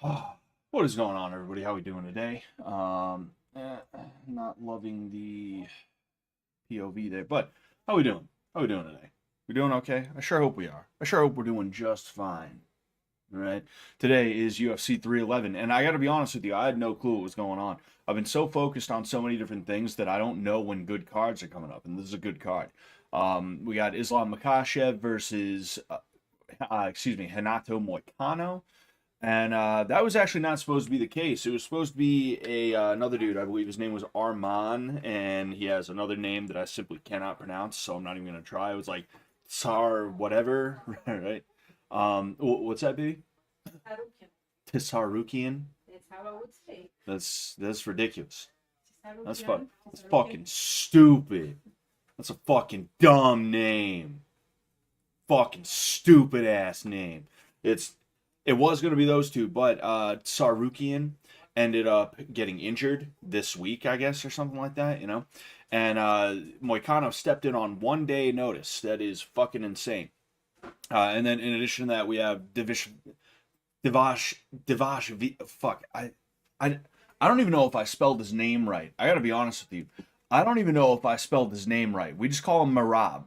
What is going on, everybody? How we doing today? Not loving the POV there, but how we doing? How we doing today? We doing okay? I sure hope we are. I sure hope we're doing just fine. All right. Today is UFC 311, and I got to be honest with you, I had no clue what was going on. I've been so focused on so many different things that I don't know when good cards are coming up, and this is a good card. We got Islam Makhachev versus, Renato Moicano. And that was actually not supposed to be the case. It was supposed to be another dude. I believe his name was Arman, and he has another name that I simply cannot pronounce, so I'm not even gonna try. It was like Tsar whatever, right? What's that, baby? Tasarukian. Tisarukian. That's how I would say. That's ridiculous. That's Tasarukian. that's fucking stupid. That's a fucking dumb name. Fucking stupid ass name. It was going to be those two, but Sarukian ended up getting injured this week, I guess, or something like that, you know? And Moicano stepped in on 1 day notice. That is fucking insane. And then in addition to that, we have fuck, I don't even know if I spelled his name right. I got to be honest with you. I don't even know if I spelled his name right. We just call him Marab.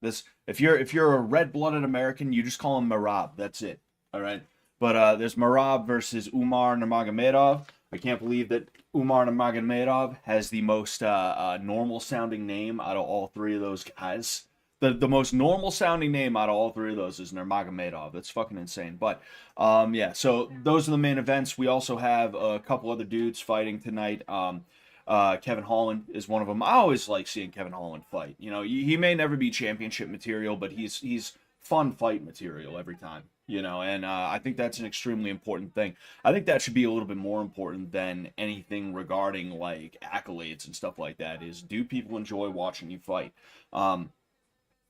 If you're a red-blooded American, you just call him Marab. That's it. All right. But there's Marab versus Umar Nurmagomedov. I can't believe that Umar Nurmagomedov has the most normal sounding name out of all three of those guys. The most normal sounding name out of all three of those is Nurmagomedov. That's fucking insane. But yeah, so those are the main events. We also have a couple other dudes fighting tonight. Kevin Holland is one of them. I always like seeing Kevin Holland fight. You know, he may never be championship material, but he's fun fight material every time. You know, and I think that's an extremely important thing. I think that should be a little bit more important than anything regarding like accolades and stuff like that. Is, do people enjoy watching you fight? You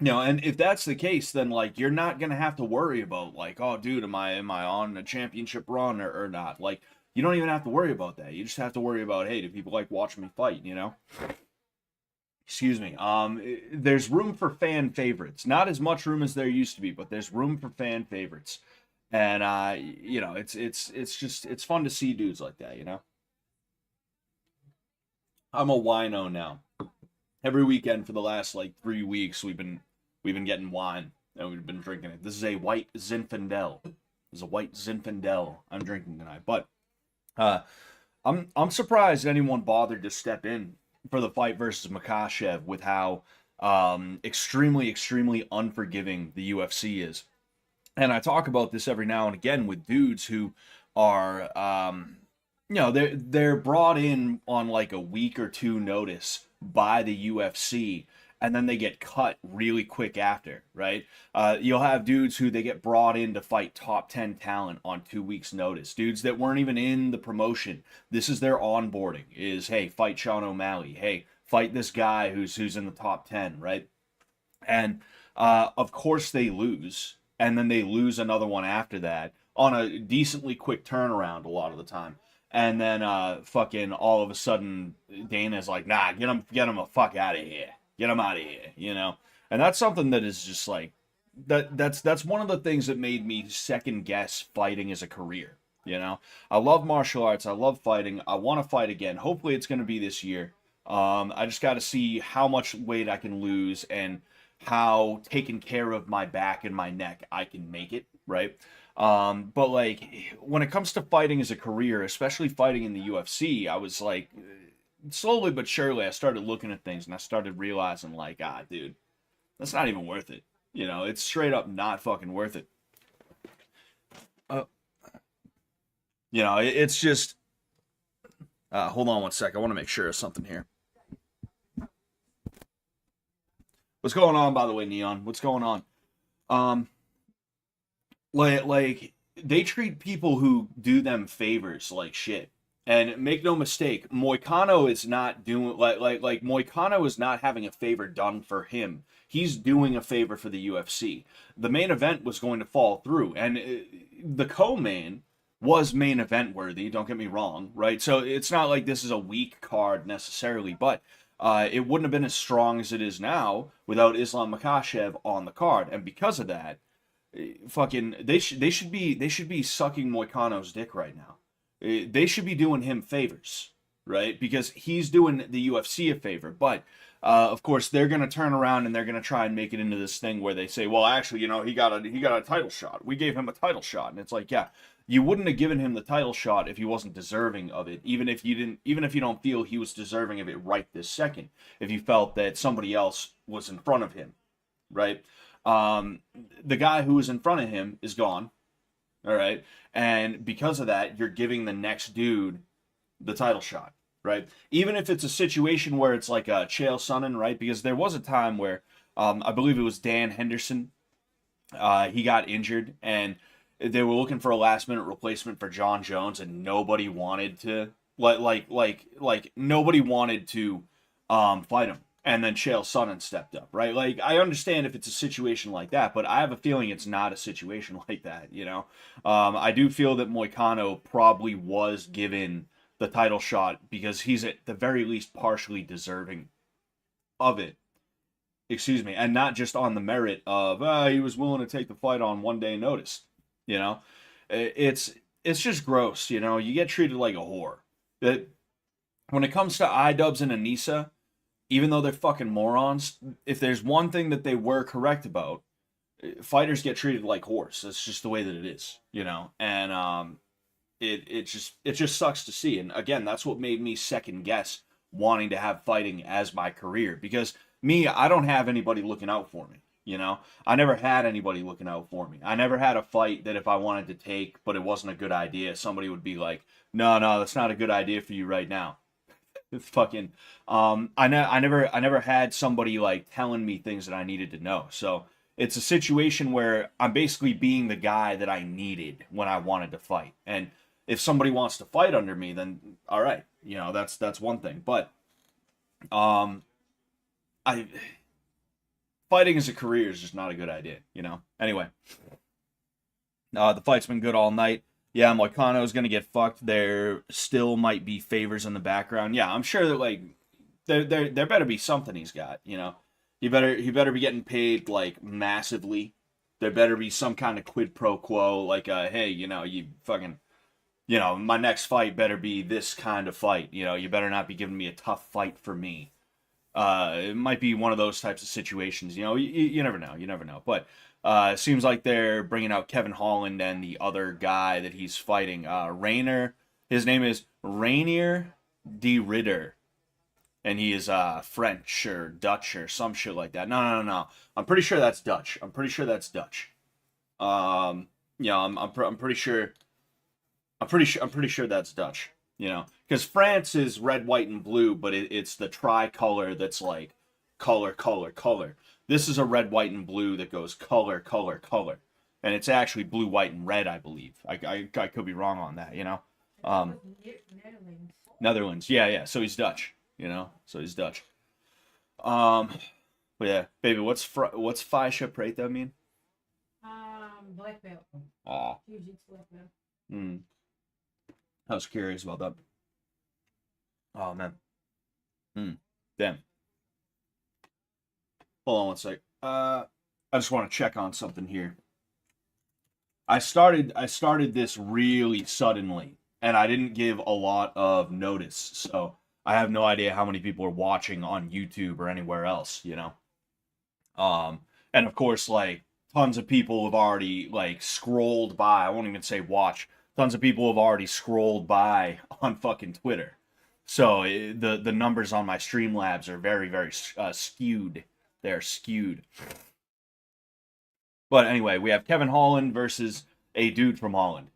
know, and if that's the case, then like you're not gonna have to worry about like, oh, dude, am I on a championship run or not? Like, you don't even have to worry about that. You just have to worry about, hey, do people like watching me fight? You know. Excuse me. There's room for fan favorites. Not as much room as there used to be, but there's room for fan favorites. And you know, it's fun to see dudes like that, you know. I'm a wino now. Every weekend for the last like 3 weeks we've been getting wine and we've been drinking it. This is a white Zinfandel. This is a white Zinfandel I'm drinking tonight. But I'm surprised anyone bothered to step in for the fight versus Makhachev with how extremely unforgiving the UFC is. And I talk about this every now and again with dudes who are, you know, they're brought in on like a week or two notice by the UFC, and then they get cut really quick after, right? You'll have dudes who they get brought in to fight top 10 talent on 2 weeks notice. Dudes that weren't even in the promotion. This is their onboarding is, hey, fight Sean O'Malley. Hey, fight this guy who's in the top 10, right? And of course they lose, and then they lose another one after that on a decently quick turnaround a lot of the time. And then fucking all of a sudden Dana's like, nah, get him the fuck out of here. Get him out of here, you know? And that's something that is just like that's one of the things that made me second guess fighting as a career, you know? I love martial arts, I love fighting. I want to fight again. Hopefully it's going to be this year. I just got to see how much weight I can lose and how taking care of my back and my neck I can make it, right? But like when it comes to fighting as a career, especially fighting in the UFC, I was like, slowly but surely I started looking at things and I started realizing like, dude, that's not even worth it. You know, it's straight up not fucking worth it. Uh, you know, it's just, hold on one sec. I want to make sure of something here. What's going on, by the way, Neon? What's going on? Like they treat people who do them favors like shit. And make no mistake, Moicano is not doing like Moicano is not having a favor done for him. He's doing a favor for the UFC. The main event was going to fall through, and the co-main was main event worthy. Don't get me wrong, right? So it's not like this is a weak card necessarily, but it wouldn't have been as strong as it is now without Islam Makhachev on the card, and because of that, Fucking they should be sucking Moicano's dick right now. They should be doing him favors, right? Because he's doing the UFC a favor. But of course, they're gonna turn around and they're gonna try and make it into this thing where they say, well, actually, he got a title shot. We gave him a title shot, and it's like, yeah, you wouldn't have given him the title shot if he wasn't deserving of it. Even if you don't feel he was deserving of it right this second. If you felt that somebody else was in front of him, right? The guy who was in front of him is gone. All right. And because of that, you're giving the next dude the title shot, right? Even if it's a situation where it's like a Chael Sonnen, right? Because there was a time where I believe it was Dan Henderson. He got injured and they were looking for a last minute replacement for John Jones, and nobody wanted to nobody wanted to fight him. And then Chael Sonnen stepped up, right? Like, I understand if it's a situation like that, but I have a feeling it's not a situation like that, I do feel that Moicano probably was given the title shot because he's at the very least partially deserving of it. Excuse me. And not just on the merit of, he was willing to take the fight on 1 day notice, It's just gross, You get treated like a whore. That when it comes to iDubbbz and Anissa, even though they're fucking morons, if there's one thing that they were correct about, fighters get treated like whores. That's just the way that it is, And it just sucks to see. And again, that's what made me second guess wanting to have fighting as my career. Because I don't have anybody looking out for me. I never had anybody looking out for me. I never had a fight that if I wanted to take, but it wasn't a good idea, somebody would be like, no, that's not a good idea for you right now. It's fucking, I never had somebody like telling me things that I needed to know. So it's a situation where I'm basically being the guy that I needed when I wanted to fight. And if somebody wants to fight under me, then all right, that's one thing. But, fighting as a career is just not a good idea, Anyway, the fight's been good all night. Yeah, Moicano's gonna get fucked. There still might be favors in the background. Yeah, I'm sure that there better be something he's got. He better be getting paid like massively. There better be some kind of quid pro quo, like hey, you fucking, my next fight better be this kind of fight. You better not be giving me a tough fight for me. It might be one of those types of situations. You never know. You never know. But it seems like they're bringing out Kevin Holland and the other guy that he's fighting. Rainier. His name is Rainier de Ridder. And he is French or Dutch or some shit like that. No. I'm pretty sure that's Dutch. I'm pretty sure that's Dutch. I'm pretty sure. I'm pretty sure that's Dutch. Because France is red, white, and blue, but it's the tricolor that's like color. This is a red, white, and blue that goes color. And it's actually blue, white, and red, I believe. I could be wrong on that, Netherlands. Netherlands, yeah. So he's Dutch, So he's Dutch. But yeah, baby, what's Faixa Preta mean? Black belt. Jiu-jitsu black belt. I was curious about that. Oh, man. Damn. Hold on one sec. I just want to check on something here. I started this really suddenly, and I didn't give a lot of notice, so I have no idea how many people are watching on YouTube or anywhere else, And of course, like, tons of people have already, like, scrolled by. I won't even say watch. Tons of people have already scrolled by on fucking Twitter. So the numbers on my Streamlabs are very, very skewed. They're skewed. But anyway, we have Kevin Holland versus a dude from Holland.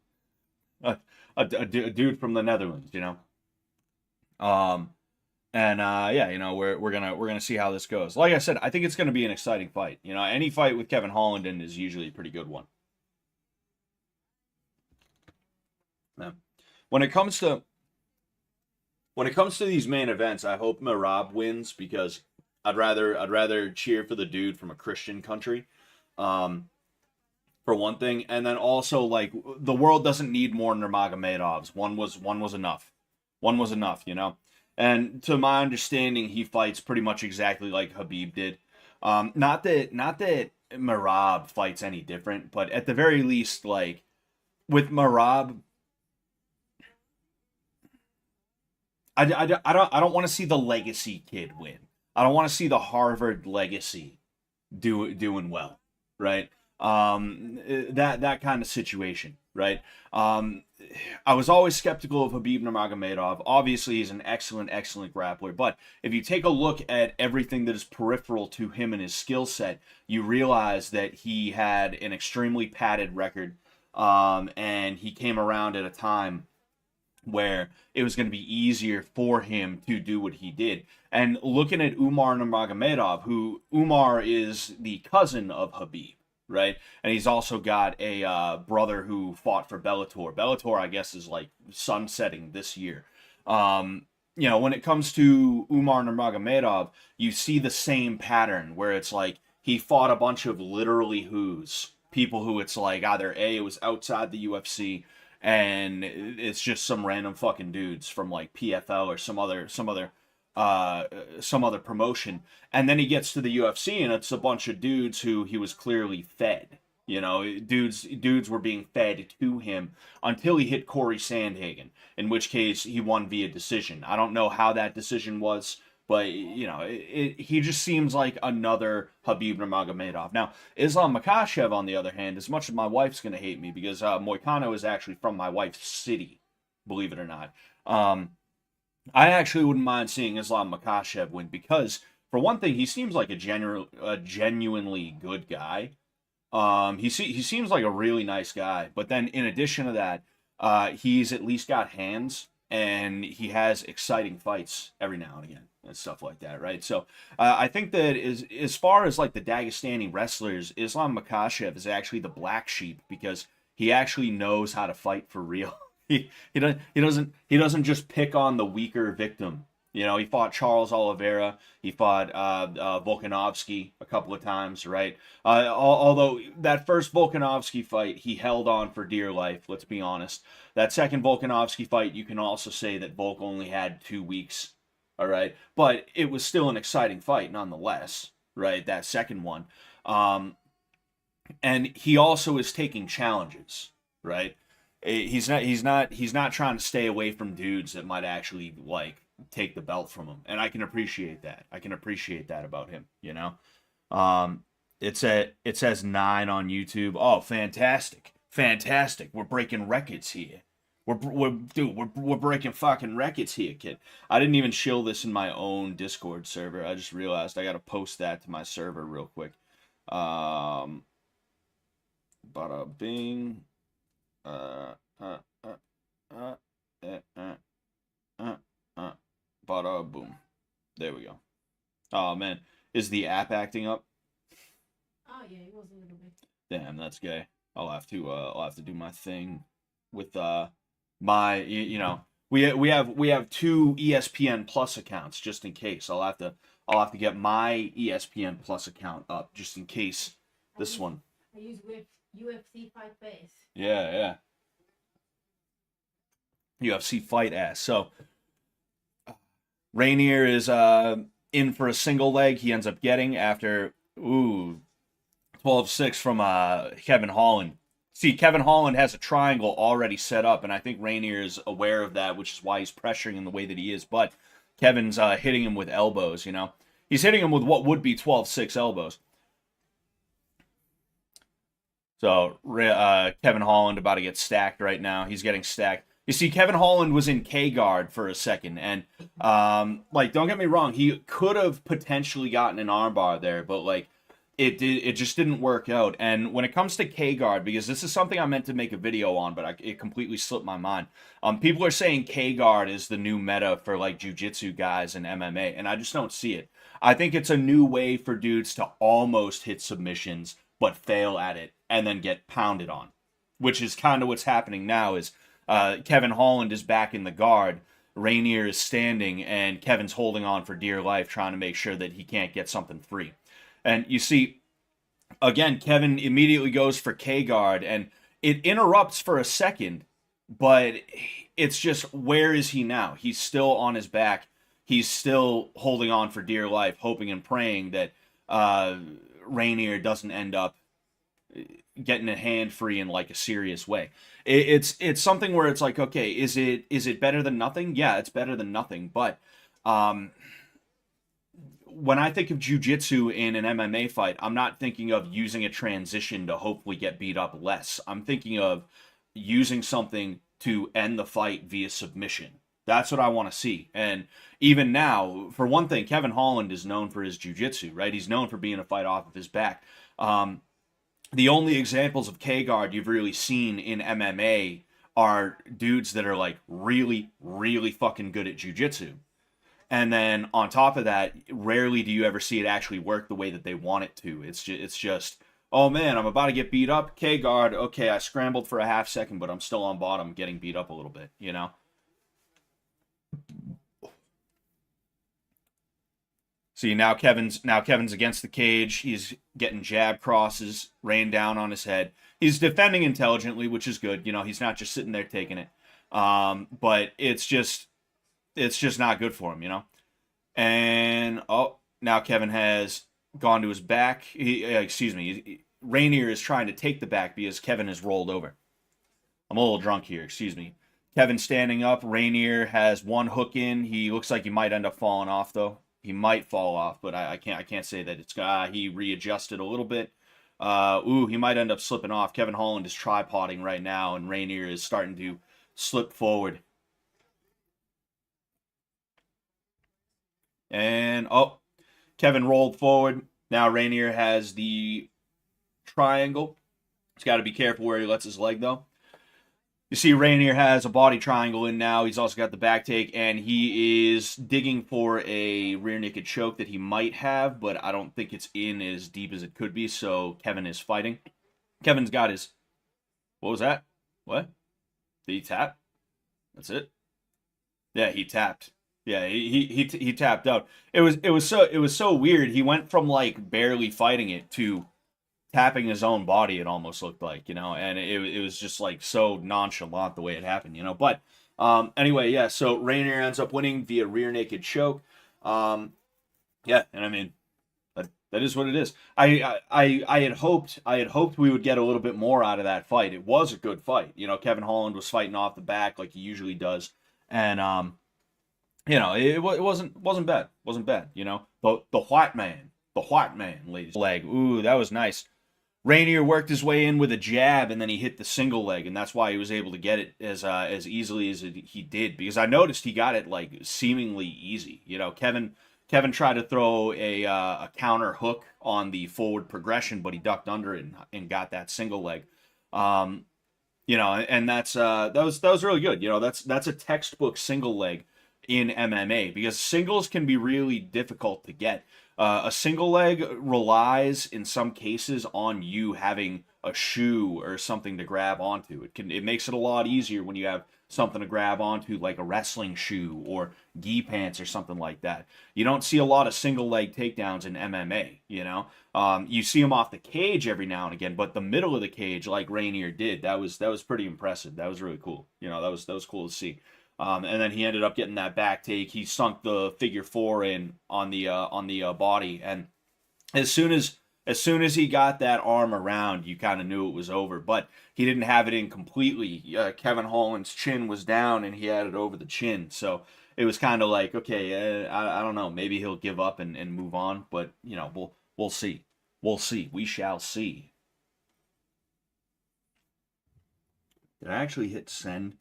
A dude from the Netherlands, we're gonna see how this goes. Like I said, I think it's gonna be an exciting fight. Any fight with Kevin Holland in is usually a pretty good one. Yeah. When it comes to these main events, I hope Merab wins because I'd rather cheer for the dude from a Christian country, for one thing, and then also like the world doesn't need more Nurmagomedovs. One was enough. One was enough, And to my understanding, he fights pretty much exactly like Khabib did. Not that Merab fights any different, but at the very least, like, with Merab, I don't want to see the legacy kid win. I don't want to see the Harvard legacy doing well, right? That kind of situation, right? I was always skeptical of Khabib Nurmagomedov. Obviously, he's an excellent grappler, but if you take a look at everything that is peripheral to him and his skill set, you realize that he had an extremely padded record, and he came around at a time where it was going to be easier for him to do what he did. And looking at Umar Nurmagomedov, who Umar is the cousin of Khabib, right? And he's also got a brother who fought for Bellator. Bellator, I guess, is like sunsetting this year. When it comes to Umar Nurmagomedov, you see the same pattern where it's like he fought a bunch of literally people who it's like either A, it was outside the UFC, and it's just some random fucking dudes from like PFL or some other promotion, and then he gets to the UFC and it's a bunch of dudes who he was clearly fed. Dudes were being fed to him until he hit Corey Sandhagen, in which case he won via decision. I don't know how that decision was, but he just seems like another Khabib Nurmagomedov. Now, Islam Makhachev, on the other hand, as much as my wife's going to hate me, because Moicano is actually from my wife's city, believe it or not. I actually wouldn't mind seeing Islam Makhachev win, because, for one thing, he seems like a genuinely good guy. He seems like a really nice guy, but then in addition to that, he's at least got hands, and he has exciting fights every now and again and stuff like that, right? So I think that as far as like the Dagestani wrestlers, Islam Makhachev is actually the black sheep, because he actually knows how to fight for real. He doesn't just pick on the weaker victim. He fought Charles Oliveira. He fought Volkanovski a couple of times, right? Although that first Volkanovski fight, he held on for dear life, let's be honest. That second Volkanovski fight, you can also say that Volk only had 2 weeks, all right? But it was still an exciting fight nonetheless, right? That second one. And he also is taking challenges, right? He's not trying to stay away from dudes that might actually like take the belt from him, and I can appreciate that. I can appreciate that about him. It says 9 on YouTube. Oh, fantastic! We're breaking records here. We're breaking fucking records here, kid. I didn't even shill this in my own Discord server. I just realized I got to post that to my server real quick. Bada bing. Bada boom. There we go. Oh man, is the app acting up? Oh yeah, it was a little bit. Damn, that's gay. I'll have to do my thing with my we have 2 ESPN Plus accounts just in case. I'll have to get my ESPN Plus account up just in case this one. I use with UFC Fight Pass. Yeah. UFC Fight Ass. So Rainier is in for a single leg. He ends up getting after 12-6 from Kevin Holland. See, Kevin Holland has a triangle already set up, and I think Rainier is aware of that, which is why he's pressuring in the way that he is. But Kevin's hitting him with elbows, He's hitting him with what would be 12-6 elbows. So Kevin Holland about to get stacked right now. He's getting stacked. You see, Kevin Holland was in K-guard for a second, and don't get me wrong, he could have potentially gotten an armbar there, but it just didn't work out. And when it comes to K-guard, because this is something I meant to make a video on, but it completely slipped my mind. People are saying K-guard is the new meta for jiu-jitsu guys and MMA, and I just don't see it. I think it's a new way for dudes to almost hit submissions, but fail at it, and then get pounded on, which is kind of what's happening now. Is Kevin Holland is back in the guard, Rainier is standing, and Kevin's holding on for dear life, trying to make sure that he can't get something free. And you see, again, Kevin immediately goes for K-guard, and it interrupts for a second, but it's just, where is he now? He's still on his back. He's still holding on for dear life, hoping and praying that Rainier doesn't end up getting a hand free in like a serious way. It's something where it's like, okay, is it better than nothing? Yeah, it's better than nothing. But um, when I think of jujitsu in an MMA fight, I'm not thinking of using a transition to hopefully get beat up less. I'm thinking of using something to end the fight via submission. That's what I want to see. And even now, for one thing, Kevin Holland is known for his jujitsu, right? He's known for being a fight off of his back. The only examples of K-guard you've really seen in MMA are dudes that are like really, really fucking good at jujitsu. And then on top of that, rarely do you ever see it actually work the way that they want it to. It's just, oh man, I'm about to get beat up. K-guard, okay, I scrambled for a half second, but I'm still on bottom, getting beat up a little bit, you know? See, now Kevin's against the cage. He's getting jab crosses rained down on his head. He's defending intelligently, which is good. You know, he's not just sitting there taking it. But it's just not good for him, you know. And oh, now Kevin has gone to his back. Excuse me. Rainier is trying to take the back because Kevin has rolled over. I'm a little drunk here. Excuse me. Kevin standing up. Rainier has one hook in. He looks like he might end up falling off though. He might fall off, but I can't say that it's he readjusted a little bit. He might end up slipping off. Kevin Holland is tripoding right now, and Rainier is starting to slip forward. And oh, Kevin rolled forward. Now Rainier has the triangle. He's got to be careful where he lets his leg though. You see, Rainier has a body triangle in now. He's also got the back take, and he is digging for a rear naked choke that he might have, but I don't think it's in as deep as it could be. So Kevin is fighting. Kevin's got his. What was that? What? Did he tap? That's it. Yeah, he tapped. Yeah, he tapped out. It was so weird. He went from like barely fighting it to tapping his own body. It almost looked like, and it was just like so nonchalant the way it happened, But anyway, yeah. So Rainier ends up winning via rear naked choke. Yeah, and I mean that is what it is. I had hoped we would get a little bit more out of that fight. It was a good fight. Kevin Holland was fighting off the back like he usually does, and it wasn't bad. Wasn't bad. The white man, ladies. Leg. Ooh, that was nice. Rainier worked his way in with a jab, and then he hit the single leg, and that's why he was able to get it as easily as he did. Because I noticed he got it like seemingly easy. Kevin tried to throw a counter hook on the forward progression, but he ducked under it and got that single leg. Um, and that was really good. That's a textbook single leg in MMA because singles can be really difficult to get. A single leg relies in some cases on you having a shoe or something to grab onto. It makes it a lot easier when you have something to grab onto like a wrestling shoe or gi pants or something like that. You don't see a lot of single leg takedowns in MMA, You see them off the cage every now and again, but the middle of the cage like Rainier did, that was pretty impressive. That was really cool. That was cool to see. And then he ended up getting that back take. He sunk the figure four in on the body, and as soon as he got that arm around, you kind of knew it was over. But he didn't have it in completely. Kevin Holland's chin was down, and he had it over the chin, so it was kind of like, okay, I don't know, maybe he'll give up and move on. But we'll see, we shall see. Did I actually hit send?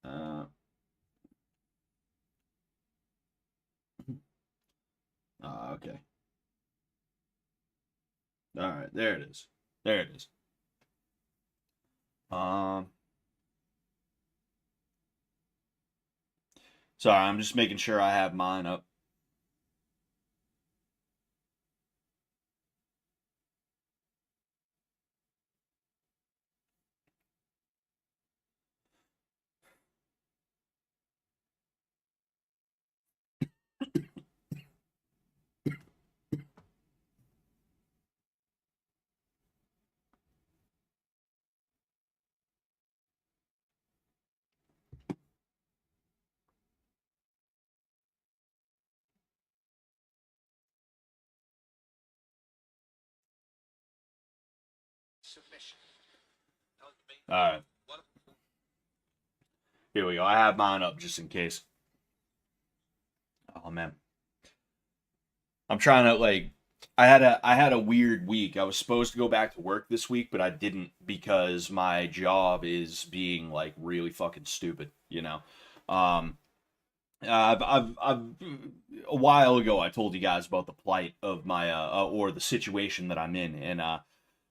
Uh, okay. All right, there it is. There it is. Um, Sorry, I'm just making sure I have mine up. All right. Here we go. I have mine up just in case. Oh man. I'm trying to like I had a weird week. I was supposed to go back to work this week, but I didn't because my job is being like really fucking stupid, you know. Um I've a while ago I told you guys about the plight of my or the situation that I'm in, and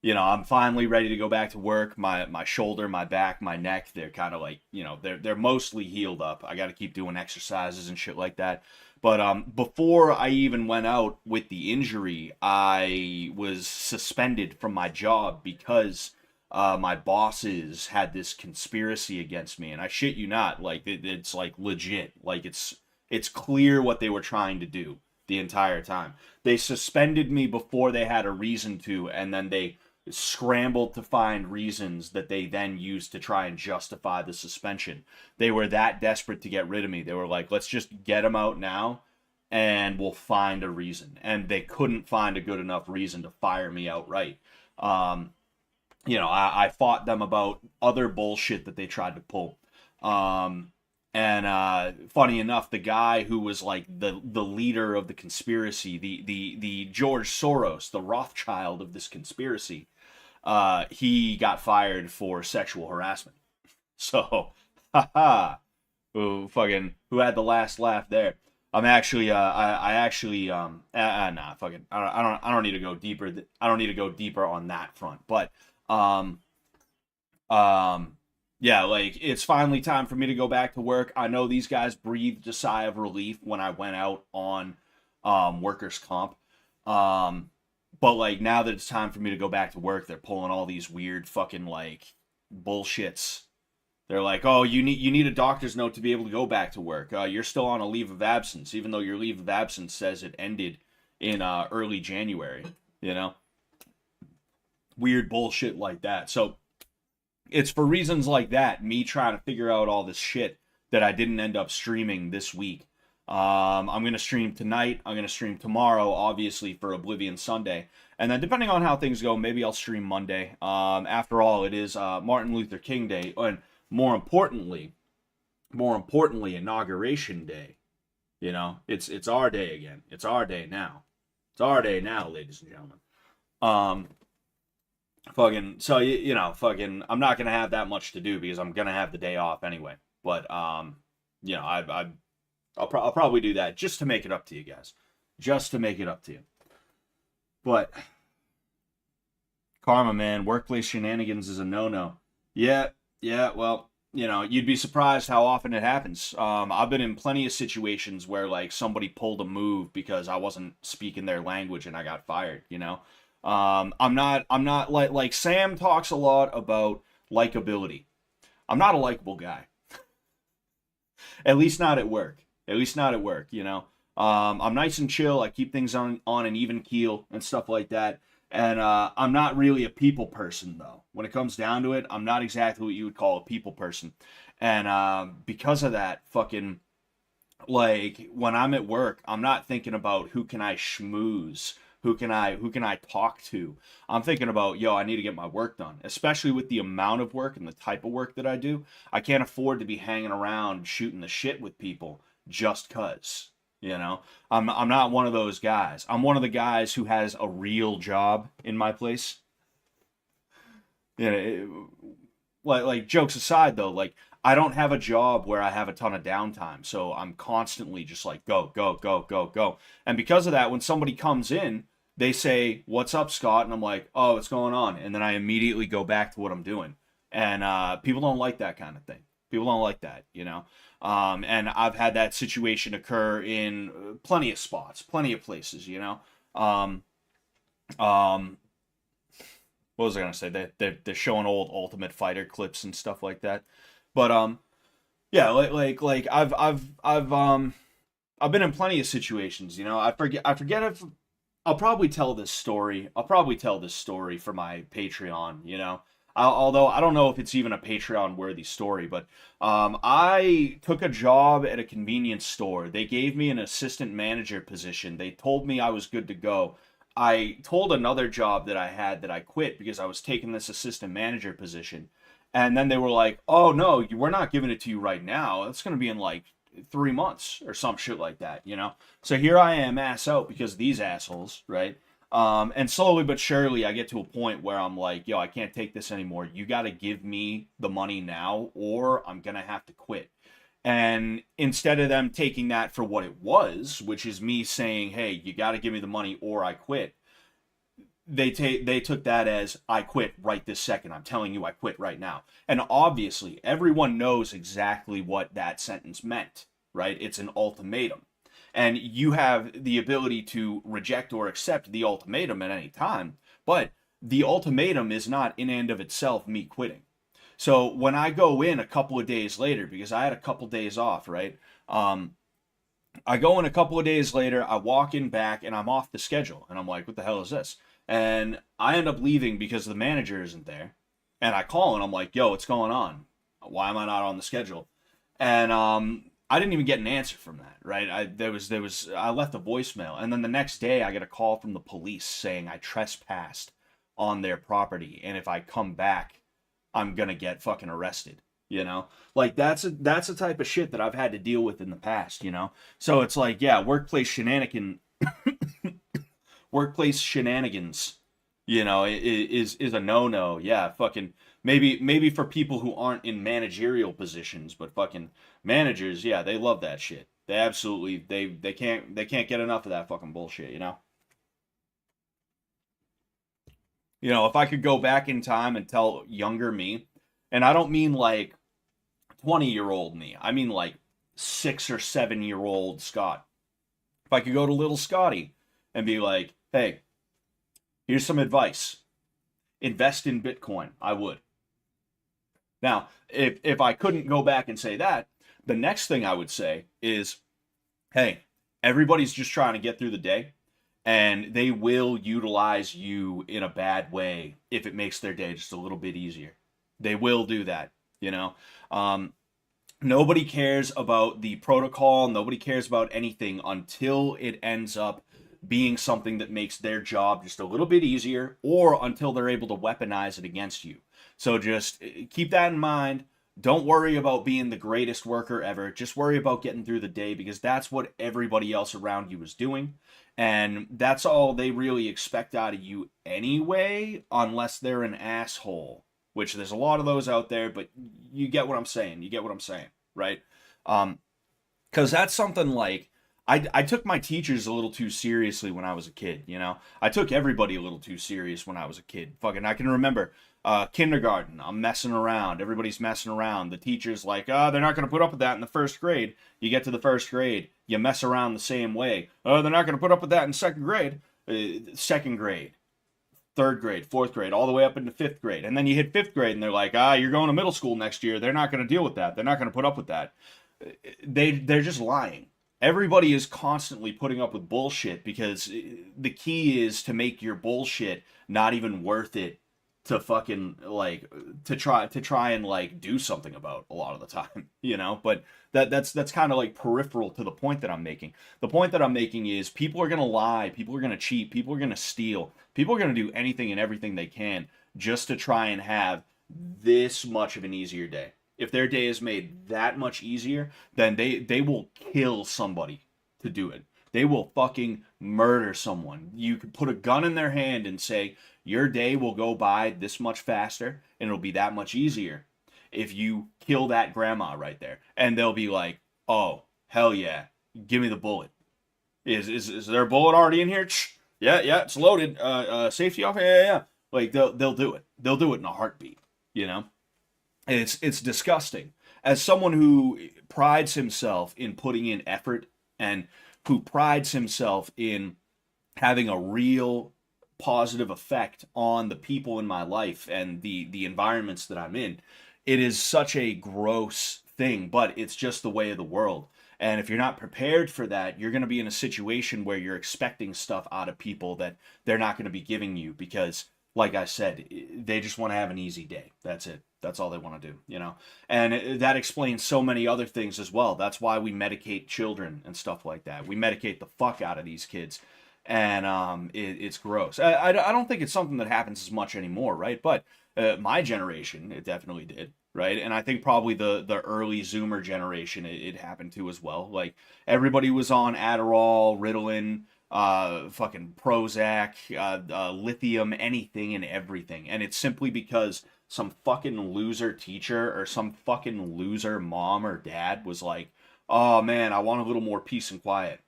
you know, I'm finally ready to go back to work. My shoulder, my back, my neck, they're kind of like, you know, they're mostly healed up. I got to keep doing exercises and shit like that. But before I even went out with the injury, I was suspended from my job because my bosses had this conspiracy against me, and I shit you not, like it's like legit, like it's clear what they were trying to do the entire time. They suspended me before they had a reason to, and then they scrambled to find reasons that they then used to try and justify the suspension. They were that desperate to get rid of me. They were like, let's just get him out now and we'll find a reason. And they couldn't find a good enough reason to fire me outright. You know, I fought them about other bullshit that they tried to pull. And funny enough, the guy who was like the leader of the conspiracy, the George Soros, the Rothschild of this conspiracy, he got fired for sexual harassment. So, haha, who had the last laugh there? I'm actually, nah, fucking, I don't need to go deeper. I don't need to go deeper on that front, but, yeah, like, it's finally time for me to go back to work. I know these guys breathed a sigh of relief when I went out on workers' comp. But, like, now that it's time for me to go back to work, they're pulling all these weird fucking, like, bullshits. They're like, oh, you need a doctor's note to be able to go back to work. You're still on a leave of absence, even though your leave of absence says it ended in early January, you know? Weird bullshit like that. So, it's for reasons like that, me trying to figure out all this shit, that I didn't end up streaming this week. I'm going to stream tonight. I'm going to stream tomorrow, obviously, for Oblivion Sunday. And then depending on how things go, maybe I'll stream Monday. After all, it is Martin Luther King Day. And more importantly, Inauguration Day. You know, it's our day again. It's our day now. It's our day now, ladies and gentlemen. Fucking, so, you know, fucking, I'm not going to have that much to do because I'm going to have the day off anyway. But, you know, I'll probably do that just to make it up to you guys. Just to make it up to you. But, karma, man, workplace shenanigans is a no-no. Yeah, well, you know, you'd be surprised how often it happens. I've been in plenty of situations where, like, somebody pulled a move because I wasn't speaking their language and I got fired, you know? I'm not like Sam talks a lot about likability. I'm not a likable guy. At least not at work. You know. I'm nice and chill. I keep things on an even keel and stuff like that. And I'm not really a people person, though. When it comes down to it, I'm not exactly what you would call a people person. And because of that, fucking, like, when I'm at work, I'm not thinking about who can I schmooze. Who can I talk to? I'm thinking about, yo, I need to get my work done. Especially with the amount of work and the type of work that I do. I can't afford to be hanging around shooting the shit with people just cuz. You know? I'm not one of those guys. I'm one of the guys who has a real job in my place. You know, like jokes aside though, like, I don't have a job where I have a ton of downtime. So I'm constantly just like, go. And because of that, when somebody comes in, they say, what's up, Scott? And I'm like, oh, what's going on? And then I immediately go back to what I'm doing. And people don't like that kind of thing. People don't like that, you know? And I've had that situation occur in plenty of spots, plenty of places, you know? What was I going to say? They're showing old Ultimate Fighter clips and stuff like that. But, yeah, like I've been in plenty of situations, you know? I forget if I'll probably tell this story. I'll probably tell this story for my Patreon, you know? Although I don't know if it's even a Patreon-worthy story, but I took a job at a convenience store. They gave me an assistant manager position. They told me I was good to go. I told another job that I had that I quit because I was taking this assistant manager position. And then they were like, oh, no, we're not giving it to you right now. It's going to be in like 3 months or some shit like that, you know? So here I am, ass out because of these assholes, right? And slowly but surely, I get to a point where I'm like, yo, I can't take this anymore. You got to give me the money now, or I'm going to have to quit. And instead of them taking that for what it was, which is me saying, hey, you got to give me the money or I quit, they took that as I quit right this second. I'm telling you I quit right now. And obviously, everyone knows exactly what that sentence meant, right? It's an ultimatum. And you have the ability to reject or accept the ultimatum at any time, but the ultimatum is not in and of itself me quitting. So when I go in a couple of days later, because I had a couple of days off, right? I go in a couple of days later, I walk in back, and I'm off the schedule. And I'm like, what the hell is this? And I end up leaving because the manager isn't there. And I call and I'm like, yo, what's going on? Why am I not on the schedule? And I didn't even get an answer from that, right? I left a voicemail. And then the next day I get a call from the police saying I trespassed on their property. And if I come back, I'm gonna get fucking arrested, you know? Like that's a type of shit that I've had to deal with in the past, you know? So it's like, yeah, workplace shenanigans, you know, is a no-no. Yeah, fucking maybe for people who aren't in managerial positions, but fucking managers, yeah, they love that shit. They absolutely they can't get enough of that fucking bullshit, you know? You know, if I could go back in time and tell younger me, and I don't mean like 20-year-old me, I mean like 6 or 7-year-old Scott. If I could go to little Scotty and be like, hey, here's some advice. Invest in Bitcoin, I would. Now, if I couldn't go back and say that, the next thing I would say is, hey, everybody's just trying to get through the day, and they will utilize you in a bad way if it makes their day just a little bit easier. They will do that, you know? Nobody cares about the protocol. Nobody cares about anything until it ends up being something that makes their job just a little bit easier, or until they're able to weaponize it against you. So just keep that in mind. Don't worry about being the greatest worker ever. Just worry about getting through the day, because that's what everybody else around you is doing. And that's all they really expect out of you anyway, unless they're an asshole, which there's a lot of those out there, but you get what I'm saying. You get what I'm saying, right? Because that's something like, I took my teachers a little too seriously when I was a kid, you know? I took everybody a little too serious when I was a kid. Fucking, I can remember kindergarten, I'm messing around. Everybody's messing around. The teacher's like, oh, they're not going to put up with that in the first grade. You get to the first grade, you mess around the same way. Oh, they're not going to put up with that in second grade. Second grade, third grade, fourth grade, all the way up into fifth grade. And then you hit fifth grade and they're like, you're going to middle school next year. They're not going to deal with that. They're not going to put up with that. They're just lying. Everybody is constantly putting up with bullshit, because the key is to make your bullshit not even worth it to fucking like to try and like do something about a lot of the time, you know? But that's kind of like peripheral to the point that I'm making. The point that I'm making is people are going to lie, people are going to cheat, people are going to steal, people are going to do anything and everything they can just to try and have this much of an easier day. If their day is made that much easier, then they will kill somebody to do it. They will fucking murder someone. You could put a gun in their hand and say, your day will go by this much faster and it'll be that much easier if you kill that grandma right there. And they'll be like, oh, hell yeah, give me the bullet. Is there a bullet already in here? Yeah, it's loaded. Safety off? Yeah. Like, they'll do it. They'll do it in a heartbeat, you know? And it's disgusting. As someone who prides himself in putting in effort, and who prides himself in having a real positive effect on the people in my life and the environments that I'm in, it is such a gross thing, but it's just the way of the world. And if you're not prepared for that, you're going to be in a situation where you're expecting stuff out of people that they're not going to be giving you, because, like I said, they just want to have an easy day. That's it. That's all they want to do, you know? And that explains so many other things as well. That's why we medicate children and stuff like that. We medicate the fuck out of these kids. and it's gross. I don't think it's something that happens as much anymore, right? But my generation, it definitely did, right? And I think probably the early Zoomer generation, it happened to as well. Like everybody was on Adderall, Ritalin, fucking Prozac, lithium, anything and everything, and it's simply because some fucking loser teacher or some fucking loser mom or dad was like, "Oh man, I want a little more peace and quiet."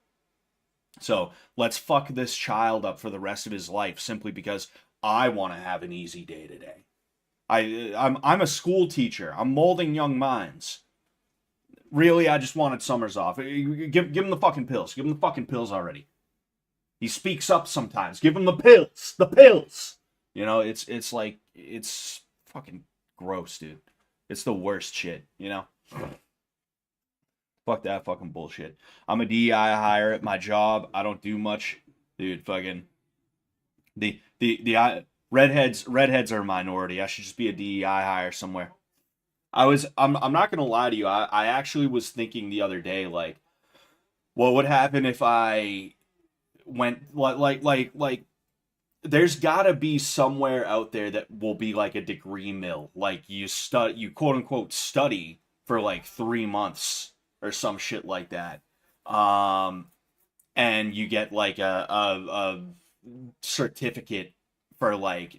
So let's fuck this child up for the rest of his life simply because I want to have an easy day today. I'm a school teacher. I'm molding young minds. Really, I just wanted summers off. Give him the fucking pills. Give him the fucking pills already. He speaks up sometimes. Give him the pills. The pills. You know, it's like it's fucking gross, dude. It's the worst shit. You know. Fuck that fucking bullshit. I'm a DEI hire at my job. I don't do much, dude. Fucking the redheads are a minority. I should just be a DEI hire somewhere. I'm not gonna lie to you. I actually was thinking the other day, like, what would happen if I went like there's gotta be somewhere out there that will be like a degree mill. Like you quote unquote study for like 3 months or some shit like that. And you get like a certificate for like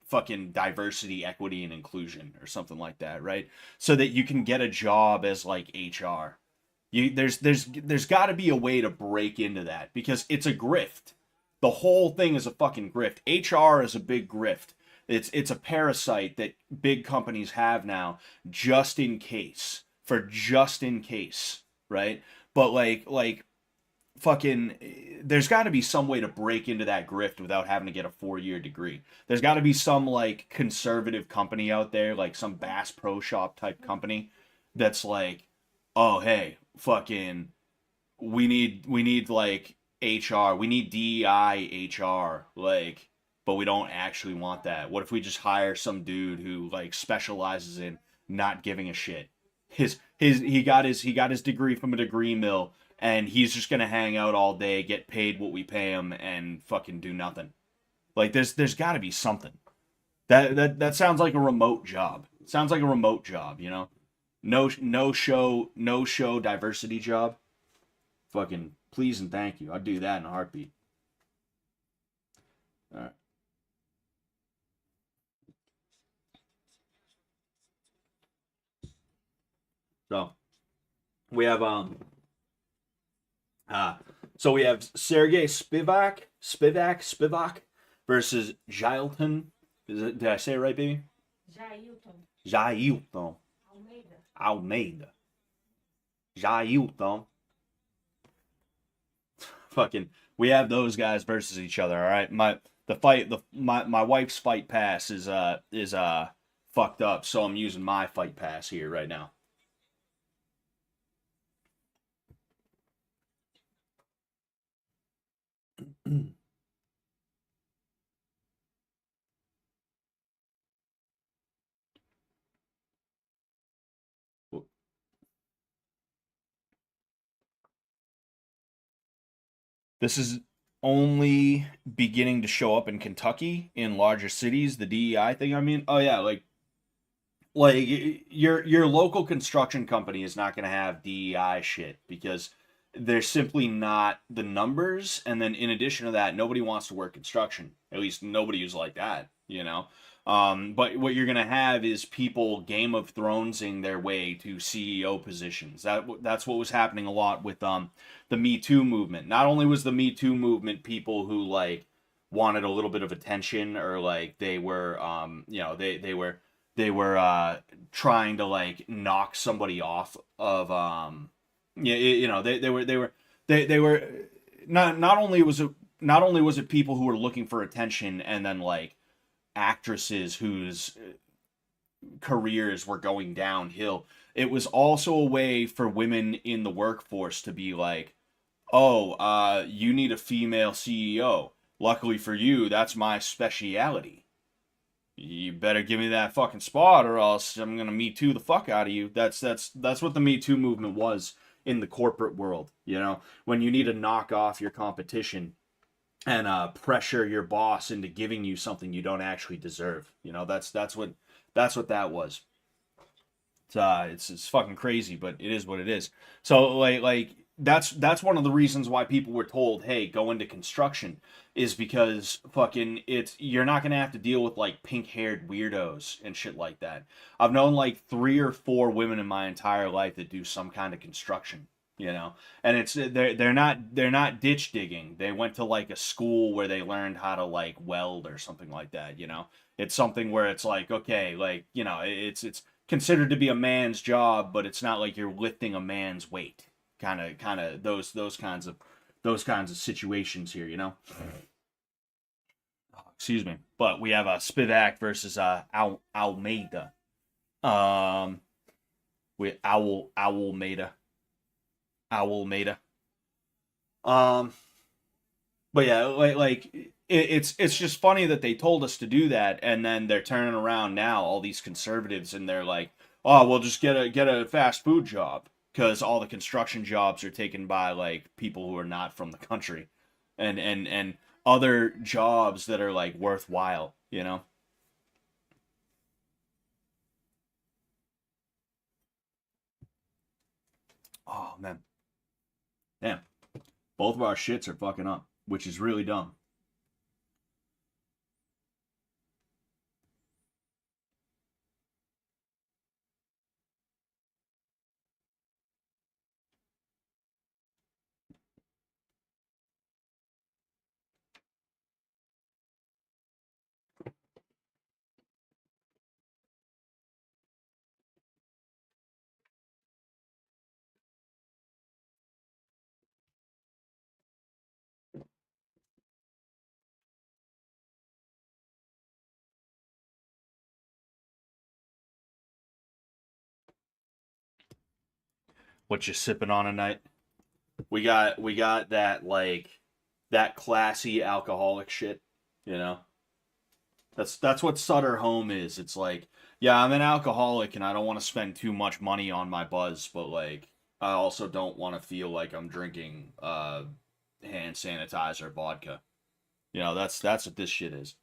fucking diversity, equity, and inclusion or something like that, right? So that you can get a job as like HR. There's got to be a way to break into that because it's a grift. The whole thing is a fucking grift. HR is a big grift. It's a parasite that big companies have now just in case, for just in case, right? But like fucking there's got to be some way to break into that grift without having to get a 4-year degree. There's got to be some like conservative company out there, like some Bass Pro Shop type company that's like, "Oh, hey, fucking we need like HR, we need DEI HR, like, but we don't actually want that. What if we just hire some dude who like specializes in not giving a shit? He got his degree from a degree mill and he's just gonna hang out all day, get paid what we pay him, and fucking do nothing. Like there's got to be something. That sounds like a remote job. Sounds like a remote job, you know? No show diversity job. Fucking please and thank you. I'd do that in a heartbeat. All right. So we have uh so we have Sergey Spivak versus Jailton. Did I say it right, baby? Jailton. Jailton Almeida. Almeida. Jailton. Fucking we have those guys versus each other, all right? My wife's fight pass is fucked up, so I'm using my fight pass here right now. This is only beginning to show up in Kentucky in larger cities, the DEI thing. I mean, oh yeah, like your local construction company is not going to have DEI shit because there's simply not the numbers, and then in addition to that, nobody wants to work construction. At least nobody who's like that, you know. But what you're gonna have is people Game of Thronesing their way to CEO positions. That's what was happening a lot with the Me Too movement. Not only was the Me Too movement people who like wanted a little bit of attention or like they were they were trying to like knock somebody off of they were not only was it people who were looking for attention and then like actresses whose careers were going downhill. It was also a way for women in the workforce to be like, "Oh, you need a female CEO. Luckily for you, that's my speciality. You better give me that fucking spot or else I'm gonna Me Too the fuck out of you." That's what the Me Too movement was in the corporate world, you know? When you need to knock off your competition, and pressure your boss into giving you something you don't actually deserve. That's what that was. It's fucking crazy, but it is what it is. So that's one of the reasons why people were told, hey, go into construction, is because fucking it's you're not gonna have to deal with like pink haired weirdos and shit like that. I've known like 3 or 4 women in my entire life that do some kind of construction, and they're not ditch digging. They went to like a school where they learned how to like weld or something like that. It's something where it's like, okay, like, it's considered to be a man's job, but it's not like you're lifting a man's weight. Kind of those kinds of situations here. Excuse me. But we have a Spivac versus Almeida. With Owlmaida. Um, but yeah, it's just funny that they told us to do that, and then they're turning around now, all these conservatives, and they're like, oh, well, just get a fast food job, because all the construction jobs are taken by like people who are not from the country, and other jobs that are like worthwhile. Oh man, damn, both of our shits are fucking up, which is really dumb. What you sipping on tonight? We got that like that classy alcoholic shit, you know. That's what Sutter Home is. It's like, yeah, I'm an alcoholic and I don't want to spend too much money on my buzz, but like I also don't want to feel like I'm drinking hand sanitizer vodka. That's what this shit is.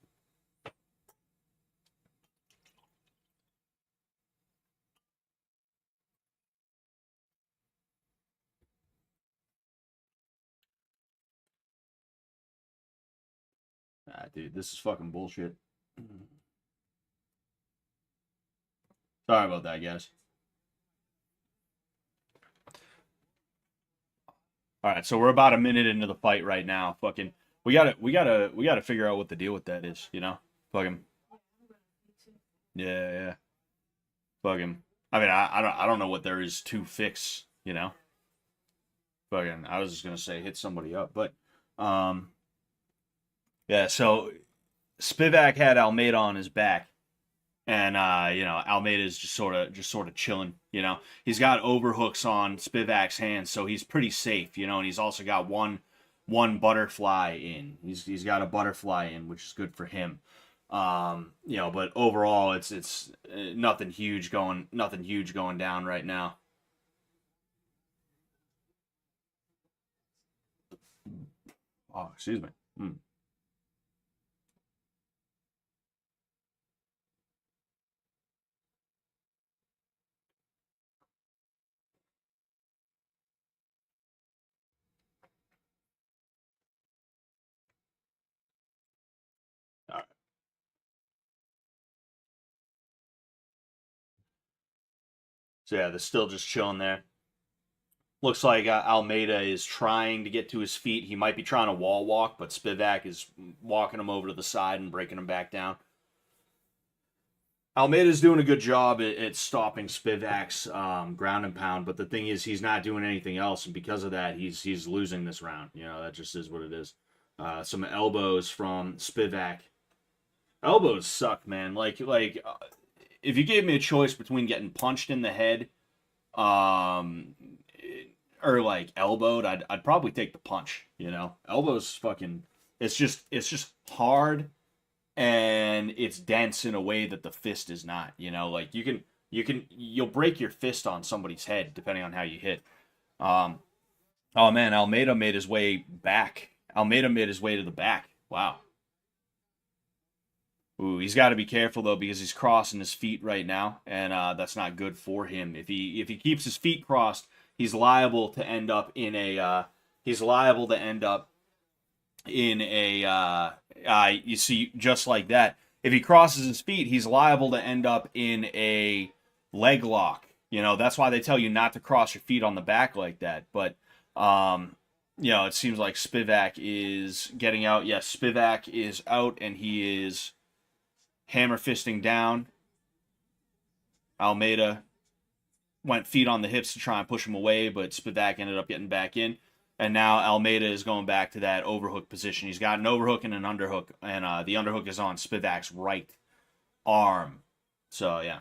Ah, dude, this is fucking bullshit. Sorry about that, guys. All right, so we're about a minute into the fight right now. Fucking, we gotta figure out what the deal with that is. Fucking, yeah, yeah. Fucking, I mean, I don't know what there is to fix. Fucking, I was just gonna say hit somebody up, but um, yeah. So Spivak had Almeida on his back, and Almeida's just sort of chilling. He's got overhooks on Spivak's hands, so he's pretty safe. And he's also got one butterfly in. He's got a butterfly in, which is good for him. But overall, it's nothing huge going down right now. Oh, excuse me. Hmm. All right. So yeah, they're still just chilling there. Looks like Almeida is trying to get to his feet. He might be trying to wall walk, but Spivak is walking him over to the side and breaking him back down. Almeida's doing a good job at stopping Spivak's ground and pound, but the thing is, he's not doing anything else, and because of that, he's losing this round. That just is what it is. Some elbows from Spivak. Elbows suck, man. If you gave me a choice between getting punched in the head, um, or like elbowed, I'd probably take the punch. Elbows fucking. It's just hard, and it's dense in a way that the fist is not. Like you'll break your fist on somebody's head depending on how you hit. Um, oh man, Almeida made his way back Almeida made his way to the back. Wow. Ooh, he's got to be careful though because he's crossing his feet right now, and that's not good for him. If he keeps his feet crossed, he's liable to end up in a you see, just like that. If he crosses his feet, he's liable to end up in a leg lock. You know, that's why they tell you not to cross your feet on the back like that. But you know, it seems like Spivac is getting out. Yes, Spivac is out, and he is hammer fisting down. Almeida went feet on the hips to try and push him away, but Spivac ended up getting back in. And now Almeida is going back to that overhook position. He's got an overhook and an underhook, and the underhook is on Spivac's right arm. So, yeah.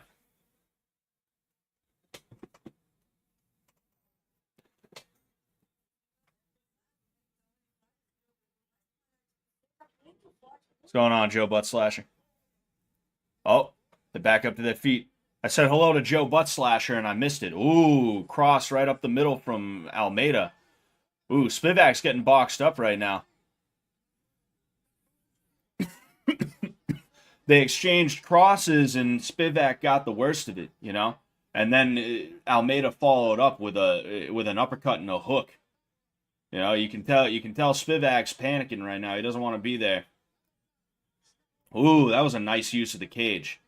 What's going on, Joe Butt Slasher? Oh, they back up to their feet. I said hello to Joe Butt Slasher, and I missed it. Ooh, cross right up the middle from Almeida. Ooh, Spivac's getting boxed up right now. They exchanged crosses, and Spivac got the worst of it, you know? And then Almeida followed up with an uppercut and a hook. You know, you can tell Spivac's panicking right now. He doesn't want to be there. Ooh, that was a nice use of the cage.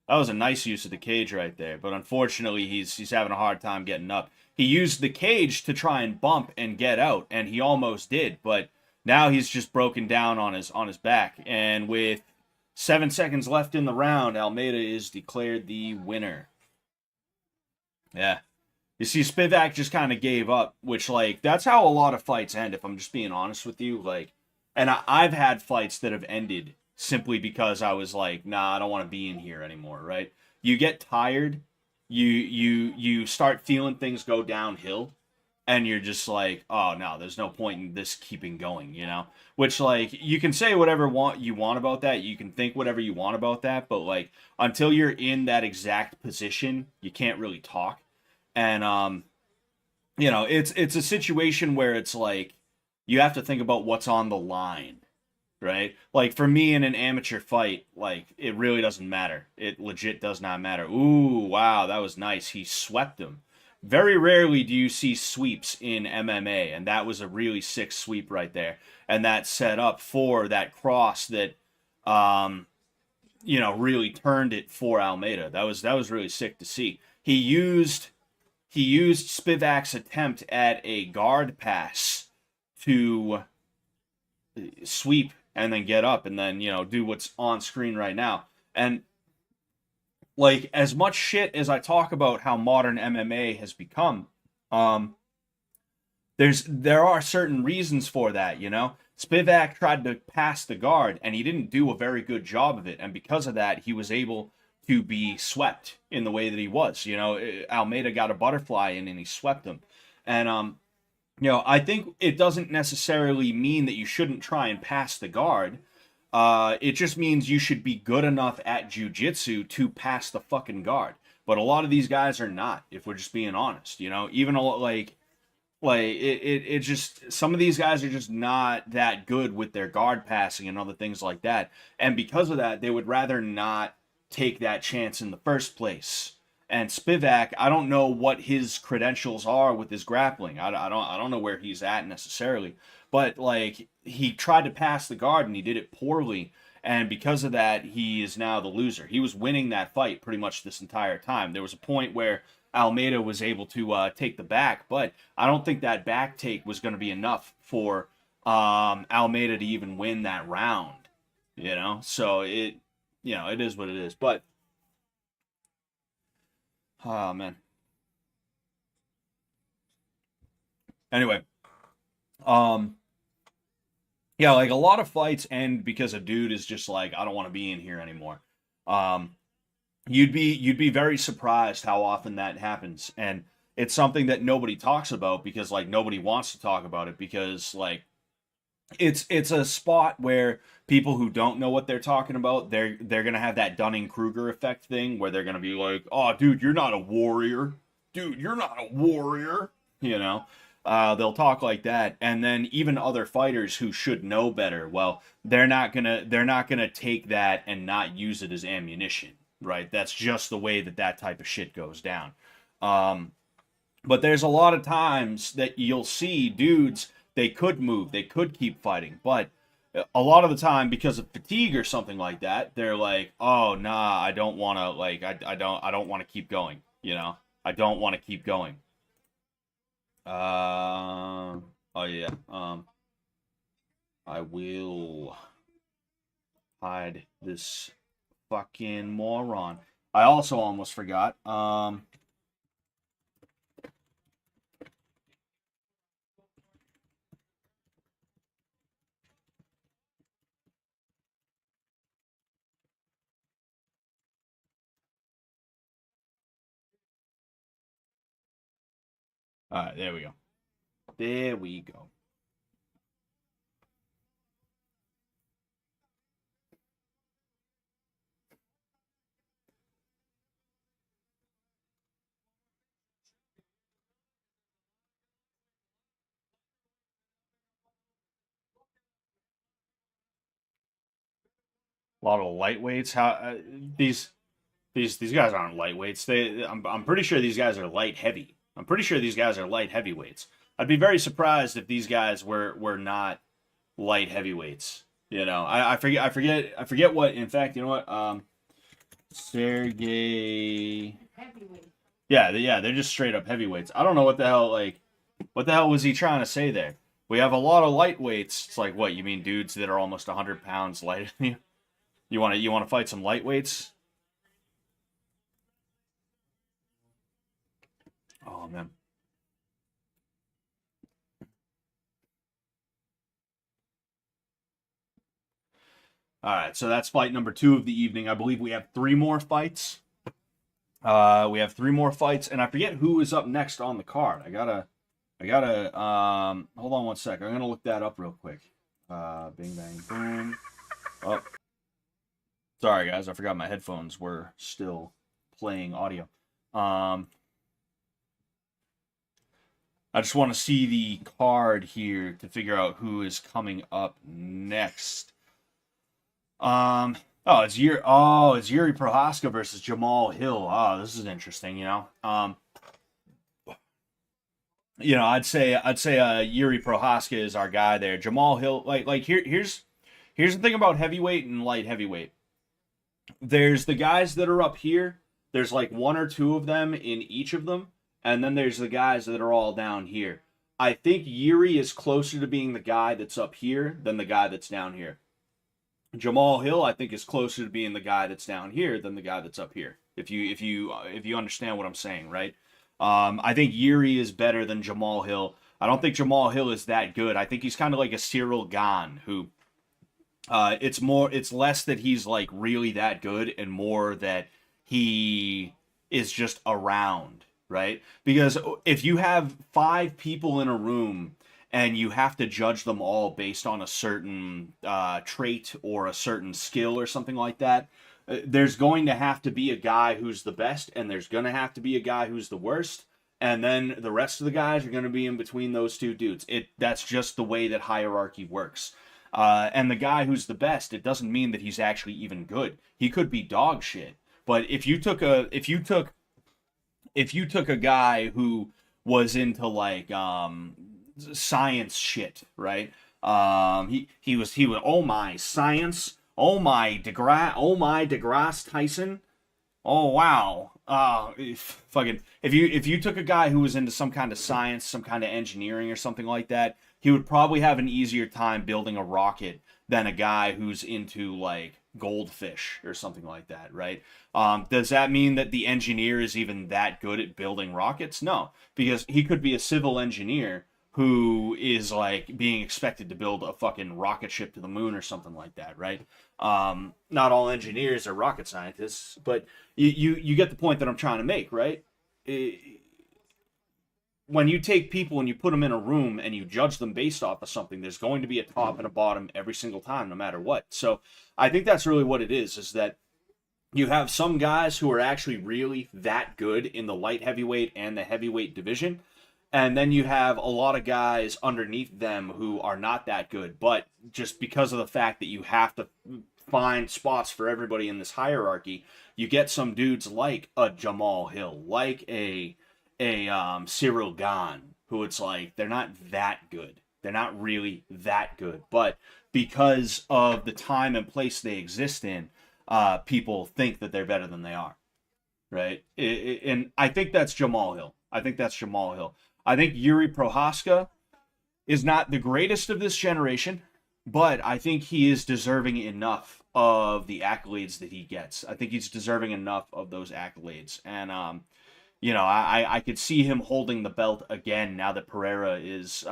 That was a nice use of the cage right there. But unfortunately, he's having a hard time getting up. He used the cage to try and bump and get out, and he almost did. But now he's just broken down on his back. And with 7 seconds left in the round, Almeida is declared the winner. Yeah. You see, Spivac just kind of gave up, which, like, that's how a lot of fights end, if I'm just being honest with you. Like, and I've had fights that have ended simply because I was like, nah, I don't want to be in here anymore, right? You get tired, you start feeling things go downhill, and you're just like, oh no, there's no point in this keeping going, you know? Which, like, you can say whatever you want about that, you can think whatever you want about that, but like until you're in that exact position, you can't really talk. And you know, it's a situation where it's like you have to think about what's on the line. Right? Like, for me in an amateur fight, like, it really doesn't matter. It legit does not matter. Ooh, wow, that was nice. He swept him. Very rarely do you see sweeps in MMA, and that was a really sick sweep right there. And that set up for that cross that, you know, really turned it for Almeida. That was really sick to see. He used Spivac's attempt at a guard pass to sweep and then get up and then, you know, do what's on screen right now. And like, as much shit as I talk about how modern MMA has become, there are certain reasons for that, you know? Spivac tried to pass the guard and he didn't do a very good job of it, and because of that he was able to be swept in the way that he was. You know, Almeida got a butterfly in and he swept him. And you know, I think it doesn't necessarily mean that you shouldn't try and pass the guard. It just means you should be good enough at jiu-jitsu to pass the fucking guard. But a lot of these guys are not, if we're just being honest. You know, even like it just, some of these guys are just not that good with their guard passing and other things like that. And because of that, they would rather not take that chance in the first place. And Spivac, I don't know what his credentials are with his grappling. I don't know where he's at necessarily. But like, he tried to pass the guard and he did it poorly. And because of that, he is now the loser. He was winning that fight pretty much this entire time. There was a point where Almeida was able to take the back, but I don't think that back take was going to be enough for Almeida to even win that round. You know, so it is what it is. But oh, man. Anyway, yeah, like, a lot of fights end because a dude is just like, I don't want to be in here anymore. You'd be very surprised how often that happens, and it's something that nobody talks about because, like, nobody wants to talk about it because, like, it's a spot where people who don't know what they're talking about, they're gonna have that Dunning-Kruger effect thing where they're gonna be like, oh dude, you're not a warrior, you know. They'll talk like that, and then even other fighters who should know better, well, they're not gonna take that and not use it as ammunition, right? That's just the way that type of shit goes down. But there's a lot of times that you'll see dudes, they could move, they could keep fighting, but a lot of the time because of fatigue or something like that, they're like, oh nah, I don't want to, like, I don't want to keep going, I don't want to keep going. Oh yeah. I will hide this fucking moron. I also almost forgot. All right, there we go. There we go. A lot of lightweights. How these guys aren't lightweights. I'm pretty sure these guys are light heavy. I'm pretty sure these guys are light heavyweights. I'd be very surprised if these guys were not light heavyweights. I forget what. In fact, you know what? Sergey. Heavyweight. Yeah, they're just straight up heavyweights. I don't know what the hell was he trying to say there? We have a lot of lightweights. It's like, what, you mean dudes that are almost 100 pounds lighter than you? You want to fight some lightweights? Oh man. All right, so that's fight number 2 of the evening. I believe we have 3 more fights. We have 3 more fights, and I forget who is up next on the card. I gotta hold on one sec. I'm gonna look that up real quick. Bing bang boom. Oh, sorry guys, I forgot my headphones were still playing audio. I just want to see the card here to figure out who is coming up next. It's Yuri Prochazka versus Jamal Hill. Oh, this is interesting, I'd say Yuri Prochazka is our guy there. Jamal Hill, here's the thing about heavyweight and light heavyweight. There's the guys that are up here. There's like 1 or 2 of them in each of them, and then there's the guys that are all down here. I think Yuri is closer to being the guy that's up here than the guy that's down here. Jamal Hill, I think, is closer to being the guy that's down here than the guy that's up here. If you understand what I'm saying, right? I think Yuri is better than Jamal Hill. I don't think Jamal Hill is that good. I think he's kind of like a Cyril Gane, who it's less that he's like really that good and more that he is just around, right? Because if you have 5 people in a room and you have to judge them all based on a certain trait or a certain skill or something like that, there's going to have to be a guy who's the best, and there's going to have to be a guy who's the worst, and then the rest of the guys are going to be in between those 2 dudes. That's just the way that hierarchy works. And the guy who's the best, it doesn't mean that he's actually even good. He could be dog shit. But if you took a guy who was into like science shit, right? He was oh my science, oh my DeGrasse Tyson, oh wow, if you took a guy who was into some kind of science, some kind of engineering or something like that, he would probably have an easier time building a rocket than a guy who's into like goldfish or something like that, right? Does that mean that the engineer is even that good at building rockets? No, because he could be a civil engineer who is like being expected to build a fucking rocket ship to the moon or something like that, right? Not all engineers are rocket scientists, but you get the point that I'm trying to make, right? When you take people and you put them in a room and you judge them based off of something, there's going to be a top and a bottom every single time, no matter what. So I think that's really what it is that you have some guys who are actually really that good in the light heavyweight and the heavyweight division, And then you have a lot of guys underneath them who are not that good, but just because of the fact that you have to find spots for everybody in this hierarchy, you get some dudes like a Jamal Hill, like a Cyril Gahn, who it's like they're not that good. They're not really that good, but because of the time and place they exist in, people think that they're better than they are, right? And I think that's Jamal Hill. I think that's Jamal Hill. I think Yuri Prochazka is not the greatest of this generation, but I think he is deserving enough of the accolades that he gets. I think he's deserving enough of those accolades. And, I could see him holding the belt again now that Pereira is.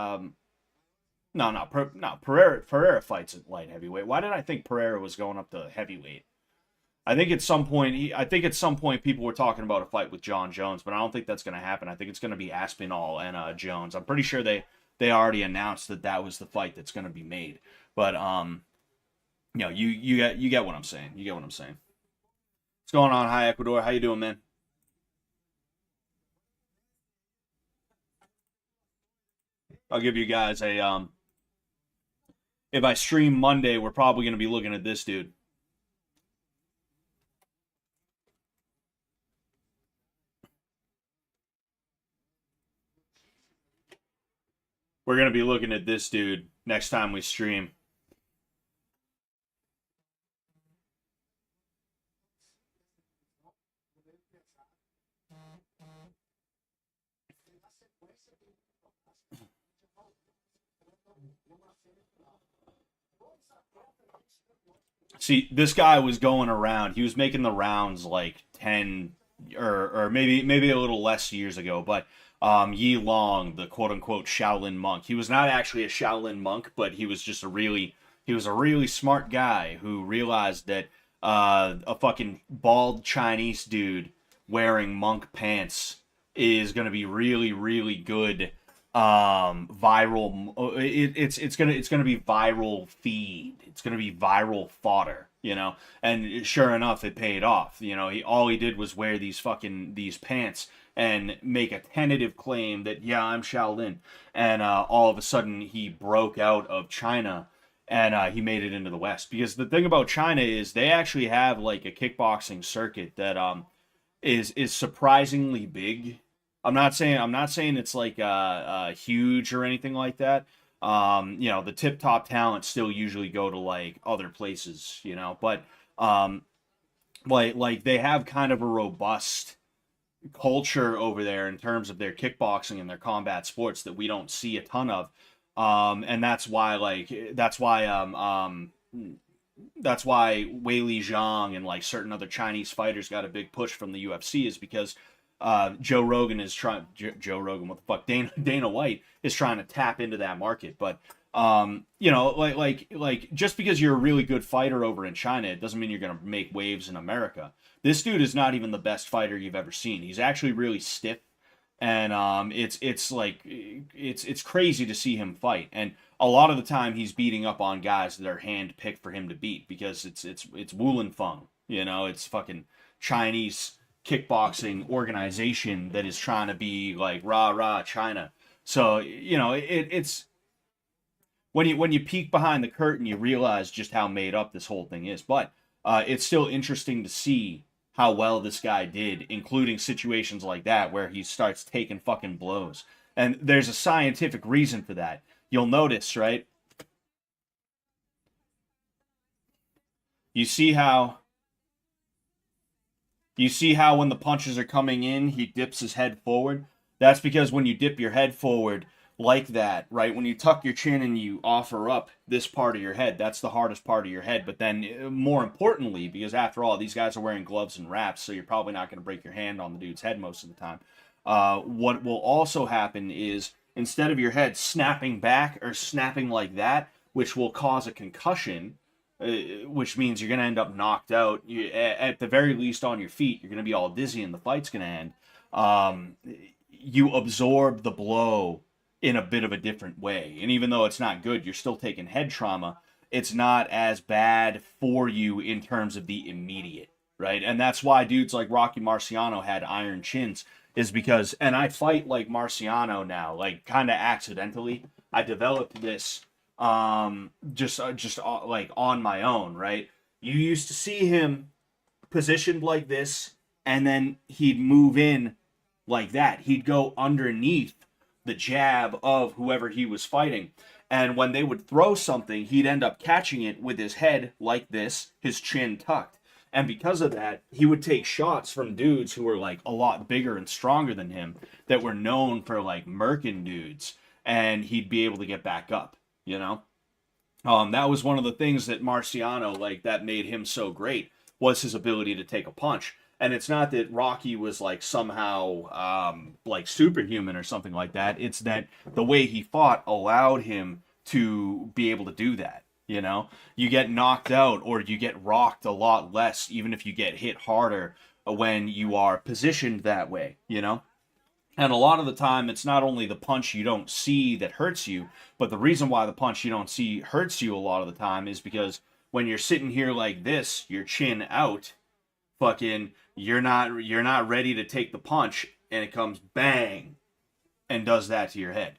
Pereira fights at light heavyweight. Why did I think Pereira was going up to heavyweight? I think at some point people were talking about a fight with John Jones, but I don't think that's going to happen. I think it's going to be Aspinall and Jones. I'm pretty sure they already announced that was the fight that's going to be made. But you get what I'm saying. You get what I'm saying. What's going on? Hi Ecuador. How you doing, man? I'll give you guys a if I stream Monday, we're probably going to be looking at this dude. We're going to be looking at this dude next time we stream. See, this guy was going around. He was making the rounds like 10 or maybe a little less years ago, but Yi Long, the quote unquote Shaolin monk. He was not actually a Shaolin monk, but he was just a really smart guy who realized that a fucking bald Chinese dude wearing monk pants is going to be really, really good viral. It's gonna be viral feed. It's gonna be viral fodder, And sure enough, it paid off. All he did was wear these pants and make a tentative claim that I'm Shaolin, and all of a sudden he broke out of China and he made it into the West. Because the thing about China is they actually have like a kickboxing circuit that is surprisingly big. I'm not saying it's like huge or anything like that. The tip top talent still usually go to like other places, but like they have kind of a robust culture over there in terms of their kickboxing and their combat sports that we don't see a ton of. And that's why Weili Zhang and like certain other Chinese fighters got a big push from the UFC is because Joe Rogan, what the fuck, Dana White is trying to tap into that market. But like just because you're a really good fighter over in China, it doesn't mean you're gonna make waves in America. This dude is not even the best fighter you've ever seen. He's actually really stiff, and it's crazy to see him fight. And a lot of the time, he's beating up on guys that are hand picked for him to beat because it's Wulin Feng. It's fucking Chinese kickboxing organization that is trying to be like rah China. So it's when you peek behind the curtain, you realize just how made up this whole thing is. But it's still interesting to see how well this guy did, including situations like that where he starts taking fucking blows. And there's a scientific reason for that. You'll notice, right? You see how when the punches are coming in, he dips his head forward? That's because when you dip your head forward like that, right, when you tuck your chin and you offer up this part of your head, that's the hardest part of your head. But then more importantly, because after all, these guys are wearing gloves and wraps, so you're probably not going to break your hand on the dude's head most of the time. What will also happen is instead of your head snapping back or snapping like that, which will cause a concussion, which means you're going to end up knocked out. At the very least on your feet, you're going to be all dizzy and the fight's going to end. You absorb the blow in a bit of a different way. And even though it's not good, you're still taking head trauma. It's not as bad for you in terms of the immediate, right? And that's why dudes like Rocky Marciano had iron chins. is because, and I fight like Marciano now, like kind of accidentally. I developed this just like on my own, right? You used to see him positioned like this, and then he'd move in like that. He'd go underneath the jab of whoever he was fighting. And when they would throw something, he'd end up catching it with his head like this, his chin tucked. And because of that, he would take shots from dudes who were like a lot bigger and stronger than him that were known for like murking dudes. And he'd be able to get back up, you know? That was one of the things that Marciano, like, that made him so great, was his ability to take a punch. And it's not that Rocky was like somehow like superhuman or something like that. It's that the way he fought allowed him to be able to do that. You know, you get knocked out or you get rocked a lot less, even if you get hit harder when you are positioned that way, you know? And a lot of the time, it's not only the punch you don't see that hurts you, but the reason why the punch you don't see hurts you a lot of the time is because when you're sitting here like this, your chin out, fucking, you're not ready to take the punch, and it comes bang, and does that to your head.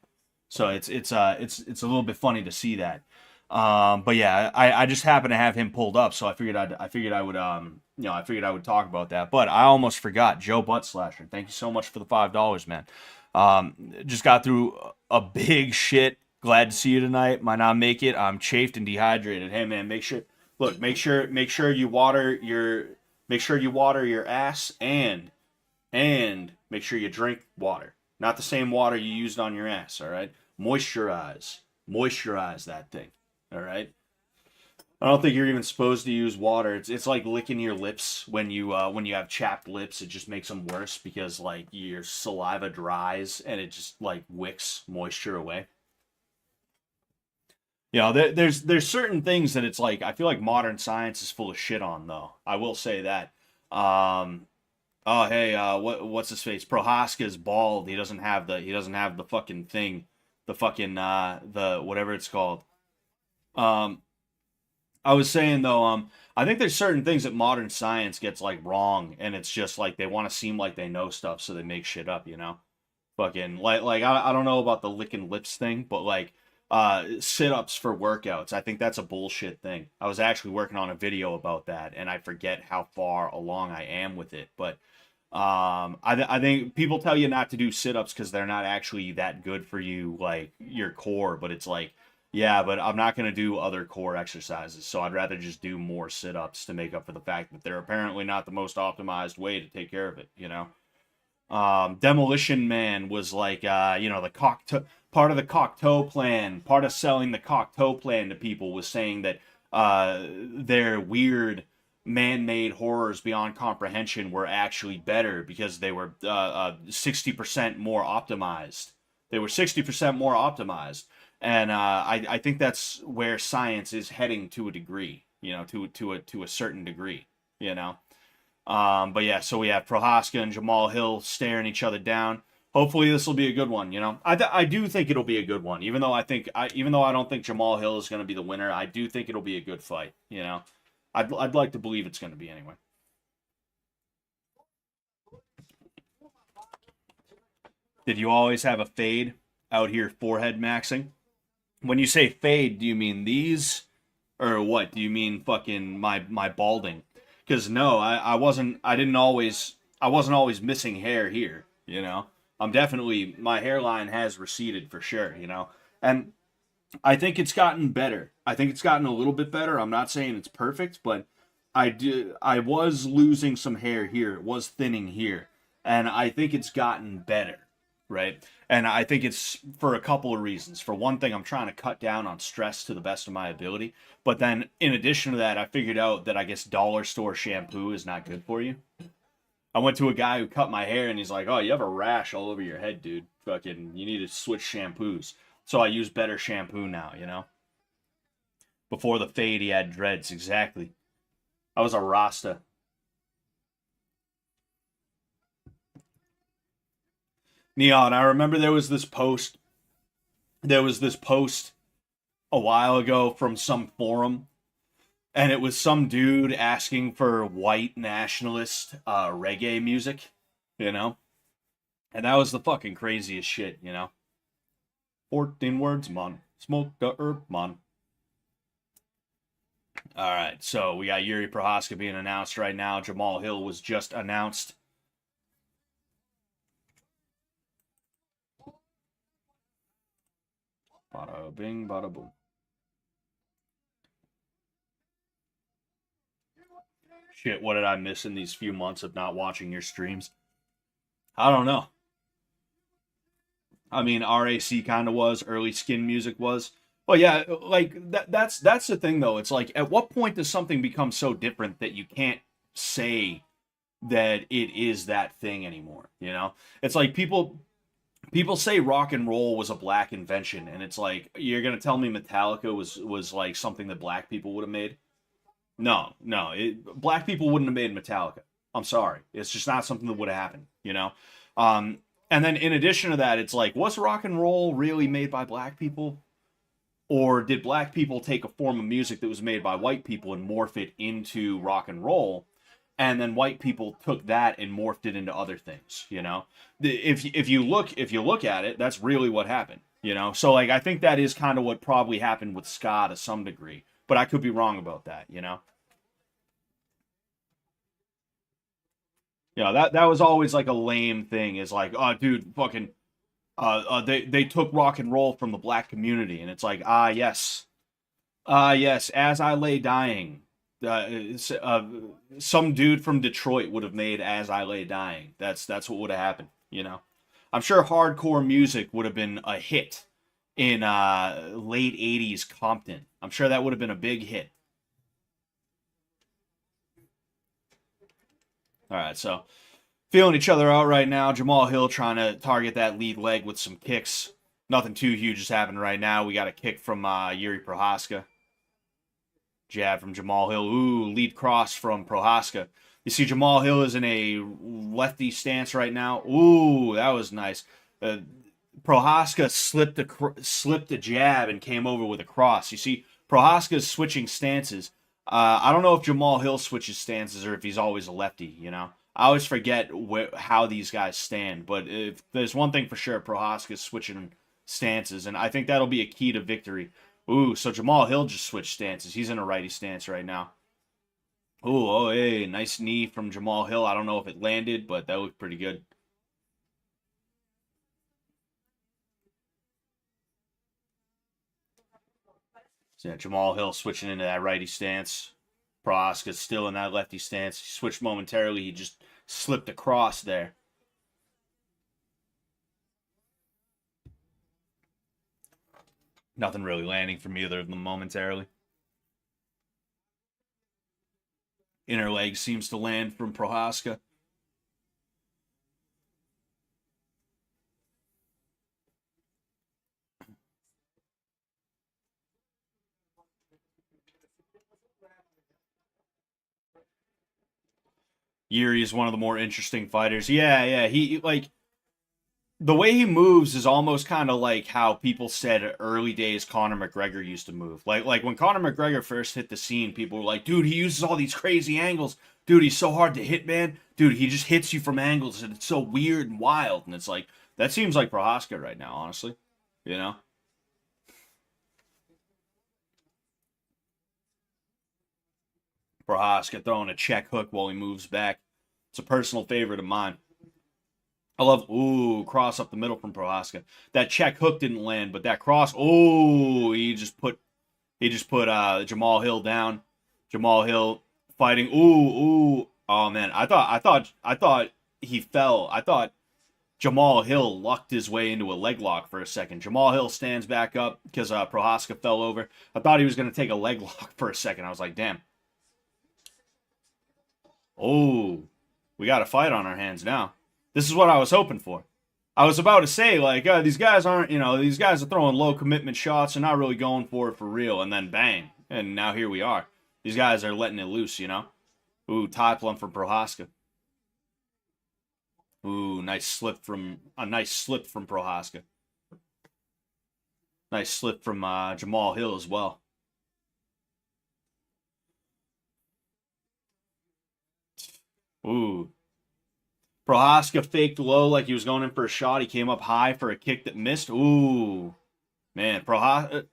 So it's a little bit funny to see that. But yeah, I just happened to have him pulled up, so I figured I would talk about that. But I almost forgot. Joe Buttslasher, thank you so much for the $5, man. Just got through a big shit. Glad to see you tonight. Might not make it. I'm chafed and dehydrated. Hey man, make sure you water your ass and make sure you drink water. Not the same water you used on your ass, all right? Moisturize that thing. All right. I don't think you're even supposed to use water. It's like licking your lips when you have chapped lips. It just makes them worse because like your saliva dries and it just like wicks moisture away. You know, there's certain things that it's like I feel like modern science is full of shit on though. I will say that. Oh hey, what's his face? Prochazka's bald. He doesn't have the fucking thing, the fucking the whatever it's called. Um, I was saying though, I think there's certain things that modern science gets like wrong, and it's just like they want to seem like they know stuff, so they make shit up, you know? Fucking like I don't know about the licking lips thing, but like sit-ups for workouts, I think that's a bullshit thing. I was actually working on a video about that, and I forget how far along I am with it, but I think people tell you not to do sit-ups because they're not actually that good for you, like your core, but it's like, yeah, but I'm not going to do other core exercises, so I'd rather just do more sit-ups to make up for the fact that they're apparently not the most optimized way to take care of it, you know? Demolition Man was like, the part of the Cocteau plan, part of selling the Cocteau plan to people was saying that their weird man-made horrors beyond comprehension were actually better because they were 60% more optimized. They were 60% more optimized. And I think that's where science is heading to a degree, you know, to a certain degree, you know. But yeah, so we have Prochazka and Jamal Hill staring each other down. Hopefully this will be a good one, you know. I do think it'll be a good one, even though I don't think Jamal Hill is going to be the winner. I do think it'll be a good fight, you know. I'd like to believe it's going to be anyway. Did you always have a fade out here forehead maxing? When you say fade, do you mean these or what? Do you mean fucking my balding? Because no, I wasn't always missing hair here, you know. My hairline has receded for sure, you know. And I think it's gotten better. I think it's gotten a little bit better. I'm not saying it's perfect, but I was losing some hair here. It was thinning here. And I think it's gotten better, right? And I think it's for a couple of reasons. For one thing, I'm trying to cut down on stress to the best of my ability. But then in addition to that, I figured out that I guess dollar store shampoo is not good for you. I went to a guy who cut my hair and he's like, "Oh, you have a rash all over your head, dude. Fucking, you need to switch shampoos." So I use better shampoo now, you know? Before the fade, he had dreads, exactly. I was a Rasta. Neon, I remember there was this post a while ago from some forum, and it was some dude asking for white nationalist reggae music, you know? And that was the fucking craziest shit, you know? 14 words, man. Smoke the herb, man. All right, so we got Yuri Prochazka being announced right now. Jamal Hill was just announced. Bada bing, bada boom. Shit, what did I miss in these few months of not watching your streams? I don't know. I mean, RAC kind of was, early Skin Music was. Well, yeah, like that's the thing though. It's like, at what point does something become so different that you can't say that it is that thing anymore, you know? It's like people say rock and roll was a black invention, and it's like, you're going to tell me Metallica was like something that black people would have made? No, no, black people wouldn't have made Metallica. I'm sorry. It's just not something that would have happened, you know? Um, and then in addition to that, it's like, was rock and roll really made by black people? Or did black people take a form of music that was made by white people and morph it into rock and roll? And then white people took that and morphed it into other things, you know? If you look at it, that's really what happened, you know? So like, I think that is kind of what probably happened with ska to some degree, but I could be wrong about that, you know? Yeah, that was always like a lame thing. Is like, oh, dude, fucking, they took rock and roll from the black community, and it's like, yes, as I lay dying, some dude from Detroit would have made "As I Lay Dying." That's what would have happened, you know. I'm sure hardcore music would have been a hit in late '80s Compton. I'm sure that would have been a big hit. All right, so feeling each other out right now. Jamal Hill trying to target that lead leg with some kicks. Nothing too huge is happening right now. We got a kick from Yuri Prochazka. Jab from Jamal Hill. Ooh, lead cross from Prochazka. You see Jamal Hill is in a lefty stance right now. Ooh, that was nice. Prochazka slipped a jab and came over with a cross. You see, Prochazka's switching stances. I don't know if Jamal Hill switches stances or if he's always a lefty, you know? I always forget how these guys stand, but if there's one thing for sure, Prochazka's switching stances, and I think that'll be a key to victory. Ooh, so Jamal Hill just switched stances. He's in a righty stance right now. Ooh, oh, hey, nice knee from Jamal Hill. I don't know if it landed, but that looked pretty good. So yeah, Jamal Hill switching into that righty stance. Prochazka's still in that lefty stance. He switched momentarily. He just slipped across there. Nothing really landing from either of them momentarily. Inner leg seems to land from Prochazka. Yuri is one of the more interesting fighters. Yeah. He like the way he moves is almost kind of like how people said early days Conor McGregor used to move. Like when Conor McGregor first hit the scene, people were like, "Dude, he uses all these crazy angles. Dude, he's so hard to hit, man. Dude, he just hits you from angles and it's so weird and wild." And it's like, that seems like Prochazka right now, honestly. You know? Prochazka throwing a check hook while he moves back. It's a personal favorite of mine. I love, ooh, cross up the middle from Prochazka. That check hook didn't land, but that cross, ooh, he just put Jamal Hill down. Jamal Hill fighting. Ooh. Oh man, I thought he fell. I thought Jamal Hill lucked his way into a leg lock for a second. Jamal Hill stands back up because Prochazka fell over. I thought he was going to take a leg lock for a second. I was like, damn. Oh, we got a fight on our hands now. This is what I was hoping for. I was about to say, like, these guys aren't, these guys are throwing low commitment shots and not really going for it for real. And then bang. And now here we are. These guys are letting it loose, you know? Ooh, tie plum from Prochazka. Ooh, nice slip from Prochazka. Nice slip from Jamal Hill as well. Ooh. Prochazka faked low like he was going in for a shot. He came up high for a kick that missed. Ooh, man, Prochazka,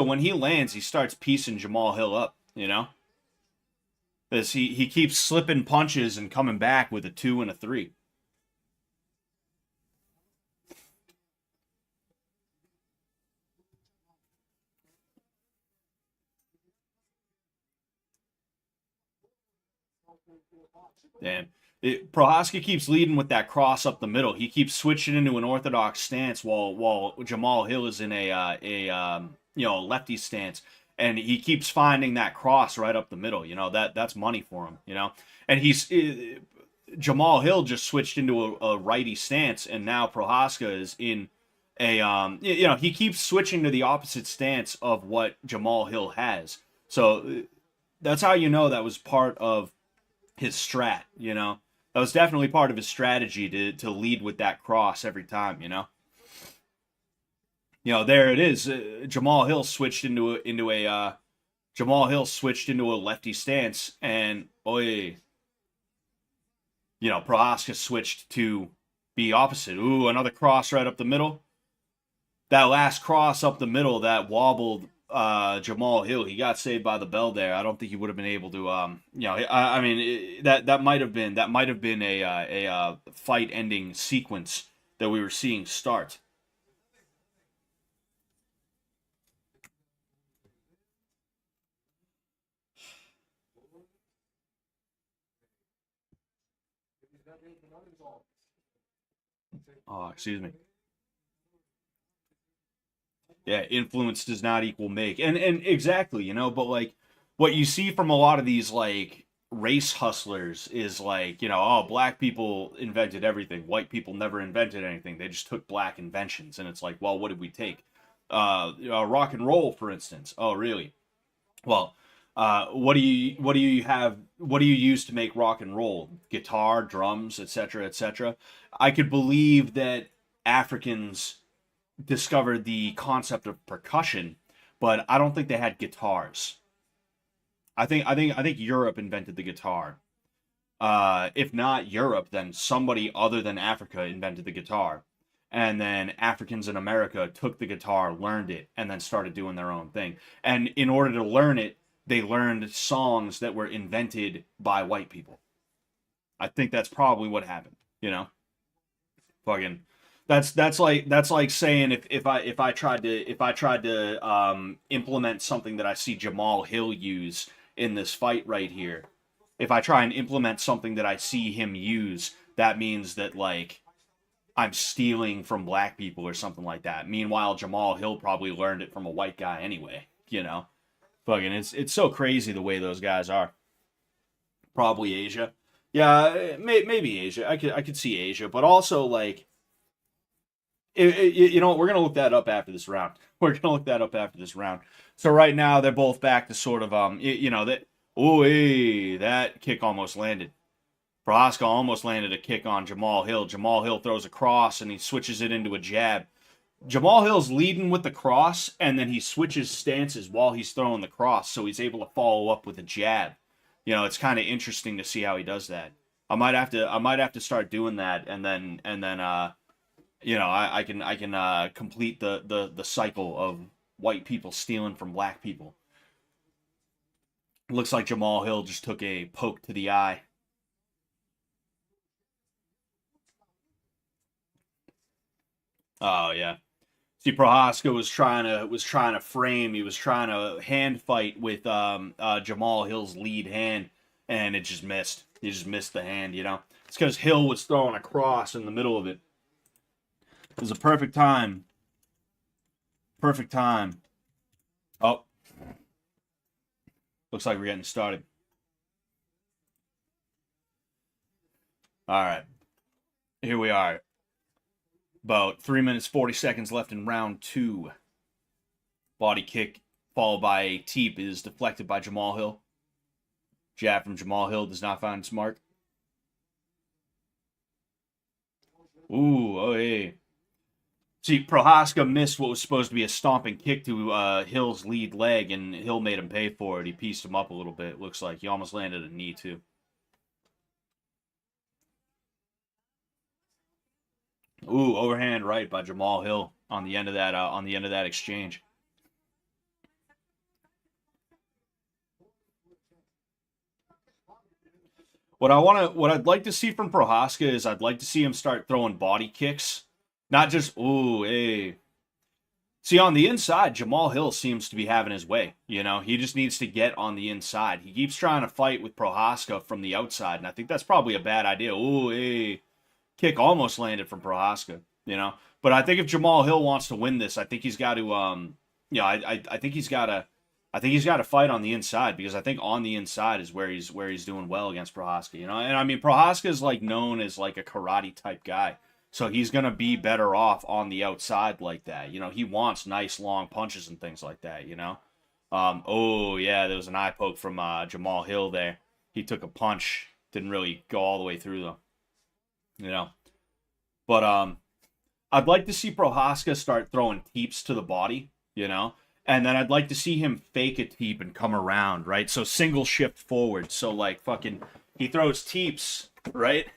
when he lands, he starts piecing Jamal Hill up, you know? As he keeps slipping punches and coming back with a 2 and a 3. Damn. Prochazka keeps leading with that cross up the middle. He keeps switching into an orthodox stance while Jamal Hill is in a lefty stance, and he keeps finding that cross right up the middle. That's money for him. And Jamal Hill just switched into a righty stance, and now Prochazka is in he keeps switching to the opposite stance of what Jamal Hill has. So that's how that was part of his strat. That was definitely part of his strategy to lead with that cross every time. There it is. Jamal Hill switched into a lefty stance, and Prochazka switched to be opposite. Ooh, another cross right up the middle. That last cross up the middle that wobbled Jamal Hill. He got saved by the bell there. I don't think he would have been able to. That might have been a fight-ending sequence that we were seeing start. Oh, excuse me. Yeah, influence does not equal make. And exactly, but like what you see from a lot of these like race hustlers is like, black people invented everything. White people never invented anything. They just took black inventions. And it's like, well, what did we take? Rock and roll, for instance. Oh, really? Well, what do you use to make rock and roll? Guitar, drums, etc., etc. I could believe that Africans discovered the concept of percussion, but I don't think they had guitars. I think Europe invented the guitar. If not Europe, then somebody other than Africa invented the guitar. And then Africans in America took the guitar, learned it, and then started doing their own thing. And in order to learn it, they learned songs that were invented by white people. I think that's probably what happened, Fucking that's like saying if I tried to implement something that I see Jamal Hill use in this fight right here. If I try and implement something that I see him use, that means that like I'm stealing from black people or something like that. Meanwhile, Jamal Hill probably learned it from a white guy anyway, Fucking it's so crazy the way those guys are. Probably Asia. Yeah, maybe Asia. I could see Asia, but also like what? We're gonna look that up after this round. So right now they're both back to sort of that. Oh, hey, that kick almost landed. Prochazka almost landed a kick on Jamal Hill. Jamal Hill throws a cross and he switches it into a jab. Jamal Hill's leading with the cross and then he switches stances while he's throwing the cross, so he's able to follow up with a jab. It's kind of interesting to see how he does that. I might have to start doing that, and then I can complete the cycle of white people stealing from black people. Looks like Jamal Hill just took a poke to the eye. Oh yeah. See, Prochazka was trying to frame. He was trying to hand fight with Jamal Hill's lead hand, and it just missed. He just missed the hand. It's because Hill was throwing a cross in the middle of it. It was a perfect time. Perfect time. Oh. Looks like we're getting started. All right. Here we are. About 3 minutes, 40 seconds left in round 2. Body kick followed by a teep is deflected by Jamal Hill. Jab from Jamal Hill does not find its mark. Ooh, oh hey. See, Prochazka missed what was supposed to be a stomping kick to Hill's lead leg, and Hill made him pay for it. He pieced him up a little bit, looks like. He almost landed a knee, too. Ooh, overhand right by Jamal Hill on the end of that exchange. What I'd like to see from Prochazka is I'd like to see him start throwing body kicks, not just ooh, hey. See, on the inside, Jamal Hill seems to be having his way. You know, he just needs to get on the inside. He keeps trying to fight with Prochazka from the outside, and I think that's probably a bad idea. Ooh, hey, kick almost landed from Prochazka. You know, but I think if Jamal Hill wants to win this, I think he's got to, I think he's got to, fight on the inside because I think on the inside is where he's doing well against Prochazka. You know, and I mean Prochazka is like known as like a karate type guy. So he's going to be better off on the outside like that. You know, he wants nice long punches and things like that, you know. Oh, yeah, there was an eye poke from Jamal Hill there. He took a punch. Didn't really go all the way through, though. You know. But I'd like to see Prochazka start throwing teeps to the body, you know. And then I'd like to see him fake a teep and come around, right? So single shift forward. So, like, fucking, he throws teeps, right?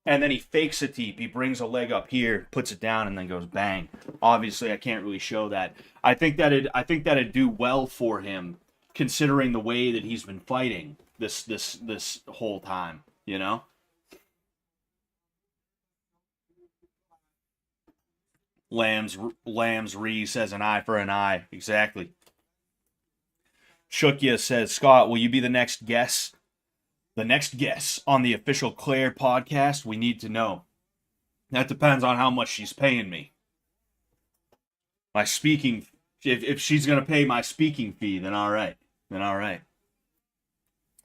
And then he fakes a teep. He brings a leg up here, puts it down, and then goes bang. Obviously, I can't really show that. I think that'd do well for him, considering the way that he's been fighting this whole time. You know. Lambs Ree says an eye for an eye. Exactly. Shukya says, Scott, will you be the next guest? The next guest on the official Claire podcast, we need to know. That depends on how much she's paying me. My speaking, if she's going to pay my speaking fee, then all right.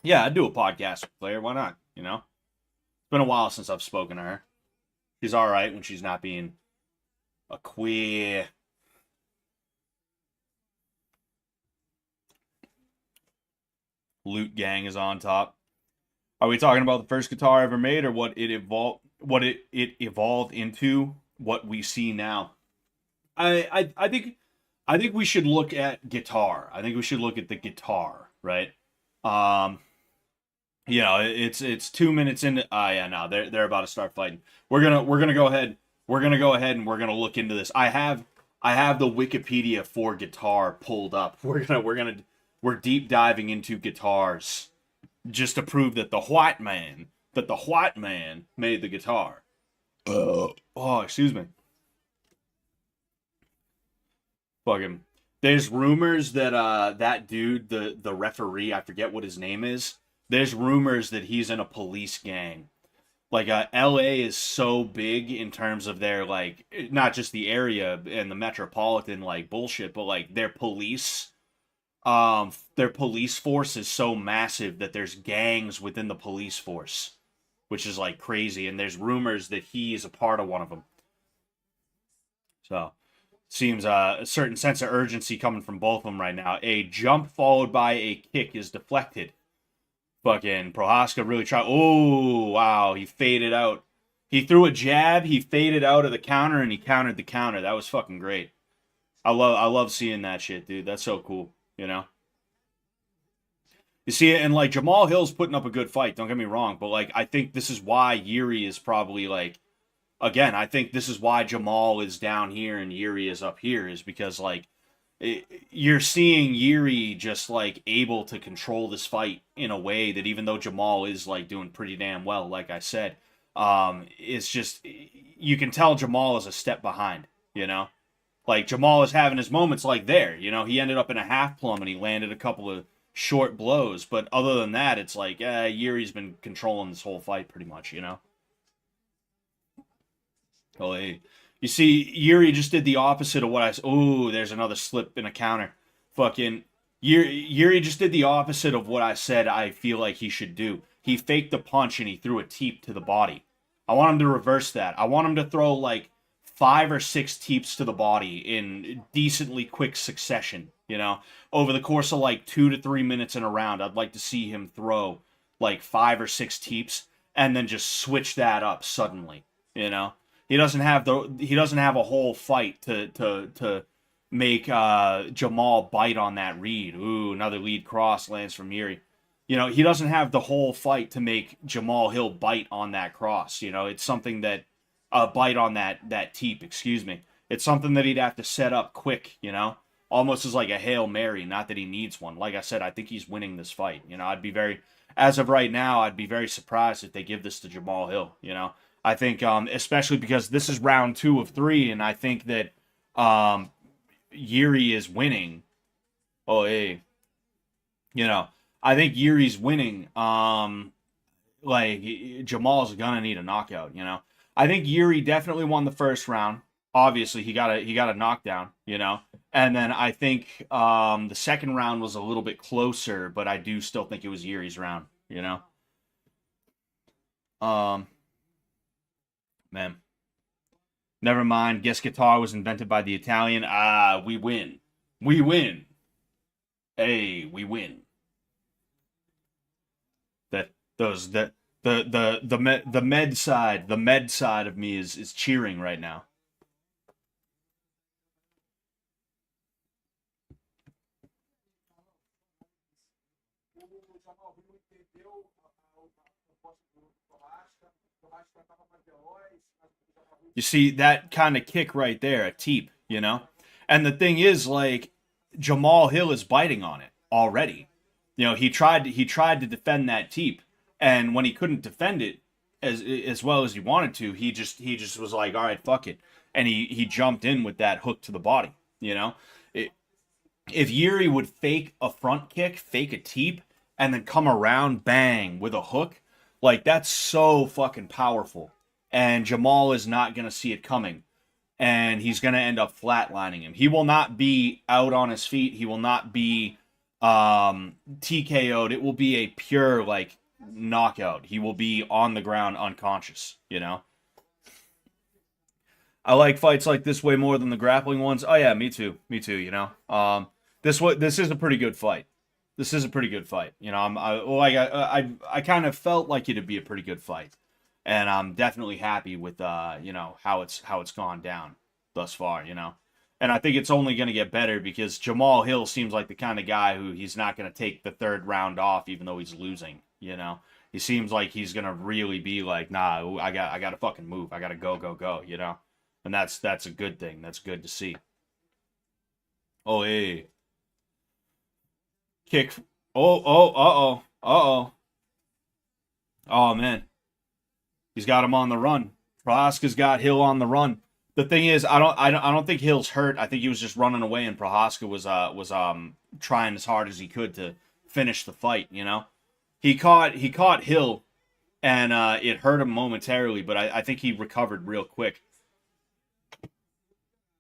Yeah, I'd do a podcast with Claire. Why not? You know? It's been a while since I've spoken to her. She's all right when she's not being a queer. Loot Gang is on top. Are we talking about the first guitar ever made, or what it evolved into what we see now? I think we should look at guitar. I think we should look at the guitar, right? You know, it's 2 minutes into. Yeah, no, they're about to start fighting. We're gonna go ahead. We're gonna go ahead and we're gonna look into this. I have the Wikipedia for guitar pulled up. We're deep diving into guitars. Just to prove that the white man made the guitar. Oh, excuse me. Fuck him. There's rumors that that dude, the referee, I forget what his name is. There's rumors that he's in a police gang. Like LA is so big in terms of their like not just the area and the metropolitan like bullshit, but like their police force is so massive that there's gangs within the police force, which is like crazy. And there's rumors that he is a part of one of them. So seems a certain sense of urgency coming from both of them right now. A jump followed by a kick is deflected. Fucking Prochazka really tried. Oh, wow. He faded out. He threw a jab. He faded out of the counter and he countered the counter. That was fucking great. I love seeing that shit, dude. That's so cool. You know? You see it, and like Jamal Hill's putting up a good fight, don't get me wrong, but like I think this is why Yuri is probably like, again, I think this is why Jamal is down here and Yuri is up here, is because like you're seeing Yuri just like able to control this fight in a way that even though Jamal is like doing pretty damn well, like I said, it's just you can tell Jamal is a step behind, you know? Like, Jamal is having his moments like there. You know, he ended up in a half plumb and he landed a couple of short blows. But other than that, it's like, Yuri's been controlling this whole fight pretty much, you know? Oh, hey. You see, Yuri just did the opposite of what I... Oh, there's another slip in a counter. Fucking... Yuri just did the opposite of what I said I feel like he should do. He faked the punch and he threw a teep to the body. I want him to reverse that. I want him to throw, like, 5 or 6 teeps to the body in decently quick succession, you know? Over the course of, like, 2 to 3 minutes in a round, I'd like to see him throw, like, 5 or 6 teeps and then just switch that up suddenly, you know? He doesn't have a whole fight to make Jamal bite on that read. Ooh, another lead cross lands from Yuri. You know, he doesn't have the whole fight to make Jamal Hill bite on that cross. You know, it's something that bite on that teep, excuse me. It's something that he'd have to set up quick, almost as like a Hail Mary. Not that he needs one. Like I said, I think he's winning this fight. As of right now, I'd be very surprised if they give this to Jamal Hill. I think, especially because this is round 2 of 3, and I think that Yuri is winning. Oh, hey. I think Yuri's winning. Like, Jamal's gonna need a knockout, I think Yuri definitely won the first round. Obviously, he got a knockdown, And then I think the second round was a little bit closer, but I do still think it was Yuri's round, Man. Never mind. Guess guitar was invented by the Italian. We win. We win. Hey, we win. The med side of me is cheering right now. You see that kind of kick right there, a teep, And the thing is, like, Jamal Hill is biting on it already. He tried to defend that teep, and when he couldn't defend it as well as he wanted to, he just was like, all right, fuck it, and he jumped in with that hook to the body. If Yuri would fake a front kick, fake a teep, and then come around, bang, with a hook, like, that's so fucking powerful. And Jamal is not going to see it coming. And he's going to end up flatlining him. He will not be out on his feet. He will not be TKO'd. It will be a pure, like, knockout. He will be on the ground unconscious, I like fights like this way more than the grappling ones. Oh, yeah, me too. This is a pretty good fight. This is a pretty good fight. I kind of felt like it'd be a pretty good fight. And I'm definitely happy with how it's gone down thus far, And I think it's only going to get better because Jamal Hill seems like the kind of guy who he's not going to take the third round off even though he's losing, He seems like he's going to really be like, nah, I got to fucking move. I got to go, And that's a good thing. That's good to see. Oh, hey. Kick. Oh, uh-oh. Oh, man. He's got him on the run. Prochazka's got Hill on the run. The thing is, I don't think Hill's hurt. I think he was just running away, and Prochazka was trying as hard as he could to finish the fight. He caught Hill, and it hurt him momentarily, but I think he recovered real quick.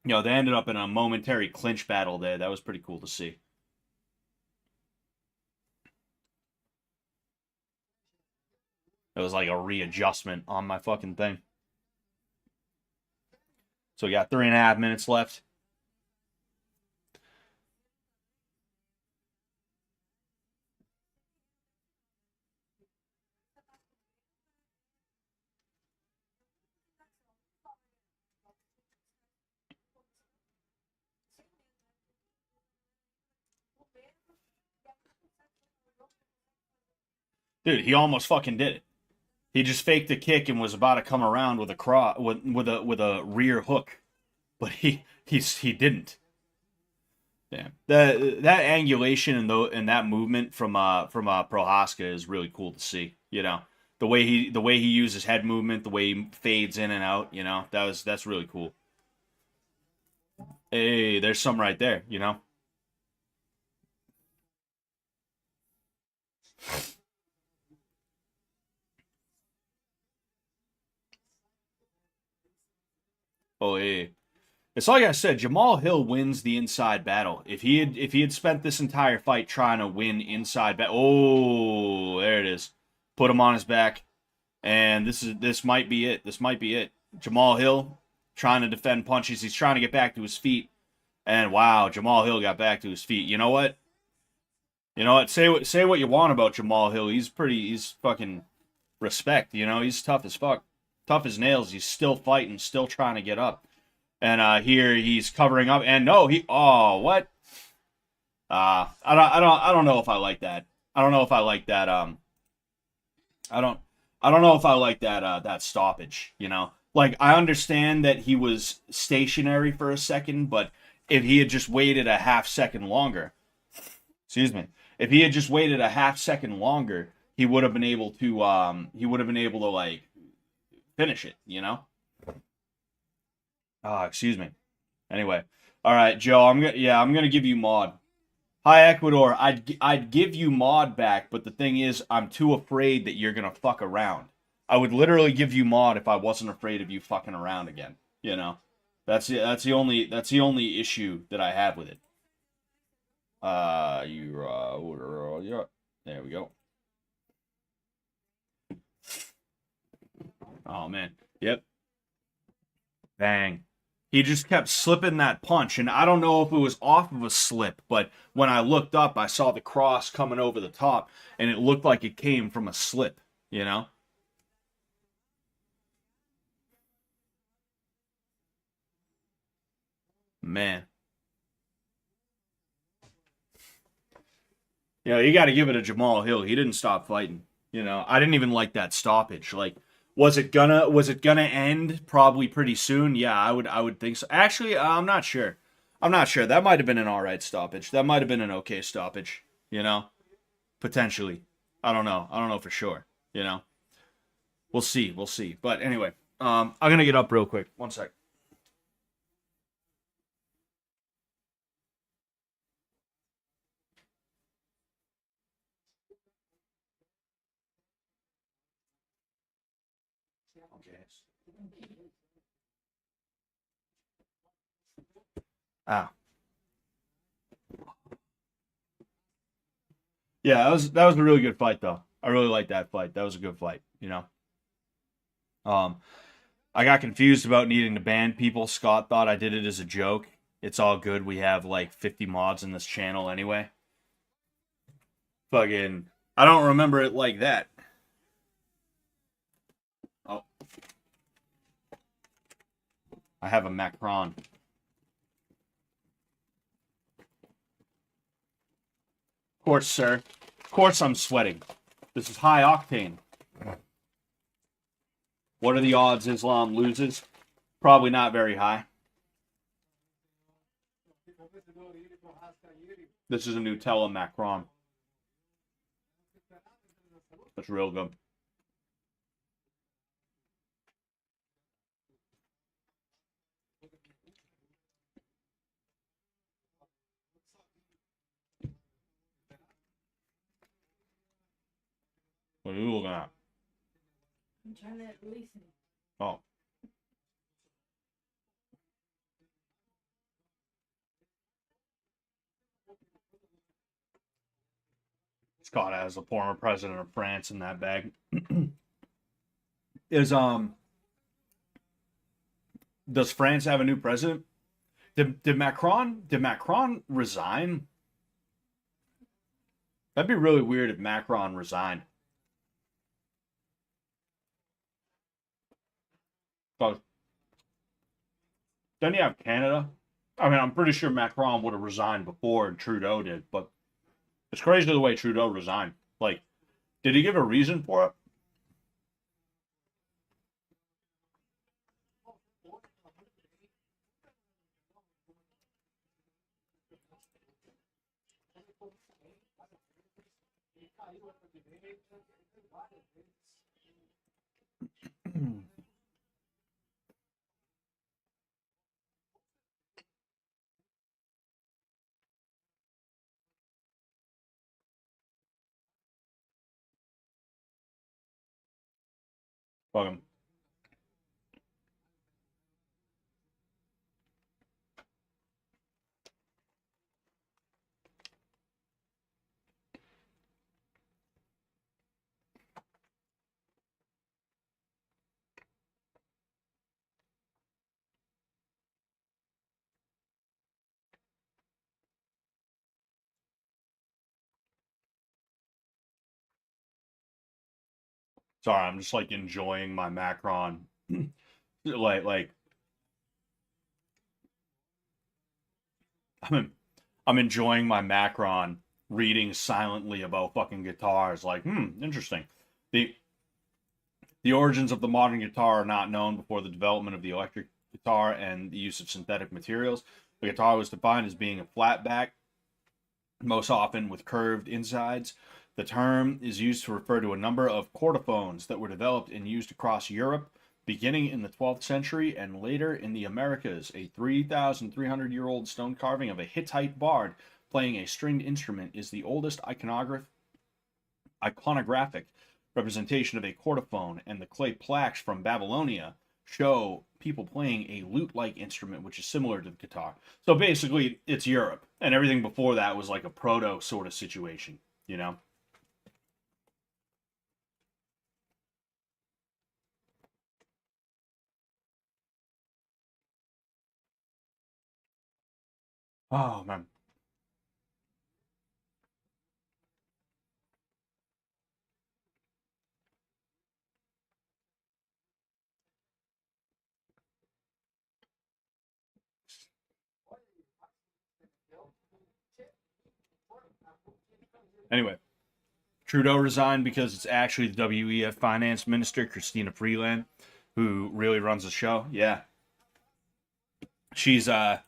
They ended up in a momentary clinch battle there. That was pretty cool to see. It was like a readjustment on my fucking thing. So we got 3.5 minutes left. Dude, he almost fucking did it. He just faked a kick and was about to come around with a rear hook, but he didn't. Yeah, that angulation and that movement from Prochazka is really cool to see. The way he uses head movement, the way he fades in and out. That's really cool. Hey, there's some right there. Oh, yeah. It's like I said, Jamal Hill wins the inside battle. If he had spent this entire fight trying to win inside battle, oh, there it is. Put him on his back, and this might be it. This might be it. Jamal Hill trying to defend punches. He's trying to get back to his feet, and wow, Jamal Hill got back to his feet. You know what? Say what you want about Jamal Hill. He's fucking respect. He's tough as fuck. Tough as nails. He's still fighting, still trying to get up. And here he's covering up. And no, what? I don't know if I like that. I don't know if I like that. I don't know if I like that. That stoppage. Like, I understand that he was stationary for a second, but if he had just waited a half second longer, excuse me, if he had just waited a half second longer, he would have been able to like finish it, you know? Ah, excuse me. Anyway, all right, Joe, I'm gonna give you mod. Hi, Ecuador. I'd give you mod back, but the thing is, I'm too afraid that you're gonna fuck around. I would literally give you mod if I wasn't afraid of you fucking around again. You know, that's the only issue that I have with it. Yeah, there we go. Oh man, yep, bang. He just kept slipping that punch, and I don't know if it was off of a slip, but when I looked up, I saw the cross coming over the top, and it looked like it came from a slip. You know, man. You know, you got to give it to Jamal Hill. He didn't stop fighting. You know, I didn't even like that stoppage. Like, was it gonna end probably pretty soon? Yeah, I would think so. Actually, I'm not sure. I'm not sure. That might have been an all right stoppage. That might have been an okay stoppage. You know, potentially. I don't know. I don't know for sure. You know, we'll see. We'll see. But anyway, I'm gonna get up real quick. One sec. Okay. Ah, yeah. That was a really good fight though. I really liked that fight. That was a good fight. You know. Um, I got confused about needing to ban people. Scott thought I did it as a joke. It's all good. We have like 50 mods in this channel anyway. Fucking, I don't remember it like that. Oh, I have a Macron. Of course, sir. Of course I'm sweating. This is high octane. What are the odds Islam loses? Probably not very high. This is a Nutella Macron. That's real good. What are you looking at? I'm trying to listen. Oh. Scott has the former president of France in that bag. Is Does France have a new president? Did Macron resign? That'd be really weird if Macron resigned. Because then you have Canada. I mean, I'm pretty sure Macron would have resigned before Trudeau did, but it's crazy the way Trudeau resigned. Like, did he give a reason for it? Fuck him. Sorry, I'm just like enjoying my Macron. like I'm enjoying my Macron reading silently about fucking guitars. Like, interesting. The The origins of the modern guitar are not known before the development of the electric guitar and the use of synthetic materials. The guitar was defined as being a flat back, most often with curved insides. The term is used to refer to a number of chordophones that were developed and used across Europe, beginning in the 12th century and later in the Americas. A 3,300-year-old stone carving of a Hittite bard playing a stringed instrument is the oldest iconographic representation of a chordophone, and the clay plaques from Babylonia show people playing a lute-like instrument, which is similar to the guitar. So basically, it's Europe, and everything before that was like a proto sort of situation, you know? Oh, man. Anyway, Trudeau resigned because it's actually the WEF finance minister, Christina Freeland, who really runs the show. Yeah. She's the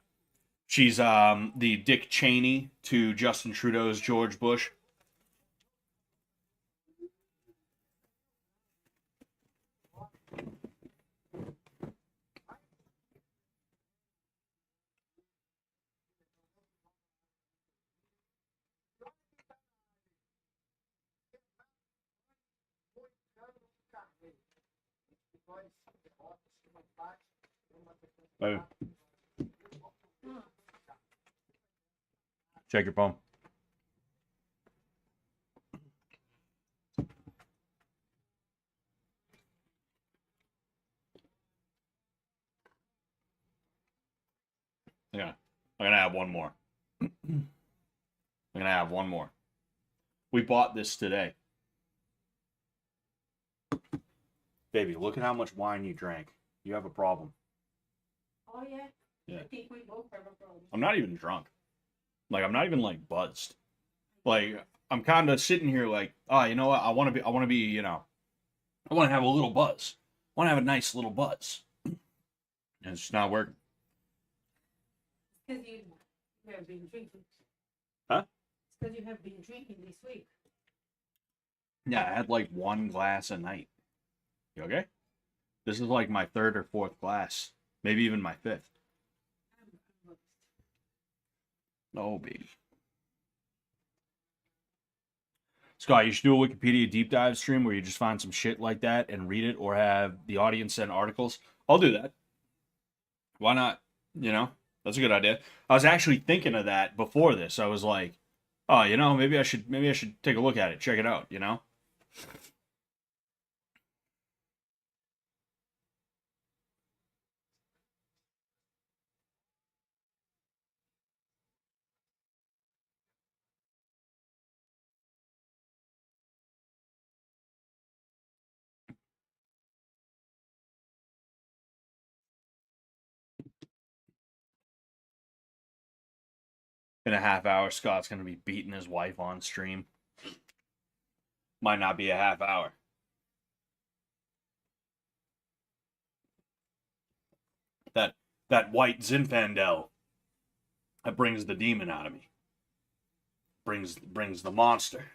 Dick Cheney to Justin Trudeau's George Bush. Check your phone. Yeah, I'm gonna have one more. I'm gonna have one more. We bought this today. Baby, look at how much wine you drank. You have a problem. Oh yeah. Yeah. I think we both have a problem. I'm not even drunk. Like, I'm not even like buzzed. Like, I'm kind of sitting here like, oh, you know what? I want to be, you know, I want to have a little buzz. I want to have a nice little buzz. And it's just not working. Because you have been drinking. Huh? It's because you have been drinking this week. Yeah, I had like one glass a night. You okay? This is like my third or fourth glass. Maybe even my fifth. Oh, baby. Scott, you should do a Wikipedia deep dive stream where you just find some shit like that and read it, or have the audience send articles. I'll do that. Why not? You know, that's a good idea. I was actually thinking of that before this. I was like, oh, you know, maybe I should take a look at it, check it out, you know? In a half hour, Scott's going to be beating his wife on stream. Might not be a half hour. That white Zinfandel, that brings the demon out of me. Brings the monster.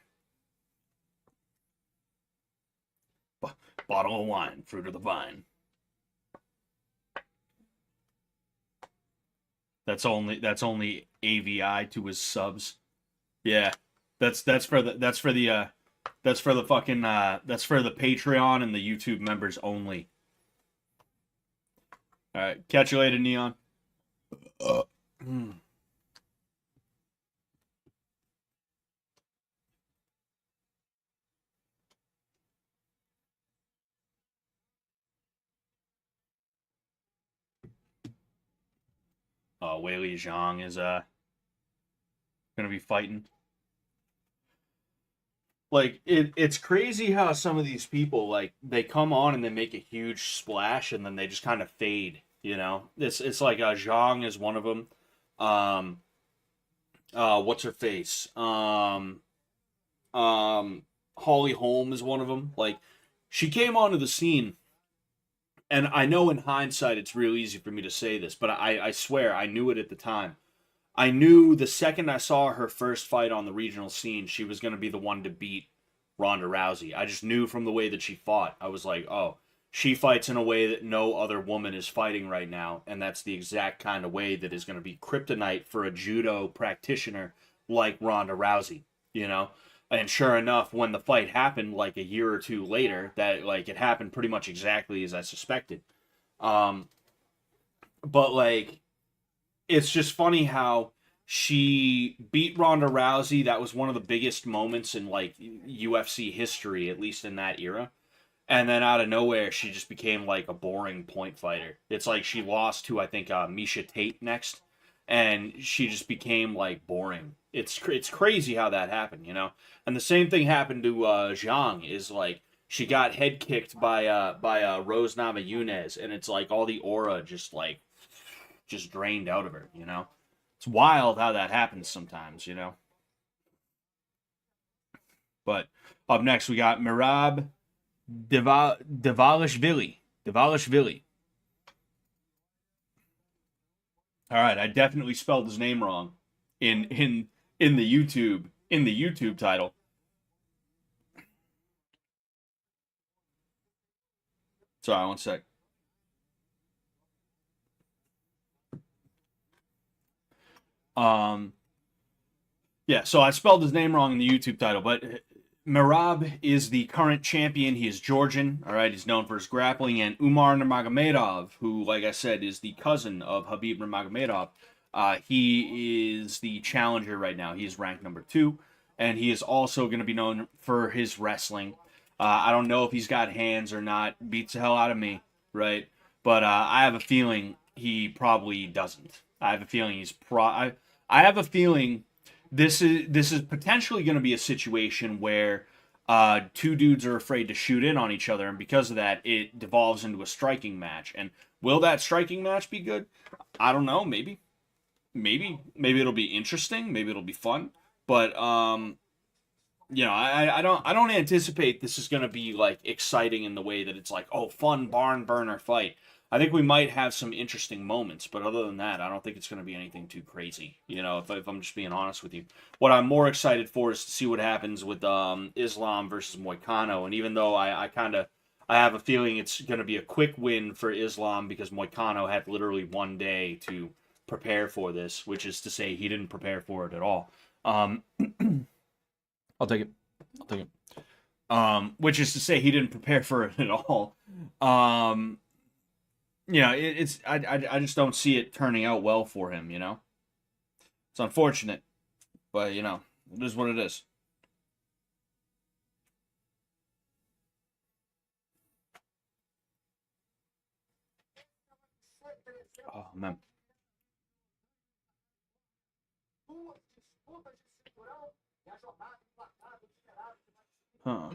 Bottle of wine, fruit of the vine. That's only AVI to his subs. Yeah, that's for the fucking that's for the Patreon and the YouTube members only. All right, catch you later, Neon. Weili Zhang is gonna be fighting. Like it's crazy how some of these people, like, they come on and they make a huge splash and then they just kind of fade. You know, it's like Zhang is one of them. What's her face? Holly Holm is one of them. Like, she came onto the scene, and I know in hindsight it's real easy for me to say this, but I swear I knew it at the time. I knew the second I saw her first fight on the regional scene, she was going to be the one to beat Ronda Rousey. I just knew from the way that she fought. I was like, oh, she fights in a way that no other woman is fighting right now, and that's the exact kind of way that is going to be kryptonite for a judo practitioner like Ronda Rousey, you know? And sure enough, when the fight happened like a year or two later, that like it happened pretty much exactly as I suspected. Um, but like it's just funny how she beat Ronda Rousey. That was one of the biggest moments in like UFC history, at least in that era. And then out of nowhere, she just became like a boring point fighter. It's like she lost to I think Misha Tate next, and she just became like boring. It's crazy how that happened, you know. And the same thing happened to Zhang. Is like she got head kicked by Rose Namajunas, and it's like all the aura just drained out of her, you know? It's wild how that happens sometimes, you know? But up next, we got Merab Dvalishvili. Dvalishvili. All right, I definitely spelled his name wrong in the YouTube title. Sorry, one sec. Yeah, so I spelled his name wrong in the YouTube title, but Merab is the current champion. He is Georgian, all right? He's known for his grappling. And Umar Nurmagomedov, who, like I said, is the cousin of Habib Nurmagomedov, he is the challenger right now. He is ranked number 2, and he is also going to be known for his wrestling. I don't know if he's got hands or not. Beats the hell out of me, right? But I have a feeling he probably doesn't. I have a feeling I have a feeling this is potentially going to be a situation where two dudes are afraid to shoot in on each other, and because of that, it devolves into a striking match. And will that striking match be good? I don't know. Maybe it'll be interesting. Maybe it'll be fun. But I don't anticipate this is going to be like exciting in the way that it's like, oh, fun barn burner fight. I think we might have some interesting moments, but other than that, I don't think it's going to be anything too crazy. You know, if I'm just being honest with you, what I'm more excited for is to see what happens with Islam versus Moicano. And even though I have a feeling it's going to be a quick win for Islam because Moicano had literally one day to prepare for this, which is to say he didn't prepare for it at all. I'll take it. I'll take it. Which is to say he didn't prepare for it at all. I just don't see it turning out well for him. You know, it's unfortunate, but you know, it is what it is. Oh man. Huh.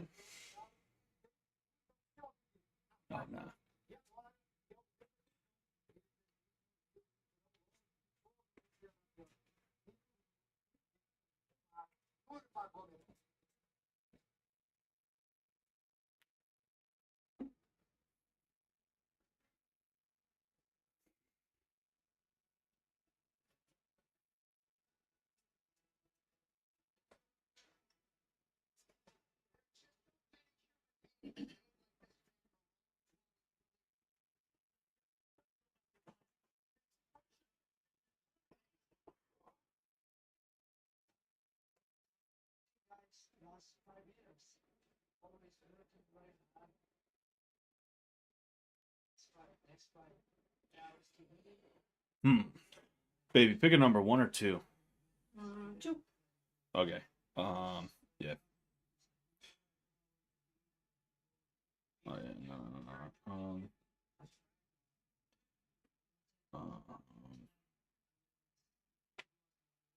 Oh no. Hmm. Baby, pick a number, 1 or 2. 2. Okay. Yeah. Oh, yeah. No.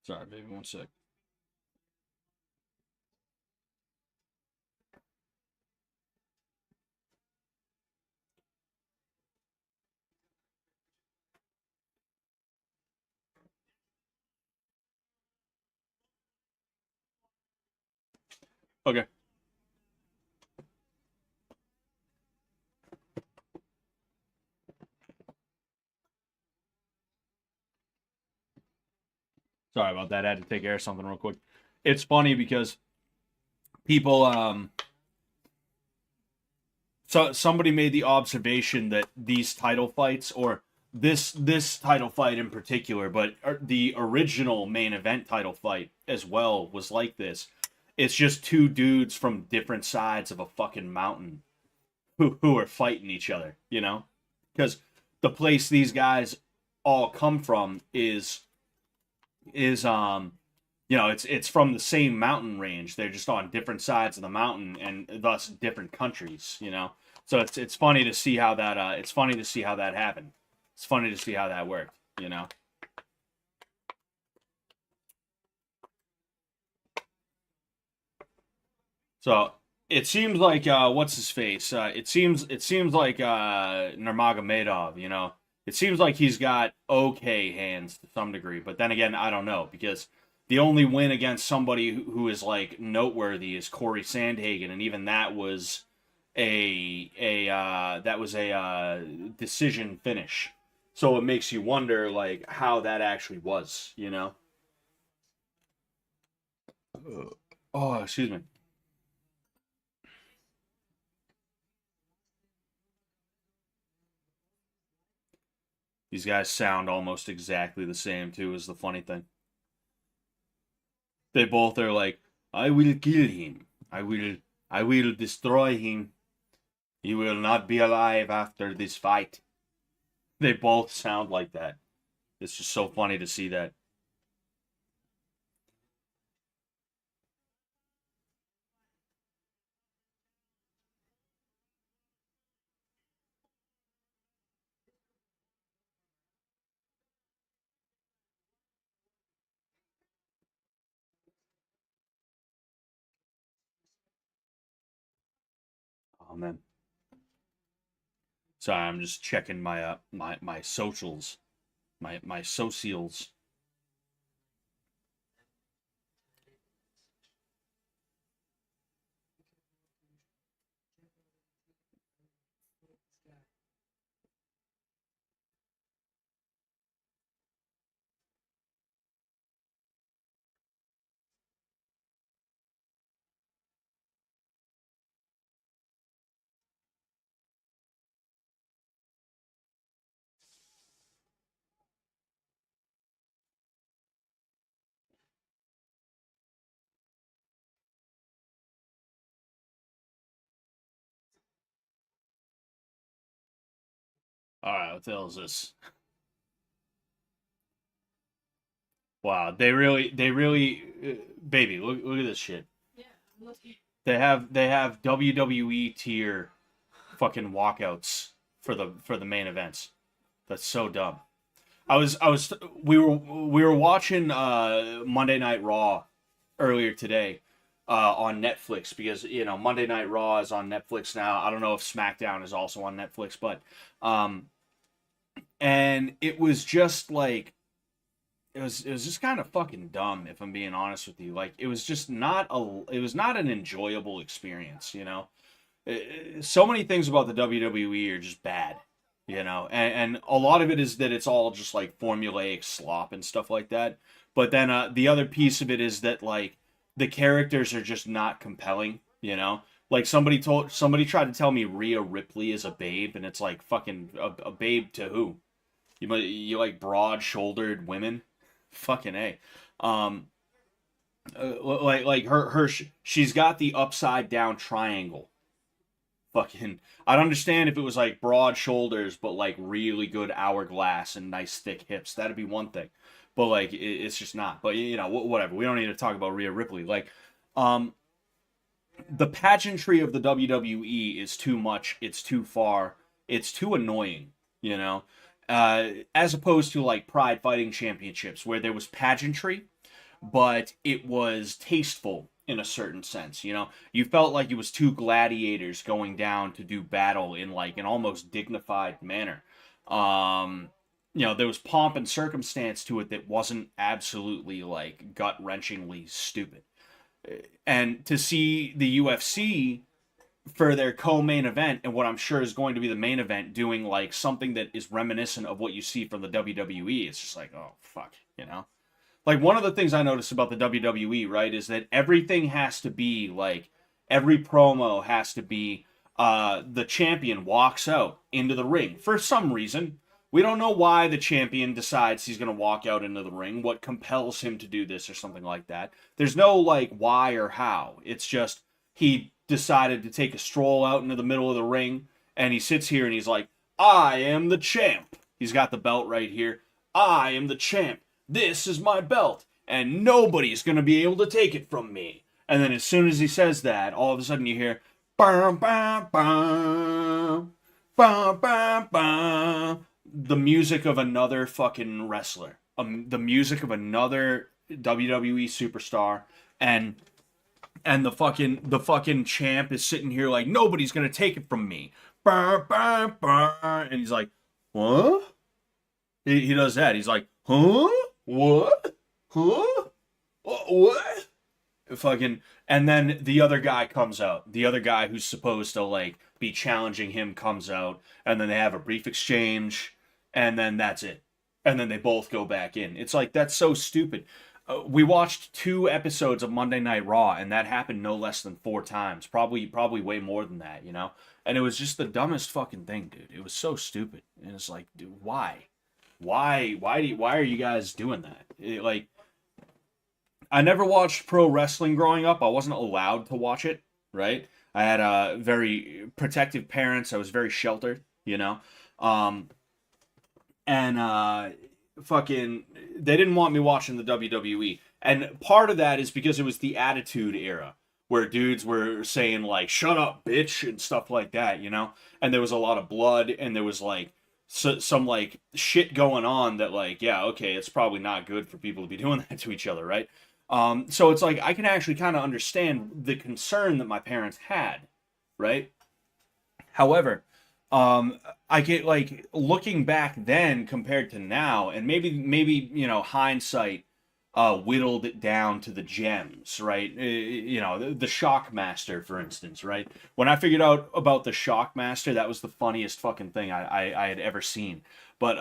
Sorry, baby. One sec. Okay. Sorry about that. I had to take care of something real quick. It's funny because people, so somebody made the observation that these title fights, or this title fight in particular, but the original main event title fight as well was like this. It's just two dudes from different sides of a fucking mountain who are fighting each other, you know? Because the place these guys all come from is it's from the same mountain range. They're just on different sides of the mountain and thus different countries, you know. So it's funny to see how that happened. It's funny to see how that worked, you know. So it seems like what's his face? It seems like Nurmagomedov, you know. It seems like he's got okay hands to some degree, but then again, I don't know, because the only win against somebody who is like noteworthy is Corey Sandhagen, and even that was a decision finish. So it makes you wonder like how that actually was, you know. Oh, excuse me. These guys sound almost exactly the same too, is the funny thing. They both are like, I will kill him. I will destroy him. He will not be alive after this fight. They both sound like that. It's just so funny to see that. Oh man. Sorry, I'm just checking my socials, my socials. All right, what the hell is this? Wow, baby, look at this shit. Yeah, I'm looking. They have WWE tier fucking walkouts for the main events. That's so dumb. We were watching Monday Night Raw earlier today on Netflix, because you know Monday Night Raw is on Netflix now. I don't know if SmackDown is also on Netflix, but and it was just like it was just kind of fucking dumb, if I'm being honest with you. Like it was just not an enjoyable experience, you know. So many things about the WWE are just bad, you know, and a lot of it is that it's all just like formulaic slop and stuff like that. But then the other piece of it is that like the characters are just not compelling, you know. Like somebody tried to tell me Rhea Ripley is a babe, and it's like fucking a babe to who? You like broad shouldered women? Fucking a. Um, like she's got the upside down triangle. Fucking, I'd understand if it was like broad shoulders, but like really good hourglass and nice thick hips. That'd be one thing. But like, it's just not. But you know, whatever. We don't need to talk about Rhea Ripley. Like, um, the pageantry of the WWE is too much. It's too far. It's too annoying. You know, as opposed to like Pride Fighting Championships, where there was pageantry, but it was tasteful in a certain sense. You know, you felt like it was two gladiators going down to do battle in like an almost dignified manner. Um, there was pomp and circumstance to it that wasn't absolutely like gut wrenchingly stupid. And to see the UFC for their co-main event and what I'm sure is going to be the main event doing like something that is reminiscent of what you see from the WWE, it's just like, oh fuck, you know. Like, one of the things I noticed about the WWE, right, is that everything has to be like, every promo has to be the champion walks out into the ring for some reason. We don't know why the champion decides he's going to walk out into the ring, what compels him to do this or something like that. There's no like why or how. It's just he decided to take a stroll out into the middle of the ring, and he sits here and he's like, I am the champ. He's got the belt right here. I am the champ. This is my belt, and nobody's going to be able to take it from me. And then as soon as he says that, all of a sudden you hear, bam, bam, bam, bam, bam, bam, the music of another fucking wrestler, the music of another WWE superstar, and the fucking champ is sitting here like, nobody's going to take it from me. Bam, bam, bam. And he's like, what? He does that. He's like, huh? What? Huh? What? Fucking. And then the other guy comes out. The other guy who's supposed to like be challenging him comes out, and then they have a brief exchange, and then that's it. And then they both go back in. It's like, that's so stupid. We watched 2 episodes of Monday Night Raw, and that happened no less than 4 times. Probably way more than that, you know? And it was just the dumbest fucking thing, dude. It was so stupid. And it's like, dude, why? Why are you guys doing that? Like, I never watched pro wrestling growing up. I wasn't allowed to watch it, right? I had very protective parents. I was very sheltered, you know? And fucking, they didn't want me watching the WWE. And part of that is because it was the Attitude Era, where dudes were saying, like, shut up, bitch, and stuff like that, you know? And there was a lot of blood, and there was, like, some, like, shit going on that, like, yeah, okay, it's probably not good for people to be doing that to each other, right? So it's like, I can actually kind of understand the concern that my parents had, right? However, I get, like, looking back then compared to now, and maybe you know, hindsight whittled it down to the gems, right? You know, the Shockmaster, for instance, right? When I figured out about the Shockmaster, that was the funniest fucking thing I had ever seen. But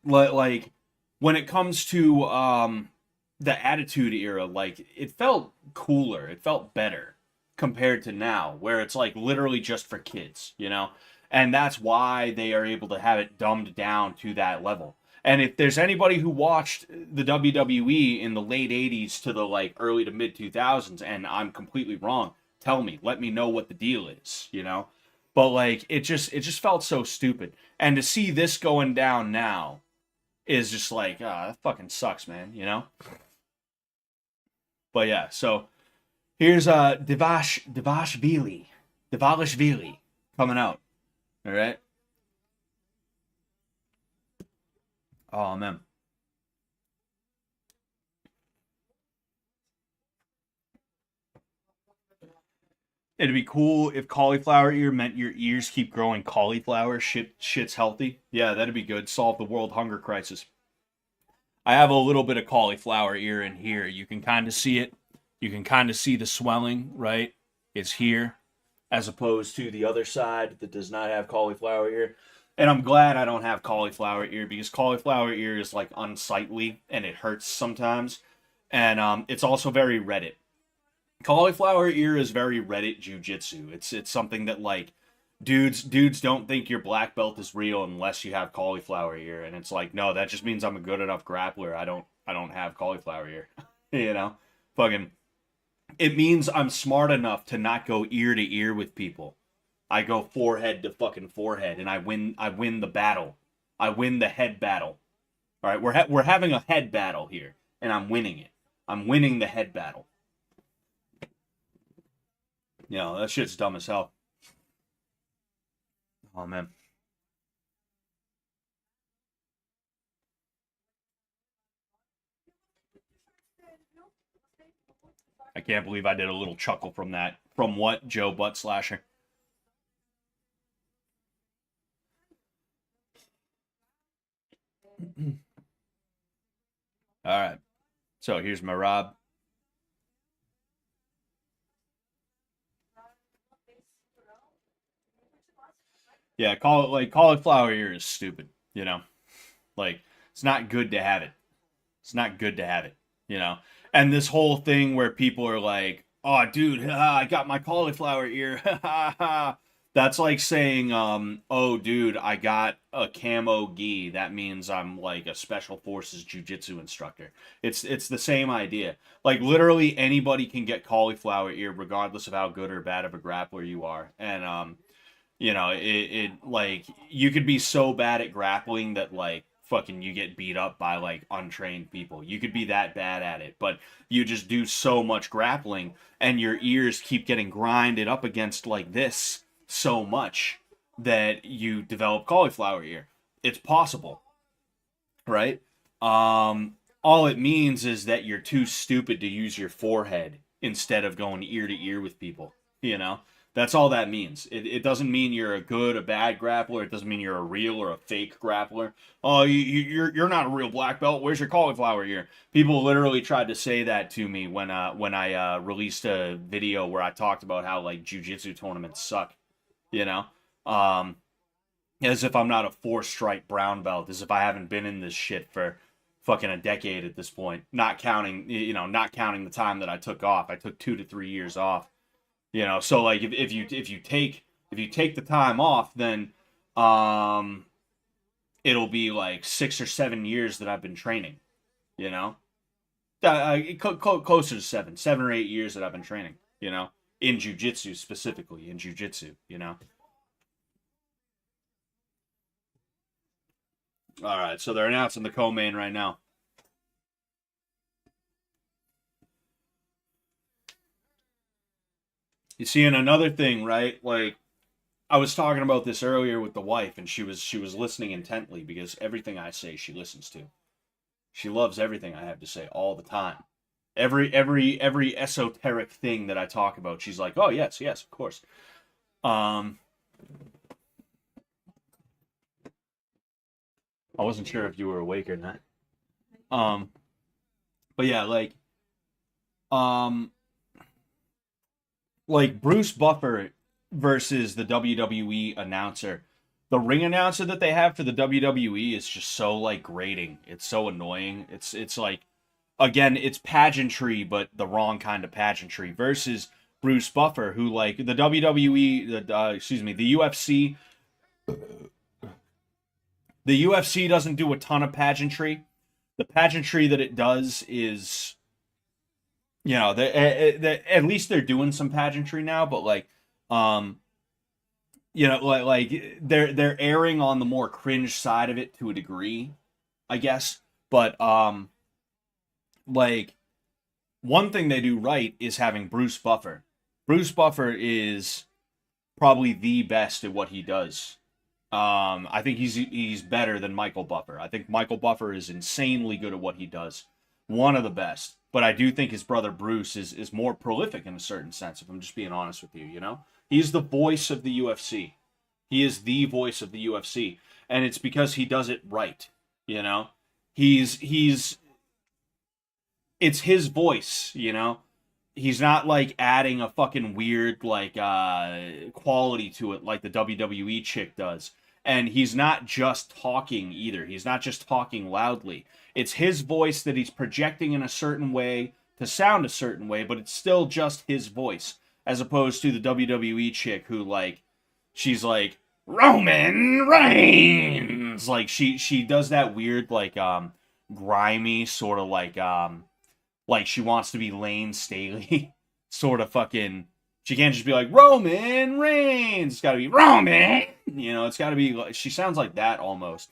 like, when it comes to the Attitude Era, like, it felt cooler, it felt better compared to now, where it's like literally just for kids, you know? And that's why they are able to have it dumbed down to that level. And if there's anybody who watched the WWE in the late 80s to the like early to mid 2000s and I'm completely wrong, tell me, let me know what the deal is, you know? But like, it just felt so stupid. And to see this going down now is just like, that fucking sucks, man, you know? But yeah, so here's Dvashvili coming out. All right. Oh man. It'd be cool if cauliflower ear meant your ears keep growing cauliflower. Shit's healthy. Yeah, that'd be good. Solve the world hunger crisis. I have a little bit of cauliflower ear in here. You can kind of see it. You can kind of see the swelling, right? It's here, as opposed to the other side that does not have cauliflower ear. And I'm glad I don't have cauliflower ear, because cauliflower ear is like unsightly and it hurts sometimes. And it's also very Reddit. Cauliflower ear is very Reddit jujitsu. It's something that like dudes don't think your black belt is real unless you have cauliflower ear, and it's like, no, that just means I'm a good enough grappler. I don't have cauliflower ear. You know? Fucking, it means I'm smart enough to not go ear to ear with people. I go forehead to fucking forehead, and I win the battle. I win the head battle. All right, we're having a head battle here, and I'm winning it. I'm winning the head battle. You know, that shit's dumb as hell. Oh man. I can't believe I did a little chuckle from that. From what, Joe Butt Slasher? All right. So here's my Rob. Yeah, call it like cauliflower ear is stupid, you know? Like, it's not good to have it. It's not good to have it, you know? And this whole thing where people are like, oh, dude, I got my cauliflower ear. That's like saying, oh, dude, I got a camo gi. That means I'm like a special forces jujitsu instructor. It's the same idea. Like literally anybody can get cauliflower ear, regardless of how good or bad of a grappler you are. And you know, it like you could be so bad at grappling that like fucking you get beat up by like untrained people. You could be that bad at it, but you just do so much grappling and your ears keep getting grinded up against like this so much that you develop cauliflower ear. It's possible, right? All it means is that you're too stupid to use your forehead instead of going ear to ear with people, you know? That's all that means. It doesn't mean you're a good, a bad grappler. It doesn't mean you're a real or a fake grappler. Oh, you're not a real black belt. Where's your cauliflower ear? People literally tried to say that to me when I released a video where I talked about how like jiu-jitsu tournaments suck, you know, as if I'm not a 4-stripe brown belt, as if I haven't been in this shit for fucking a decade at this point. Not counting the time that I took off. I took 2 to 3 years off. You know, so like if you take the time off, then it'll be like 6 or 7 years that I've been training. You know, closer to 7 or 8 years that I've been training. You know, in jiu-jitsu specifically, in jiu-jitsu. You know. All right, so they're announcing the co-main right now. You see, and another thing, right? Like, I was talking about this earlier with the wife, and she was listening intently because everything I say, she listens to. She loves everything I have to say all the time. Every esoteric thing that I talk about, she's like, "Oh yes, of course." I wasn't sure if you were awake or not. But yeah, like Bruce Buffer versus the WWE announcer. The ring announcer that they have for the WWE is just so like grating. It's so annoying. It's like again, it's pageantry, but the wrong kind of pageantry versus Bruce Buffer, who like the WWE, the UFC. The UFC doesn't do a ton of pageantry. The pageantry that it does is, you know, at least they're doing some pageantry now, but like, you know, like they're erring on the more cringe side of it to a degree, I guess. But like one thing they do right is having Bruce Buffer. Bruce Buffer is probably the best at what he does. I think he's better than Michael Buffer. I think Michael Buffer is insanely good at what he does. One of the best. But I do think his brother Bruce is more prolific in a certain sense, if I'm just being honest with you, you know? He's the voice of the UFC. He is the voice of the UFC. And it's because he does it right, you know? It's his voice, you know? He's not like adding a fucking weird like quality to it like the WWE chick does. And he's not just talking either. He's not just talking loudly. It's his voice that he's projecting in a certain way to sound a certain way, but it's still just his voice. As opposed to the WWE chick who like she's like Roman Reigns. Like she does that weird like grimy sort of like she wants to be Lane Staley sort of fucking. She can't just be like Roman Reigns. It's got to be Roman. You know, it's got to be. She sounds like that almost.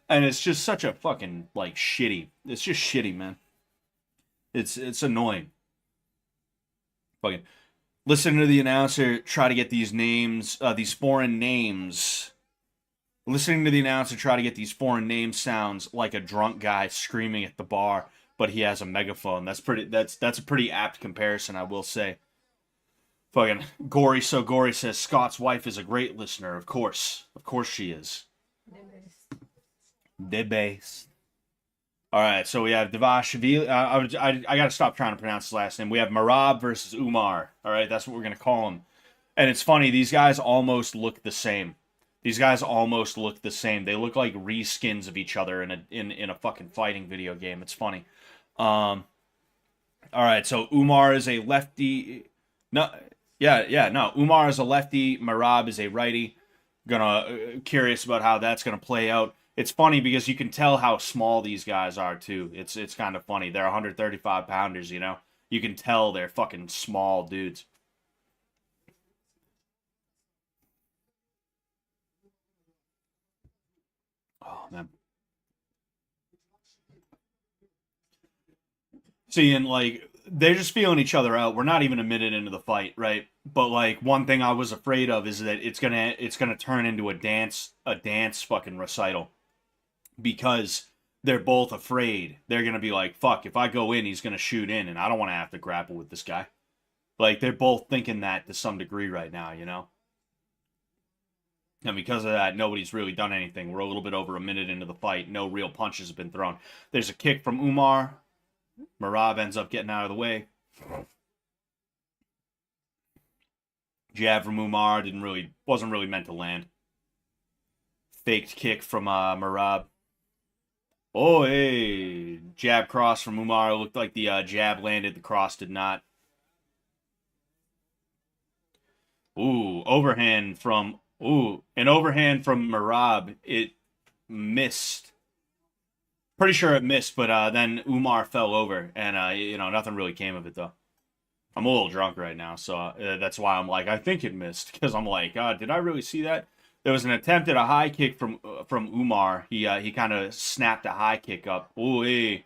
And it's just such a fucking like shitty. It's just shitty, man. It's annoying. Fucking listen to the announcer try to get these names, these foreign names. Listening to the announcer try to get these foreign names sounds like a drunk guy screaming at the bar, but he has a megaphone. That's a pretty apt comparison, I will say. Fucking Gory So Gory says Scott's wife is a great listener. Of course she is. The base. All right, so we have Dvashvili. I gotta stop trying to pronounce his last name. We have Marab versus Umar. All right, that's what we're gonna call him. And it's funny; these guys almost look the same. These guys almost look the same. They look like reskins of each other in a fucking fighting video game. It's funny. All right, so Umar is a lefty. No, yeah, no. Umar is a lefty. Merab is a righty. Curious about how that's gonna play out. It's funny because you can tell how small these guys are too. It's kind of funny. They're 135 pounders, you know. You can tell they're fucking small dudes. Oh man. See, and like they're just feeling each other out. We're not even a minute into the fight, right? But like one thing I was afraid of is that it's gonna turn into a dance fucking recital because they're both afraid. They're gonna be like, fuck, if I go in, he's gonna shoot in, and I don't want to have to grapple with this guy. Like they're both thinking that to some degree right now, you know. And because of that, nobody's really done anything. We're a little bit over a minute into the fight. No real punches have been thrown. There's a kick from Umar. Merab ends up getting out of the way. Jab from Umar wasn't really meant to land. Faked kick from Merab. Oh, hey. Jab cross from Umar. Looked like the jab landed. The cross did not. Ooh, an overhand from Merab. It missed. Pretty sure it missed, but then Umar fell over, and nothing really came of it though. I'm a little drunk right now, so that's why I'm like, I think it missed, because I'm like, did I really see that? There was an attempt at a high kick from Umar. He kind of snapped a high kick up. Ooh, hey.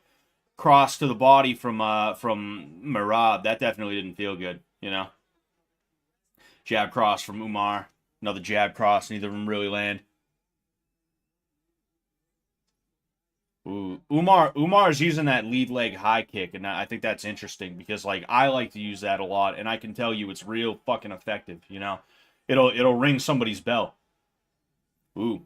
Cross to the body from Merab. That definitely didn't feel good, you know. Jab cross from Umar. Another jab cross. Neither of them really land. Ooh, Umar is using that lead leg high kick, and I think that's interesting because like I like to use that a lot, and I can tell you it's real fucking effective. You know, it'll ring somebody's bell. Ooh,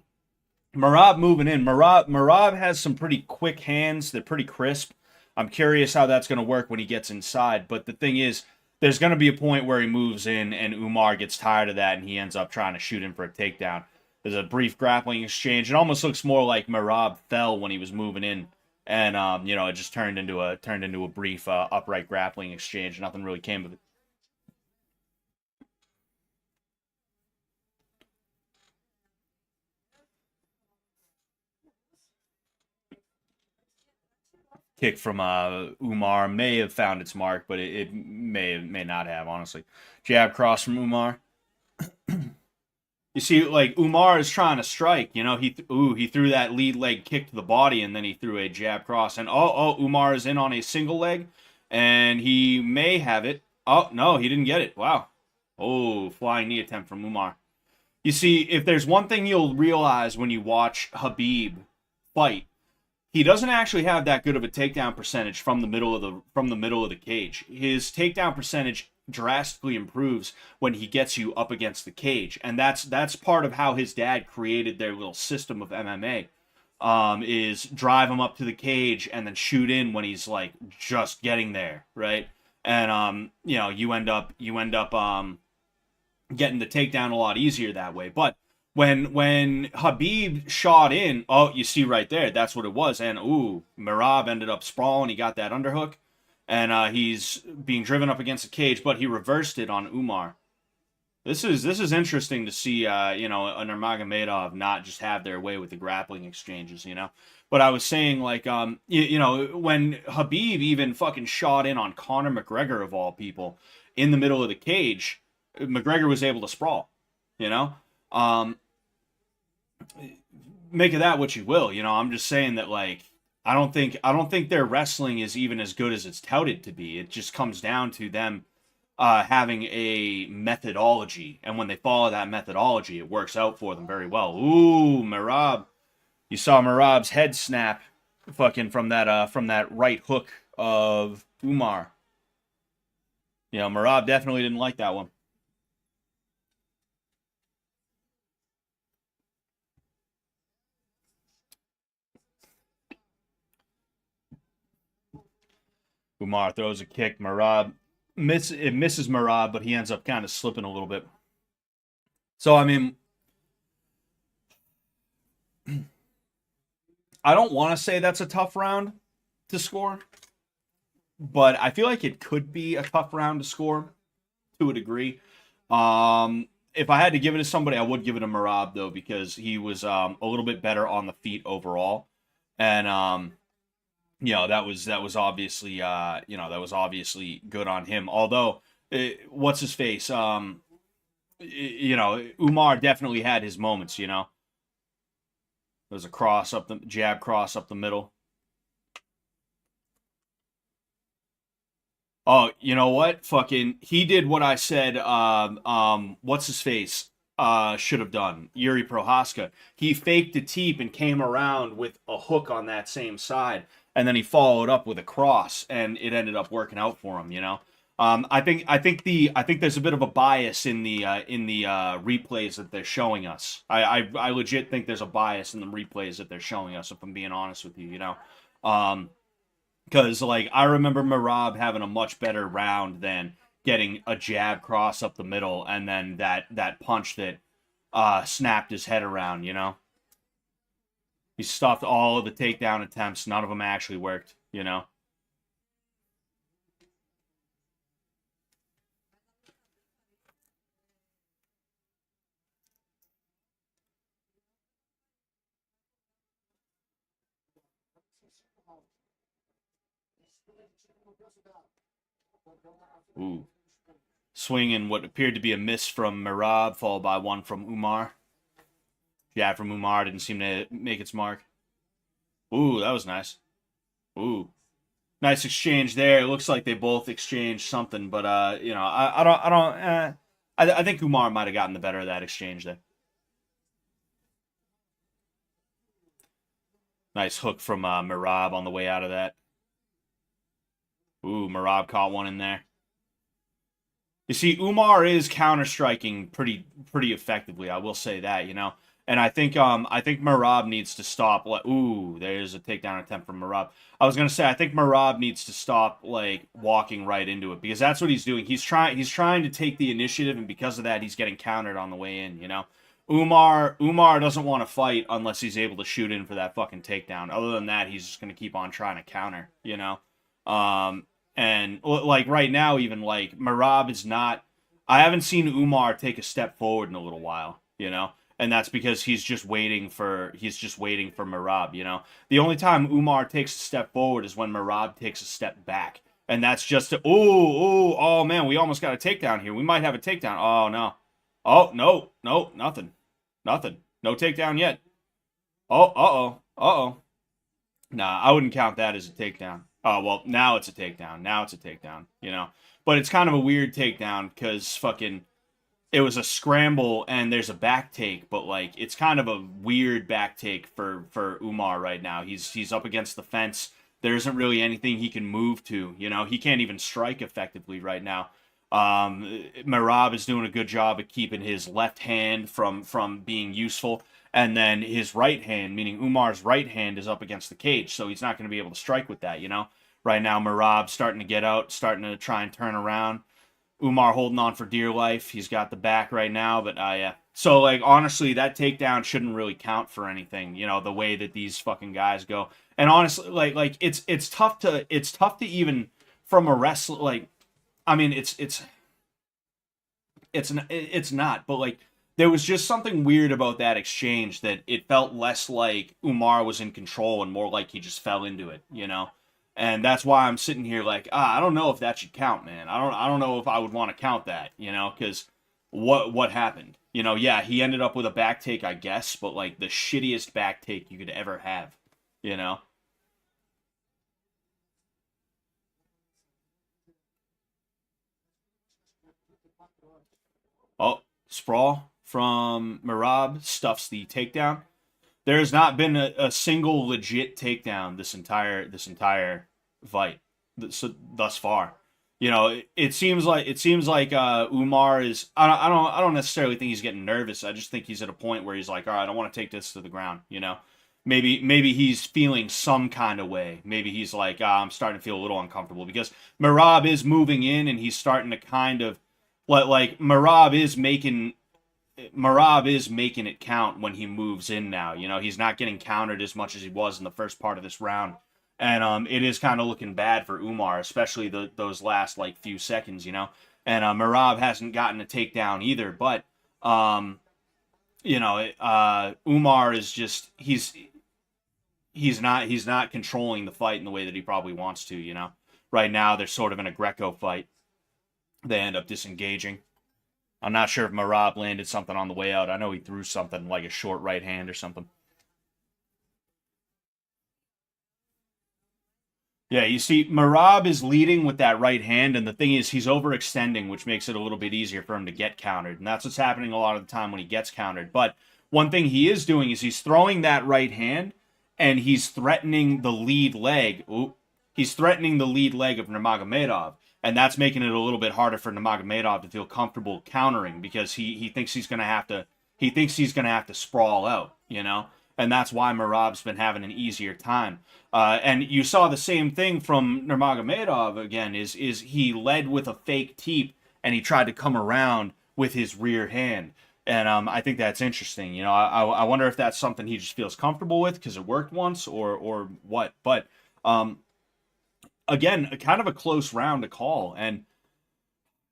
Merab moving in. Merab has some pretty quick hands. They're pretty crisp. I'm curious how that's going to work when he gets inside. But the thing is, there's going to be a point where he moves in, and Umar gets tired of that, and he ends up trying to shoot him for a takedown. There's a brief grappling exchange. It almost looks more like Merab fell when he was moving in, and it just turned into a brief upright grappling exchange. Nothing really came of it. Kick from Umar may have found its mark, but it may not have, honestly. Jab cross from Umar. You see, like Umar is trying to strike. You know, he threw that lead leg kick to the body, and then he threw a jab cross. And Umar is in on a single leg, and he may have it. Oh no, he didn't get it. Wow. Oh, flying knee attempt from Umar. You see, if there's one thing you'll realize when you watch Khabib fight, he doesn't actually have that good of a takedown percentage from the middle of the cage. His takedown percentage drastically improves when he gets you up against the cage, and that's part of how his dad created their little system of MMA. Is drive him up to the cage and then shoot in when he's like just getting there, right? And you end up getting the takedown a lot easier that way. But when Khabib shot in, you see right there, that's what it was. And Merab ended up sprawling. He got that underhook, and he's being driven up against the cage, but he reversed it on Umar. This is interesting to see, a Nurmagomedov not just have their way with the grappling exchanges, you know. But I was saying, like, when Khabib even fucking shot in on Conor McGregor of all people in the middle of the cage, McGregor was able to sprawl, you know. Make of that what you will, you know. I'm just saying that, like, I don't think their wrestling is even as good as it's touted to be. It just comes down to them having a methodology, and when they follow that methodology, it works out for them very well. Ooh, Merab. You saw Merab's head snap fucking from that right hook of Umar. You know, Merab definitely didn't like that one. Umar throws a kick. Merab misses Merab, but he ends up kind of slipping a little bit. So, I mean, I don't want to say that's a tough round to score, but I feel like it could be a tough round to score to a degree. If I had to give it to somebody, I would give it to Merab though, because he was a little bit better on the feet overall, and that was obviously that was obviously good on him. Although, what's his face? Umar definitely had his moments. There was a jab cross up the middle. Oh, you know what? Fucking, he did what I said. What's his face? Should have done. Yuri Prochazka. He faked a teep and came around with a hook on that same side, and then he followed up with a cross, and it ended up working out for him. I think there's a bit of a bias in the replays that they're showing us. I legit think there's a bias in the replays that they're showing us. If I'm being honest with you, because like I remember Merab having a much better round than getting a jab cross up the middle and then that punch that snapped his head around. He stuffed all of the takedown attempts. None of them actually worked. Ooh. Swinging what appeared to be a miss from Merab, followed by one from Umar. Jab from Umar didn't seem to make its mark. Ooh, that was nice. Ooh. Nice exchange there. It looks like they both exchanged something, but I think Umar might have gotten the better of that exchange there. Nice hook from Merab on the way out of that. Ooh, Merab caught one in there. You see, Umar is counter-striking pretty effectively. I will say that, And I think Merab needs to stop. Ooh, there's a takedown attempt from Merab. I was gonna say I think Merab needs to stop like walking right into it, because that's what he's doing. He's trying to take the initiative, and because of that, he's getting countered on the way in. Umar doesn't want to fight unless he's able to shoot in for that fucking takedown. Other than that, he's just gonna keep on trying to counter. And like right now, even like Merab is not. I haven't seen Umar take a step forward in a little while, and that's because he's just waiting for Merab. The only time Umar takes a step forward is when Merab takes a step back, and that's just oh man, we almost got a takedown here. We might have a takedown. Oh no, nothing, no takedown yet. Oh. Nah, I wouldn't count that as a takedown. Oh, well, now it's a takedown. But it's kind of a weird takedown because fucking it was a scramble and there's a back take, but like it's kind of a weird back take for Umar right now. He's up against the fence. There isn't really anything he can move to. He can't even strike effectively right now. Merab is doing a good job of keeping his left hand from being useful. And then his right hand, meaning Umar's right hand, is up against the cage, so he's not going to be able to strike with that, Right now, Merab's starting to get out, starting to try and turn around. Umar holding on for dear life. He's got the back right now, but yeah. So, like, honestly, that takedown shouldn't really count for anything, the way that these fucking guys go. And honestly, like it's tough to even from a wrestler, like, I mean, it's not, but like, there was just something weird about that exchange that it felt less like Umar was in control and more like he just fell into it, And that's why I'm sitting here like, I don't know if that should count, man. I don't know if I would want to count that, because what happened? Yeah, he ended up with a back take, I guess, but like the shittiest back take you could ever have, Oh, sprawl from Merab stuffs the takedown. There has not been a single legit takedown this entire fight thus far. It seems like Umar is. I don't necessarily think he's getting nervous. I just think he's at a point where he's like, all right, I want to take this to the ground. Maybe he's feeling some kind of way. Maybe he's like, I'm starting to feel a little uncomfortable because Merab is moving in and he's starting to kind of like Merab is making Merab is making it count when he moves in now. You know, he's not getting countered as much as he was in the first part of this round. And it is kind of looking bad for Umar, especially those last like few seconds, you know. And Merab hasn't gotten a takedown either, but you know, Umar is just he's not controlling the fight in the way that he probably wants to, you know. Right now they're sort of in a Greco fight. They end up disengaging. I'm not sure if Merab landed something on the way out. I know he threw something like a short right hand or something. Yeah, you see, Merab is leading with that right hand, and the thing is, he's overextending, which makes it a little bit easier for him to get countered. And that's what's happening a lot of the time when he gets countered. But one thing he is doing is he's throwing that right hand, and he's threatening the lead leg. Ooh, he's threatening the lead leg of Nurmagomedov. And that's making it a little bit harder for Nurmagomedov to feel comfortable countering because he thinks he's gonna have to sprawl out, you know? And that's why Merab's been having an easier time. And you saw the same thing from Nurmagomedov again, is he led with a fake teep and he tried to come around with his rear hand. And I think that's interesting. You know, I wonder if that's something he just feels comfortable with because it worked once or what. But again, kind of a close round to call, and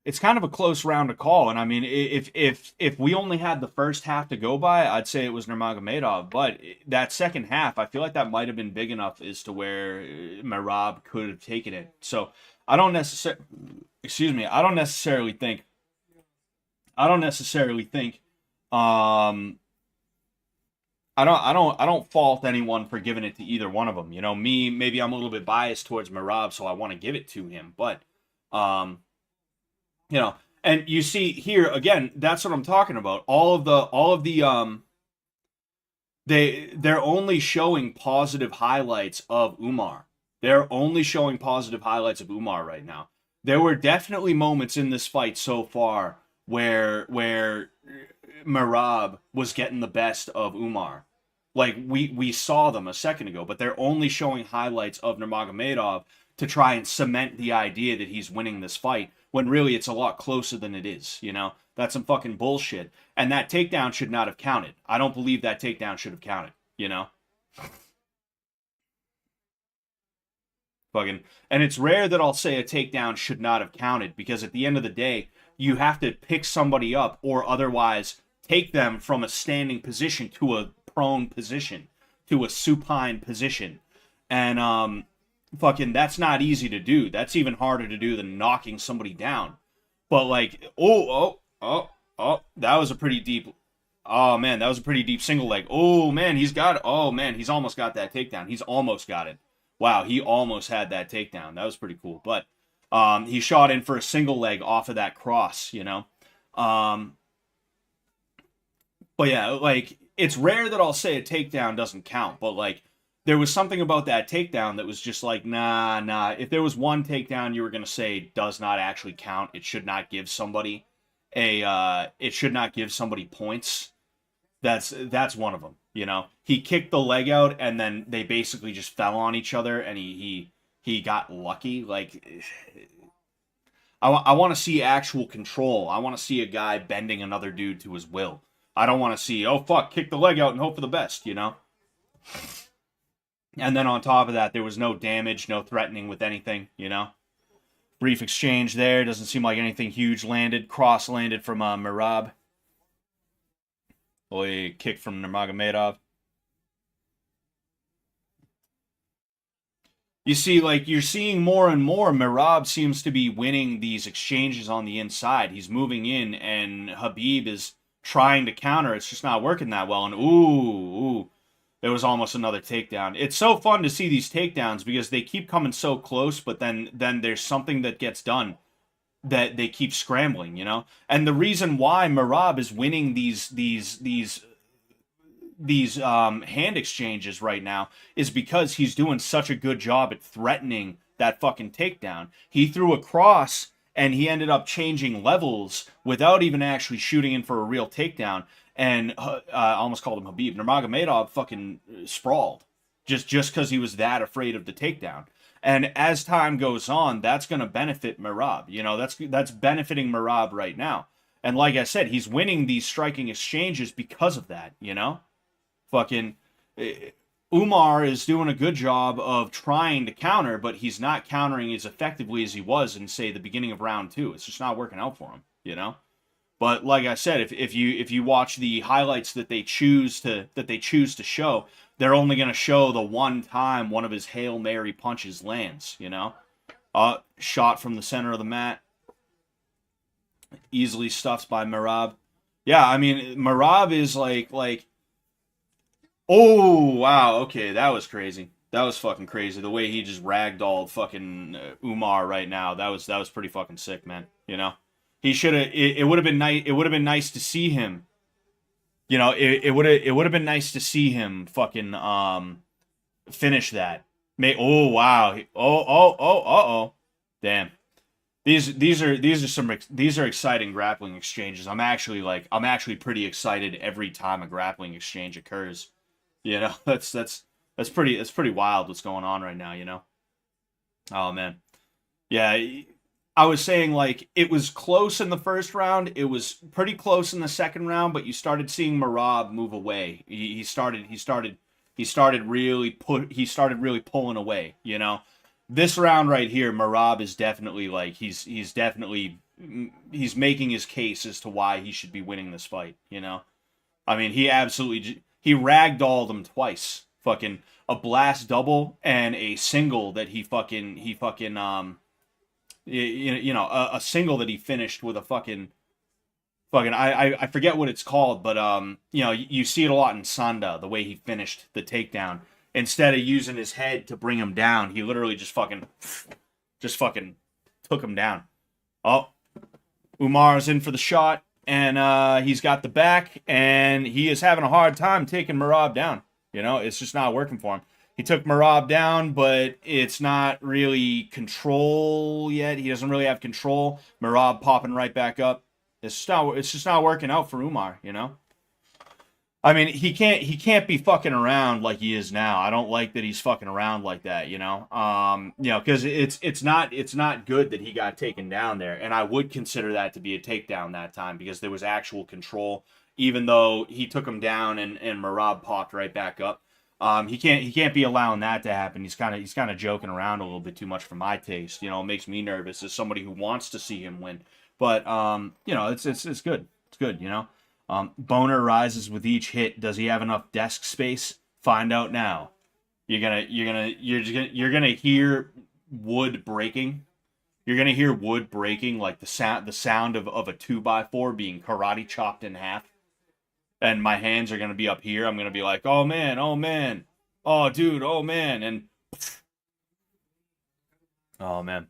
it's kind of a close round to call. And I mean, if we only had the first half to go by, I'd say it was Nurmagomedov. But that second half, I feel like that might have been big enough as to where Merab could have taken it. So I don't necessarily, I don't necessarily think, I don't fault anyone for giving it to either one of them. You know, maybe I'm a little bit biased towards Merab, so I want to give it to him. But, you know, and you see here again, that's what I'm talking about. They're only showing positive highlights of Umar. They're only showing positive highlights of Umar right now. There were definitely moments in this fight so far where Merab was getting the best of Umar. Like, we saw them a second ago, but they're only showing highlights of Nurmagomedov to try and cement the idea that he's winning this fight, when really it's a lot closer than it is, you know? That's some fucking bullshit. And that takedown should not have counted. I don't believe that takedown should have counted, you know? Fucking, and it's rare that I'll say a takedown should not have counted, because at the end of the day, you have to pick somebody up or otherwise take them from a standing position to a prone position, to a supine position. And fucking, that's not easy to do. That's even harder to do than knocking somebody down. But like, that was a pretty deep, oh man, that was a pretty deep single leg. Oh man, he's almost got that takedown. He's almost got it. Wow, he almost had that takedown. That was pretty cool. But he shot in for a single leg off of that cross, you know? But yeah, like, it's rare that I'll say a takedown doesn't count, but like, there was something about that takedown that was just like, nah. If there was one takedown you were gonna say does not actually count, it should not give somebody points. That's one of them. You know, he kicked the leg out and then they basically just fell on each other, and he got lucky. Like, I want to see actual control. I want to see a guy bending another dude to his will. I don't want to see, oh fuck, kick the leg out and hope for the best, you know? And then on top of that, there was no damage, no threatening with anything, you know? Brief exchange there. Doesn't seem like anything huge landed. Cross landed from Merab. Boy, kick from Nurmagomedov. You see, like, you're seeing more and more Merab seems to be winning these exchanges on the inside. He's moving in, and Khabib is trying to counter. It's just not working that well. And ooh, there was almost another takedown. It's so fun to see these takedowns because they keep coming so close, but then there's something that gets done that they keep scrambling, you know? And the reason why Merab is winning these hand exchanges right now is because he's doing such a good job at threatening that fucking takedown. He threw a cross and he ended up changing levels without even actually shooting in for a real takedown. And I almost called him Khabib. Nurmagomedov fucking sprawled just because he was that afraid of the takedown. And as time goes on, that's going to benefit Merab. You know, that's benefiting Merab right now. And like I said, he's winning these striking exchanges because of that, you know? Fucking Umar is doing a good job of trying to counter, but he's not countering as effectively as he was in, say, the beginning of round 2. It's just not working out for him, you know? But like I said, if you watch the highlights that they choose to show, they're only going to show the one time one of his Hail Mary punches lands, you know? Shot from the center of the mat. Easily stuffed by Merab. Yeah, I mean, Merab is like oh, wow, okay, that was crazy. That was fucking crazy. The way he just ragdolled fucking Umar right now, that was pretty fucking sick, man, you know? He should have. It would have been nice. It would have been nice to see him. You know, it would have been nice to see him fucking finish that. Oh wow. Damn. These are exciting grappling exchanges. I'm actually pretty excited every time a grappling exchange occurs. You know, that's pretty wild what's going on right now. You know. Oh man. Yeah. I was saying, like, it was close in the first round. It was pretty close in the second round, but you started seeing Merab move away. He started really pulling away. You know, this round right here, Merab is definitely like he's making his case as to why he should be winning this fight. You know, I mean, he ragdolled him twice. Fucking a blast double and a single that he fucking you know, a single that he finished with a fucking I forget what it's called, but you know, you see it a lot in Sanda, the way he finished the takedown. Instead of using his head to bring him down, he literally just fucking took him down. Oh, Umar's in for the shot, and he's got the back, and he is having a hard time taking Merab down. You know, it's just not working for him. He took Merab down, but it's not really control yet. He doesn't really have control. Merab popping right back up. It's just not working out for Umar, you know? I mean, he can't be fucking around like he is now. I don't like that he's fucking around like that, you know? You know, because it's not good that he got taken down there. And I would consider that to be a takedown that time because there was actual control, even though he took him down and Merab popped right back up. He can't be allowing that to happen. He's kind of joking around a little bit too much for my taste. You know, it makes me nervous as somebody who wants to see him win. But you know, it's good. It's good. You know, boner rises with each hit. Does he have enough desk space? Find out now. You're gonna hear wood breaking. You're gonna hear wood breaking, like the sound of a 2x4 being karate chopped in half. And my hands are going to be up here. I'm going to be like, oh, man. Oh, dude. Oh, man. And, oh, man.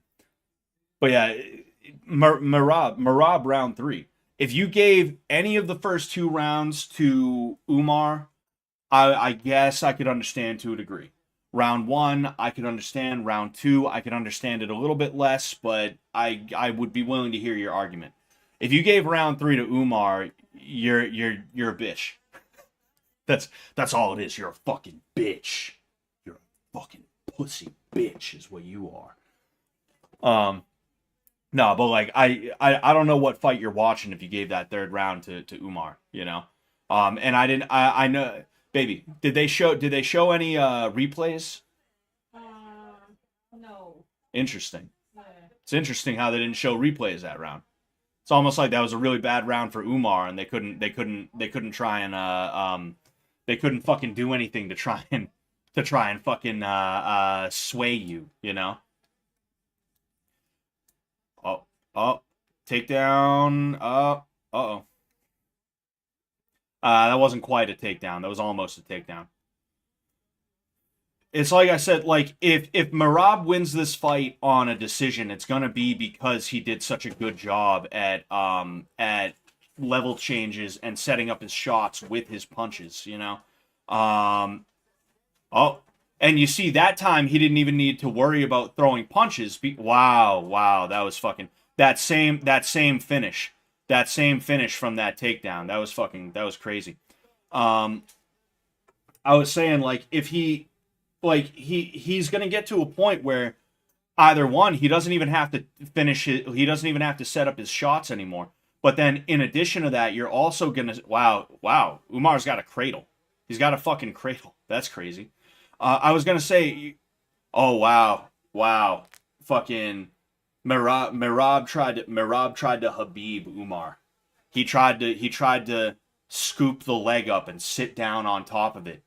But, yeah, Merab round 3. If you gave any of the first 2 rounds to Umar, I guess I could understand to a degree. Round 1, I could understand. Round 2, I could understand it a little bit less, but I would be willing to hear your argument. If you gave round 3 to Umar, you're a bitch. That's all it is. You're a fucking bitch. You're a fucking pussy bitch is what you are. No, but like I don't know what fight you're watching if you gave that third round to Umar, you know. And I know, baby, did they show any replays? No. Interesting. Yeah. It's interesting how they didn't show replays that round. It's almost like that was a really bad round for Umar, and they couldn't try and they couldn't fucking do anything to try and fucking sway you, you know. Oh, takedown. That wasn't quite a takedown. That was almost a takedown. It's like I said, like if Merab wins this fight on a decision, it's gonna be because he did such a good job at level changes and setting up his shots with his punches, you know. Oh, and you see that time he didn't even need to worry about throwing punches. Wow, that was fucking that same finish from that takedown. That was crazy. I was saying, like, if he. Like, he's going to get to a point where either one, he doesn't even have to finish it. He doesn't even have to set up his shots anymore. But then in addition to that, you're also gonna wow, Umar's got a cradle. He's got a fucking cradle. That's crazy. I was gonna say, oh wow, fucking Merab tried to Habib Umar. He tried to scoop the leg up and sit down on top of it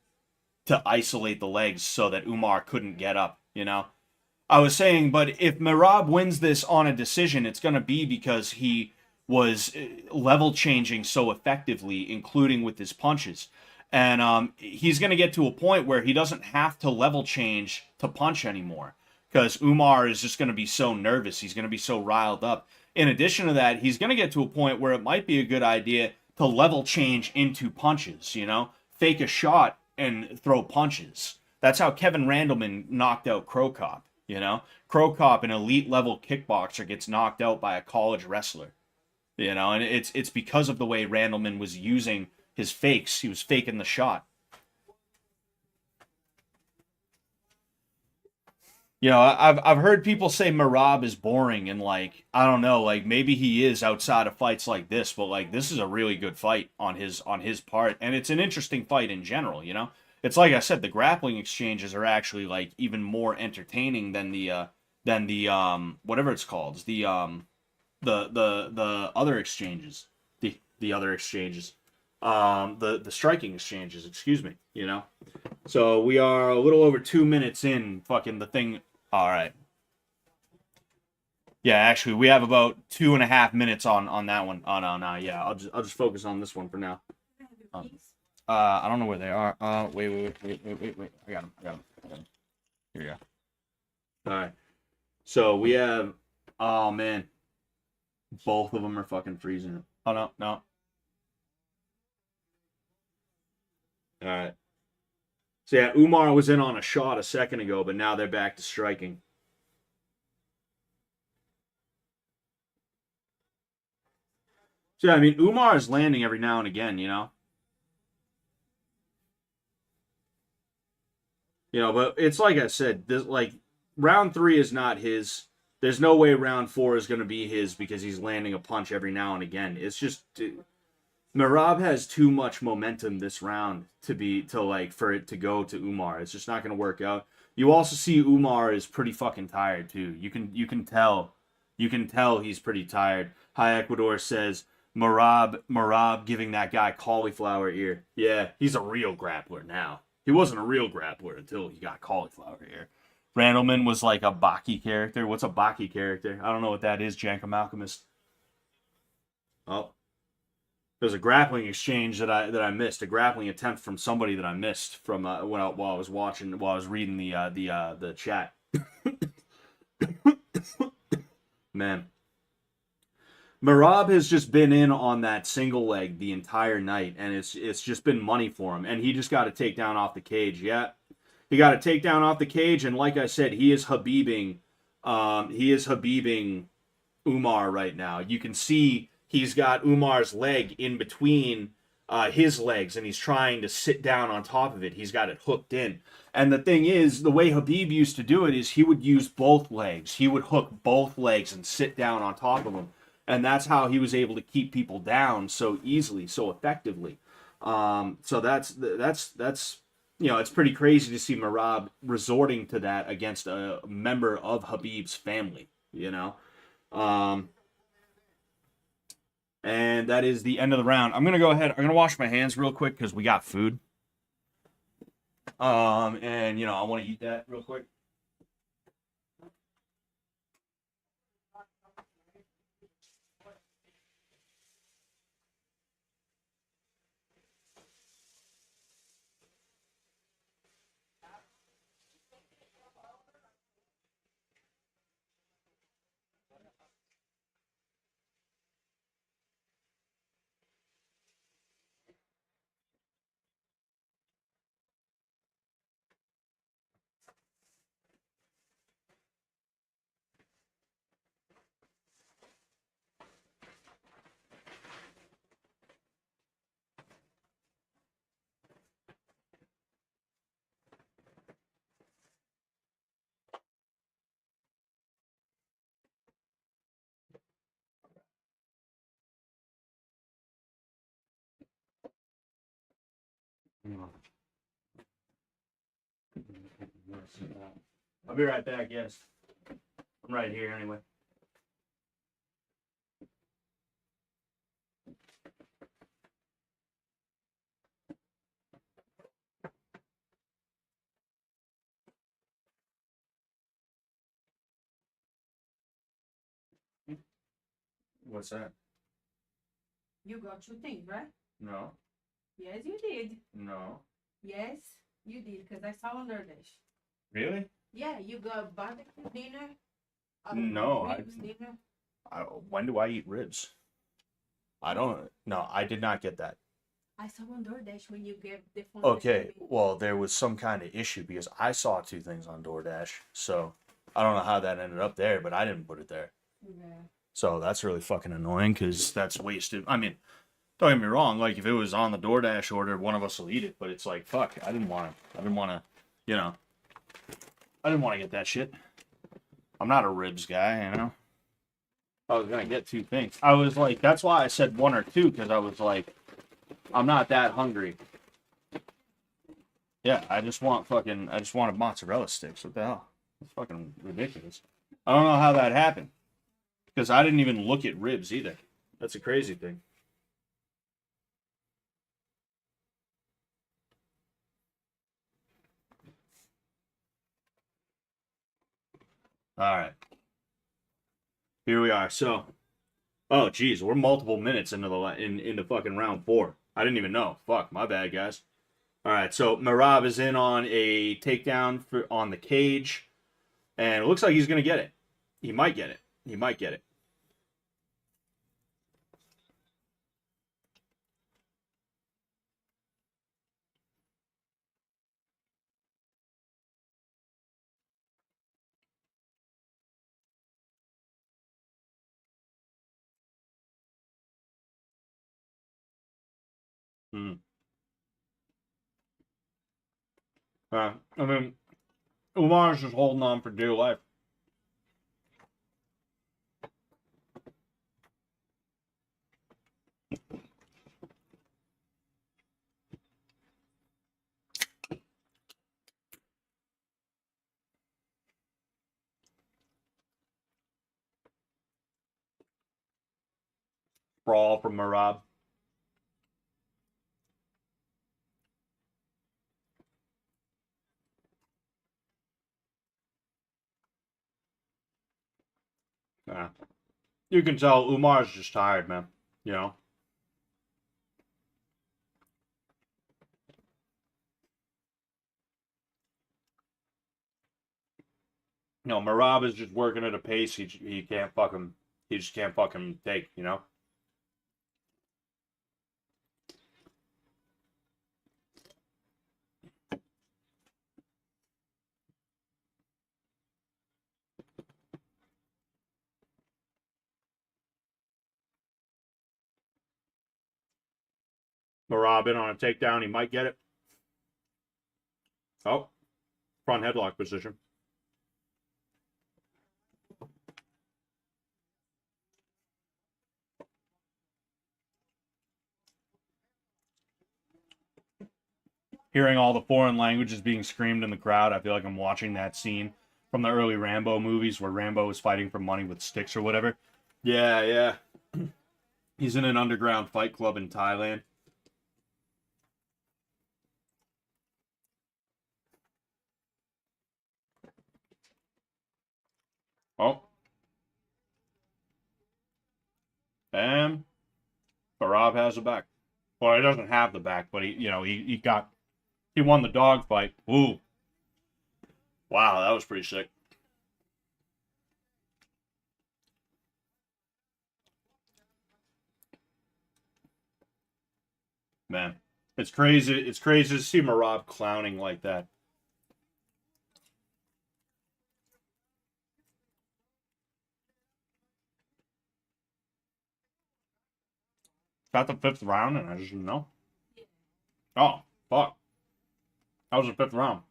to isolate the legs so that Umar couldn't get up, you know? I was saying, but if Merab wins this on a decision, it's going to be because he was level changing so effectively, including with his punches. And he's going to get to a point where he doesn't have to level change to punch anymore because Umar is just going to be so nervous. He's going to be so riled up. In addition to that, he's going to get to a point where it might be a good idea to level change into punches, you know? Fake a shot and throw punches. That's how Kevin Randleman knocked out Crow Cop. You know, Crow Cop, an elite level kickboxer, gets knocked out by a college wrestler. You know, and it's because of the way Randleman was using his fakes. He was faking the shot. You know, I've heard people say Merab is boring, and like I don't know, like maybe he is outside of fights like this, but like this is a really good fight on his part, and it's an interesting fight in general. You know, it's like I said, the grappling exchanges are actually like even more entertaining than the whatever it's called, the other exchanges, the other exchanges, the striking exchanges. Excuse me. You know. So we are a little over 2 minutes in. Fucking the thing. All right. Yeah, actually, we have about 2.5 minutes on that one. Oh no. Yeah, I'll just focus on this one for now. I don't know where they are. Wait. I got them. Here we go. All right. So we have. Oh man. Both of them are fucking freezing. Oh no. All right. So yeah, Umar was in on a shot a second ago, but now they're back to striking. So yeah, I mean, Umar is landing every now and again, you know? You know, but it's like I said, this like round 3 is not his. There's no way round 4 is going to be his because he's landing a punch every now and again. It's just Merab has too much momentum this round for it to go to Umar. It's just not going to work out. You also see Umar is pretty fucking tired too. You can tell he's pretty tired. Hi Ecuador says Merab giving that guy cauliflower ear. Yeah, he's a real grappler now. He wasn't a real grappler until he got cauliflower ear. Randleman was like a Baki character. What's a Baki character? I don't know what that is, Jankum Alchemist. Oh, there's a grappling exchange that I missed, a grappling attempt from somebody that I missed from while I was reading the chat. Man, Merab has just been in on that single leg the entire night, and it's just been money for him. And he just got a takedown off the cage. Yeah, he got a takedown off the cage, and like I said, he is Habibing Umar right now. You can see he's got Umar's leg in between his legs, and he's trying to sit down on top of it. He's got it hooked in. And the thing is, the way Habib used to do it is he would use both legs. He would hook both legs and sit down on top of them. And that's how he was able to keep people down so easily, so effectively. So that's you know, it's pretty crazy to see Merab resorting to that against a member of Habib's family, you know. And that is the end of the round. I'm gonna go ahead. I'm gonna wash my hands real quick because we got food. And you know, I want to eat that real quick. I'll be right back, yes. I'm right here anyway. What's that? You got 2 things, right? No. Yes, you did. No. Yes, you did, because I saw on DoorDash. Really? Yeah, you got barbecue dinner. No, ribs dinner. When do I eat ribs? I don't. No, I did not get that. I saw on DoorDash when you gave the phone. Okay, well, there was some kind of issue because I saw 2 things on DoorDash. So I don't know how that ended up there, but I didn't put it there. Yeah. So that's really fucking annoying because that's wasted. I mean, don't get me wrong. Like if it was on the DoorDash order, one of us will eat it. But it's like, fuck, I didn't want to, you know, I didn't want to get that shit. I'm not a ribs guy, you know. I was gonna get 2 things. I was like, that's why I said 1 or 2 because I was like, I'm not that hungry. Yeah, I just wanted mozzarella sticks. What the hell? That's fucking ridiculous. I don't know how that happened. Because I didn't even look at ribs either. That's a crazy thing. All right. Here we are. So, oh geez, we're multiple minutes into into fucking round 4. I didn't even know. Fuck, my bad, guys. All right, so Merab is in on a takedown on the cage, and it looks like he's gonna get it. He might get it. He might get it. Hmm. I mean, Umar's just holding on for dear life. Brawl from Merab. Yeah. You can tell Umar's just tired, man. You know? No, Merab is just working at a pace he can't fucking he just can't fucking take, you know? Merab in on a takedown, he might get it. Oh, front headlock position. Hearing all the foreign languages being screamed in the crowd, I feel like I'm watching that scene from the early Rambo movies where Rambo was fighting for money with sticks or whatever. Yeah, yeah. He's in an underground fight club in Thailand. Oh. And Barab has the back. Well, he doesn't have the back, but he won the dog fight. Ooh. Wow, that was pretty sick. Man, it's crazy. It's crazy to see Merab clowning like that. Got the 5th round, and I just didn't know. Oh, fuck. That was the 5th round.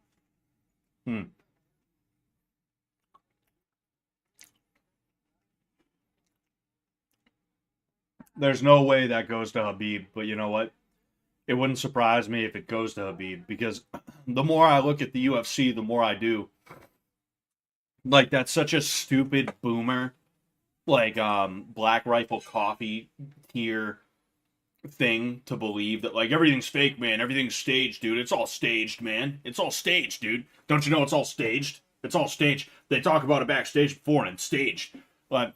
There's no way that goes to Habib, but you know what? it wouldn't surprise me if it goes to Habib, because the more I look at the UFC, the more I do. Like, that's such a stupid boomer, like, Black Rifle Coffee tier thing to believe that, like, everything's fake, man. Everything's staged, dude. It's all staged, man. It's all staged, dude. Don't you know it's all staged? It's all staged. They talk about it backstage before and it's staged. But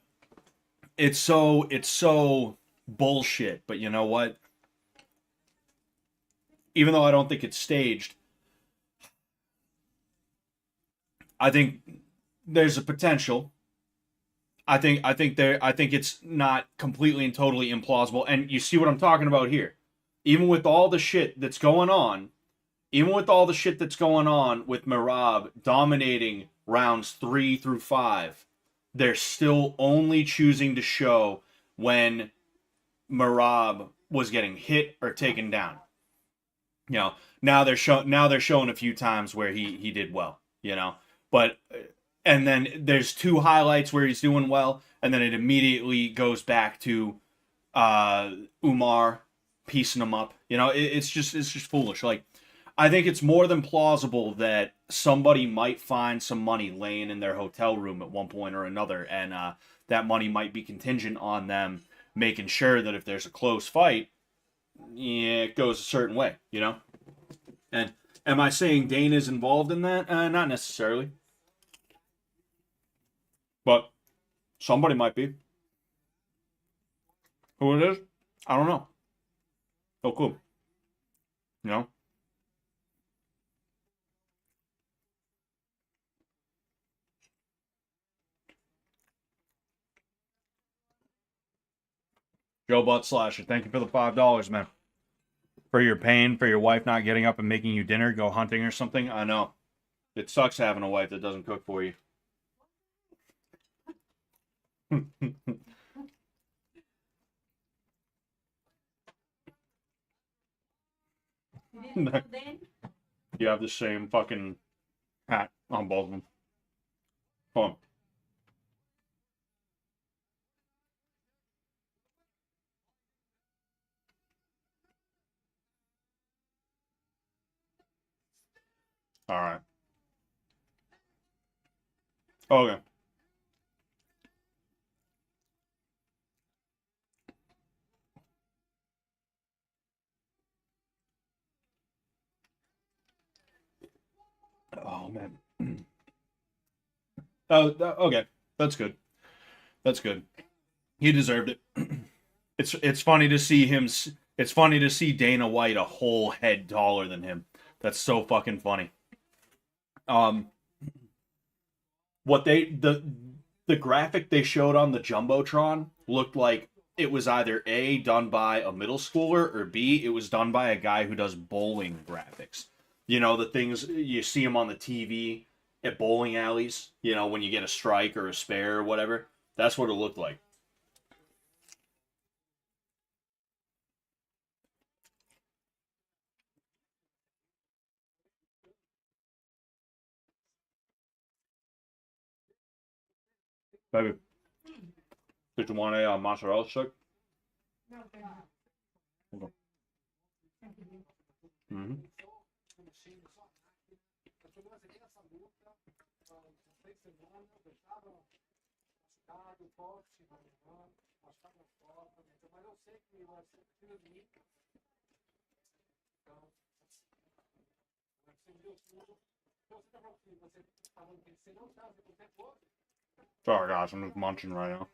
it's so bullshit. But you know what? Even though I don't think it's staged, I think there's a potential. I think it's not completely and totally implausible. And you see what I'm talking about here. Even with all the shit that's going on, with Merab dominating rounds 3 through 5, they're still only choosing to show when Merab was getting hit or taken down. You know, now they're showing a few times where he did well, you know. But and then there's 2 highlights where he's doing well, and then it immediately goes back to Umar piecing him up. You know, it's just foolish. Like, I think it's more than plausible that somebody might find some money laying in their hotel room at one point or another, and that money might be contingent on them making sure that if there's a close fight, yeah, it goes a certain way, you know? And am I saying Dana's involved in that? Not necessarily. But somebody might be. Who it is? I don't know. No clue. You know? Joe Butt Slasher, thank you for the $5, man. For your pain, for your wife not getting up and making you dinner, go hunting or something. I know. It sucks having a wife that doesn't cook for you. You have the same fucking hat on both of them. Hold on. All right. Okay. Oh man. Oh, okay. That's good. That's good. He deserved it. It's funny to see him. It's funny to see Dana White a whole head taller than him. That's so fucking funny. Um, what the graphic they showed on the jumbotron looked like it was either A, done by a middle schooler, or B, it was done by a guy who does bowling graphics. You know, the things you see him on the TV at bowling alleys, you know, when you get a strike or a spare or whatever. That's what it looked like. Baby, did you want a mozzarella stick? No, thank you. Okay. Mm-hmm. Sorry guys, I'm just munching right now.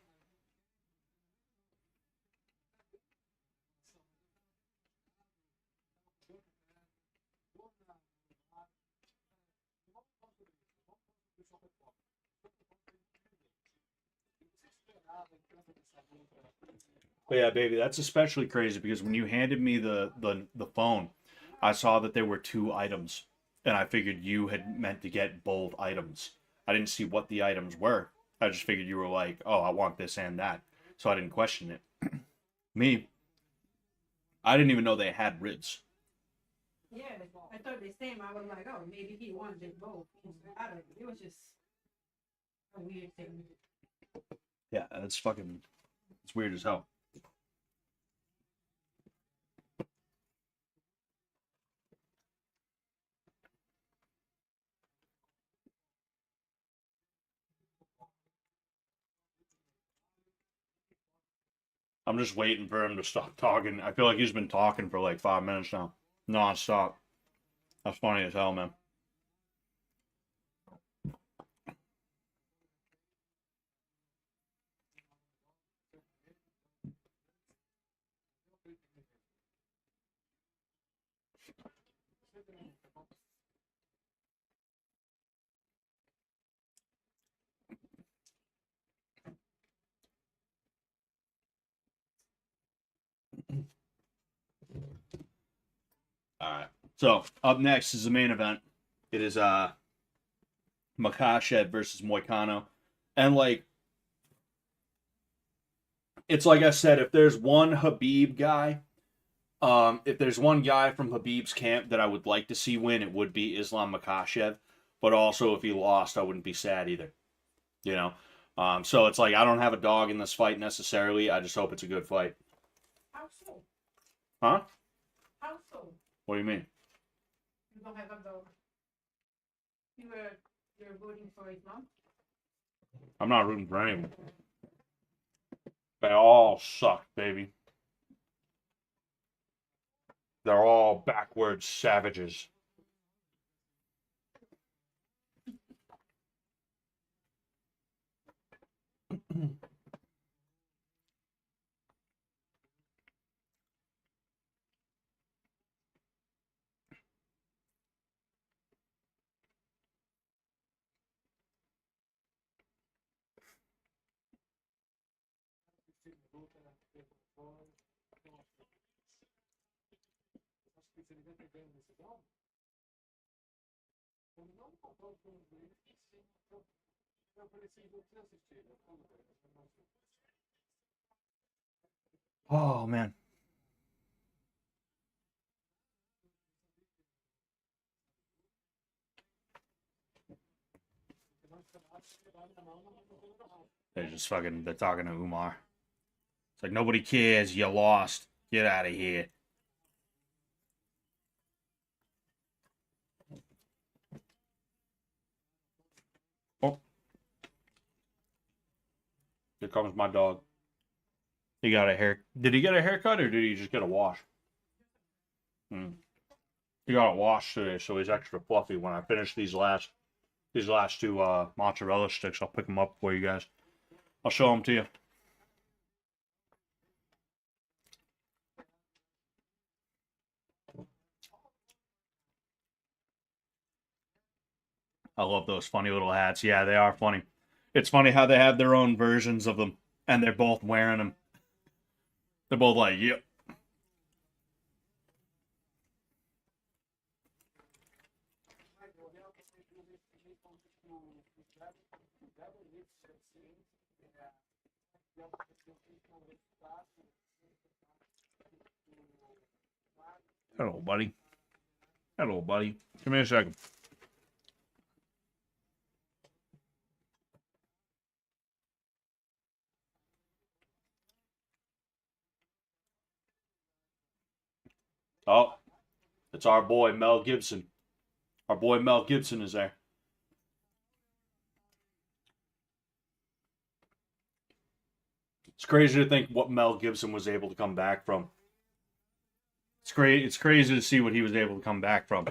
But yeah, baby, that's especially crazy because when you handed me the phone, I saw that there were 2 items, and I figured you had meant to get both items. I didn't see what the items were. I just figured you were like, "Oh, I want this and that," so I didn't question it. Me, I didn't even know they had ribs. Yeah, I thought the same. I was like, oh, maybe he wanted both. I don't know. It was just a weird thing. Yeah, that's fucking. It's weird as hell. I'm just waiting for him to stop talking. I feel like he's been talking for like 5 minutes now, non-stop. That's funny as hell, man. All right. So up next is the main event. It is Makhachev versus Moicano, and like it's like I said, if there's one Habib guy, if there's one guy from Habib's camp that I would like to see win, it would be Islam Makhachev. But also, if he lost, I wouldn't be sad either. You know, so it's like I don't have a dog in this fight necessarily. I just hope it's a good fight. How so? Huh? How so? What do you mean? You don't have a dog. You're voting for Islam? I'm not rooting for anyone. They all suck, baby. They're all backwards savages. Oh man. They're talking to Umar. It's like nobody cares, you lost. Get out of here. Oh. Here comes my dog. He got a hair. Did he get a haircut or did he just get a wash? He got a wash today, so he's extra fluffy. When I finish these last two mozzarella sticks, I'll pick them up for you guys. I'll show them to you. I love those funny little hats. Yeah, they are funny. It's funny how they have their own versions of them, and they're both wearing them. They're both like, yep. Hello, buddy. Hello, buddy. Give me a second. Oh, it's our boy Mel Gibson. Our boy Mel Gibson is there. It's crazy to think what Mel Gibson was able to come back from. It's great. It's crazy to see what he was able to come back from.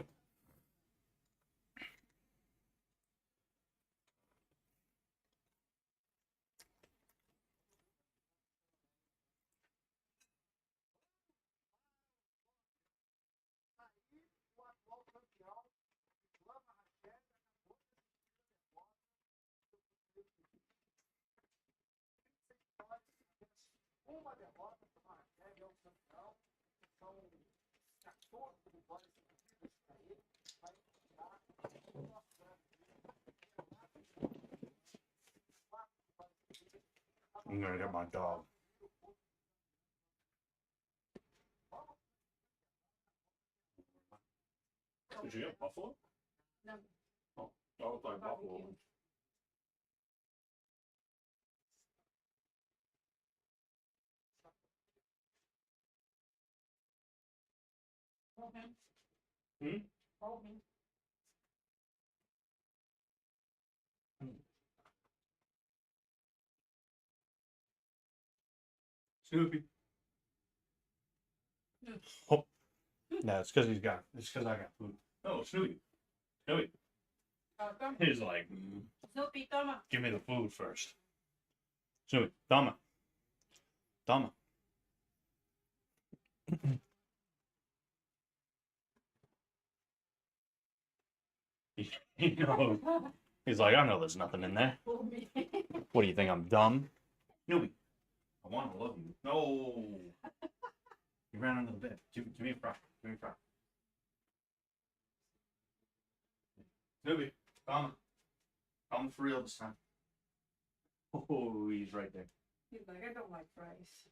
I'm gonna get my dog. Did you get buffalo? No. Oh, I look like buffalo. Hmm? Snoopy. Oh. No, it's because it's because I got food. Oh, Snoopy. Snoopy. He's like, Snoopy, toma. give me the food first. Snoopy, toma. Toma. He knows. He's like, I know there's nothing in there. What do you think? I'm dumb? Snoopy, I want to love you. No. You ran under the bed. Give me a fry. Give me a fry. Snoopy, come. Come for real this time. Oh, he's right there. He's like, I don't like fries.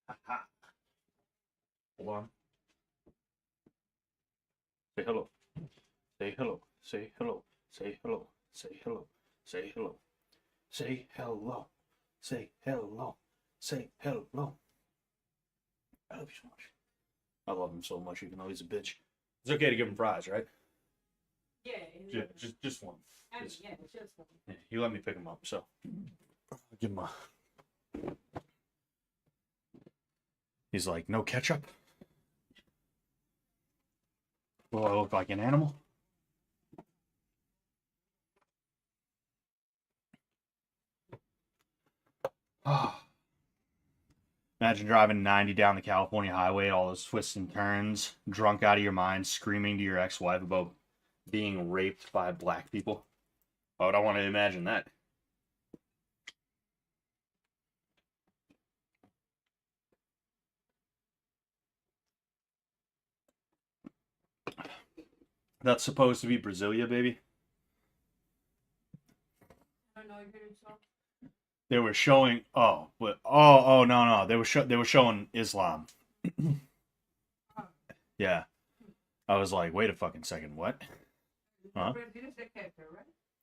Ha. Hold on. Say hello. Say hello. Say hello. Say hello. Say hello. Say hello. Say hello. Say hello. Say hello. I love you so much. I love him so much, even though he's a bitch. It's okay to give him fries, right? Yeah. Just one. I mean, yeah, it's just one. Yeah, he let me pick him up, so I'll give him a. He's like, no ketchup. Will I look like an animal? Imagine driving 90 down the California highway, all those twists and turns, drunk out of your mind, screaming to your ex-wife about being raped by black people. Why would I want to imagine that? That's supposed to be Brasilia, baby. I don't know, you heard yourself. They were showing. Oh no. They were showing Islam. Yeah, I was like, wait a fucking second, what? Huh?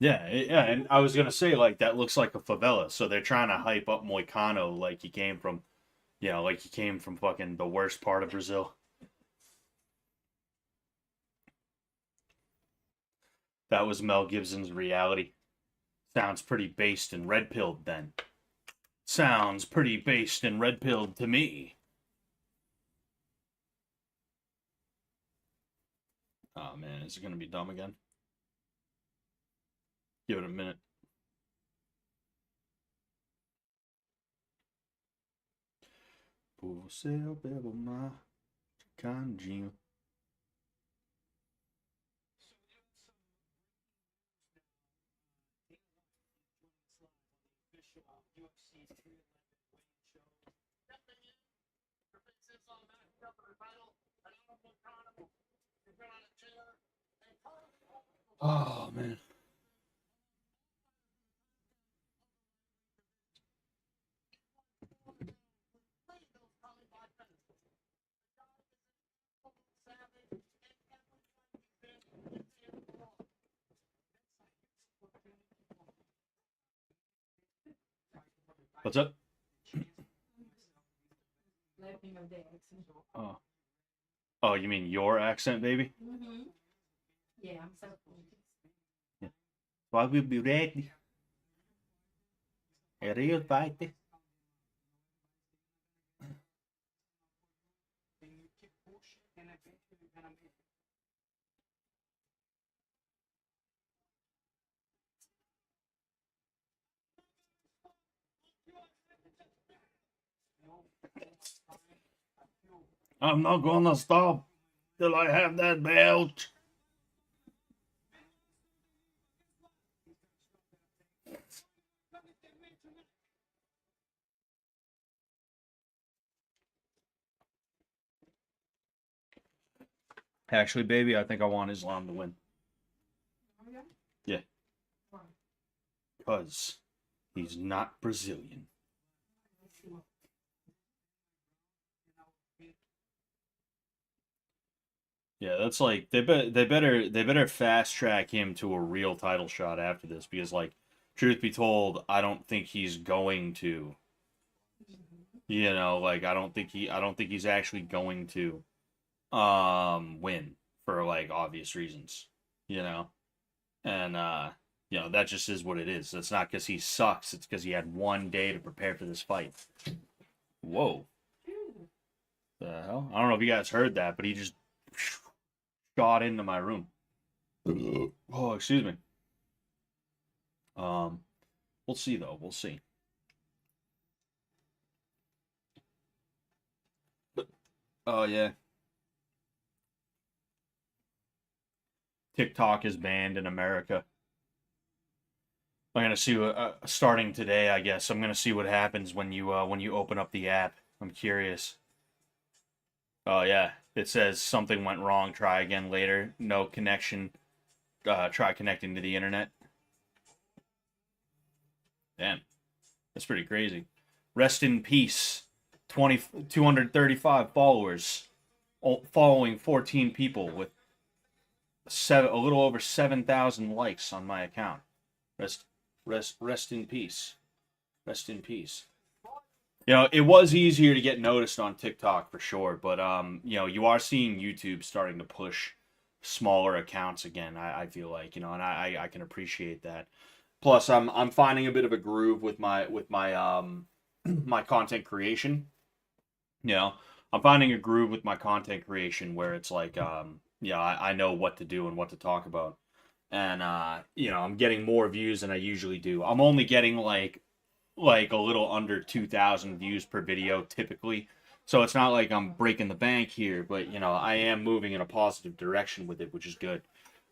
Yeah, and I was gonna say like that looks like a favela, so they're trying to hype up Moicano like he came from, like he came from fucking the worst part of Brazil. That was Mel Gibson's reality. Sounds pretty based and red-pilled then. Sounds pretty based and red-pilled to me. Oh man, is it gonna be dumb again? Give it a minute. Você é o belo mar, canjinho. Oh man. What's up? Oh, you mean your accent, baby? Mm-hmm. Yeah, I'm so cool. Why will be ready? A real fight. I'm not gonna stop till I have that belt. Actually, baby, I think I want Islam to win. Yeah. Because he's not Brazilian. Yeah, that's like they better fast track him to a real title shot after this because like truth be told, I don't think he's going to. Like I don't think he's actually going to win for like obvious reasons, And You know, that just is what it is. It's not because he sucks. It's because he had 1 day to prepare for this fight. Whoa. The hell? I don't know if you guys heard that, but he just shot into my room. Oh, excuse me. We'll see though. We'll see. Oh yeah. TikTok is banned in America. I'm gonna see what starting today. I guess I'm gonna see what happens when you open up the app. I'm curious. Oh yeah, it says something went wrong. Try again later. No connection. Try connecting to the internet. Damn, that's pretty crazy. Rest in peace. 235 followers, following 14 people with a little over 7,000 likes on my account. Rest in peace. Rest in peace. You know, it was easier to get noticed on TikTok for sure, but you know, you are seeing YouTube starting to push smaller accounts again. I feel like, you know, and I can appreciate that. Plus, I'm finding a bit of a groove with my my content creation. You know, I'm finding a groove with my content creation where it's like, yeah, I know what to do and what to talk about. And, you know, I'm getting more views than I usually do. I'm only getting like a little under 2,000 views per video typically. So it's not like I'm breaking the bank here, but, you know, I am moving in a positive direction with it, which is good.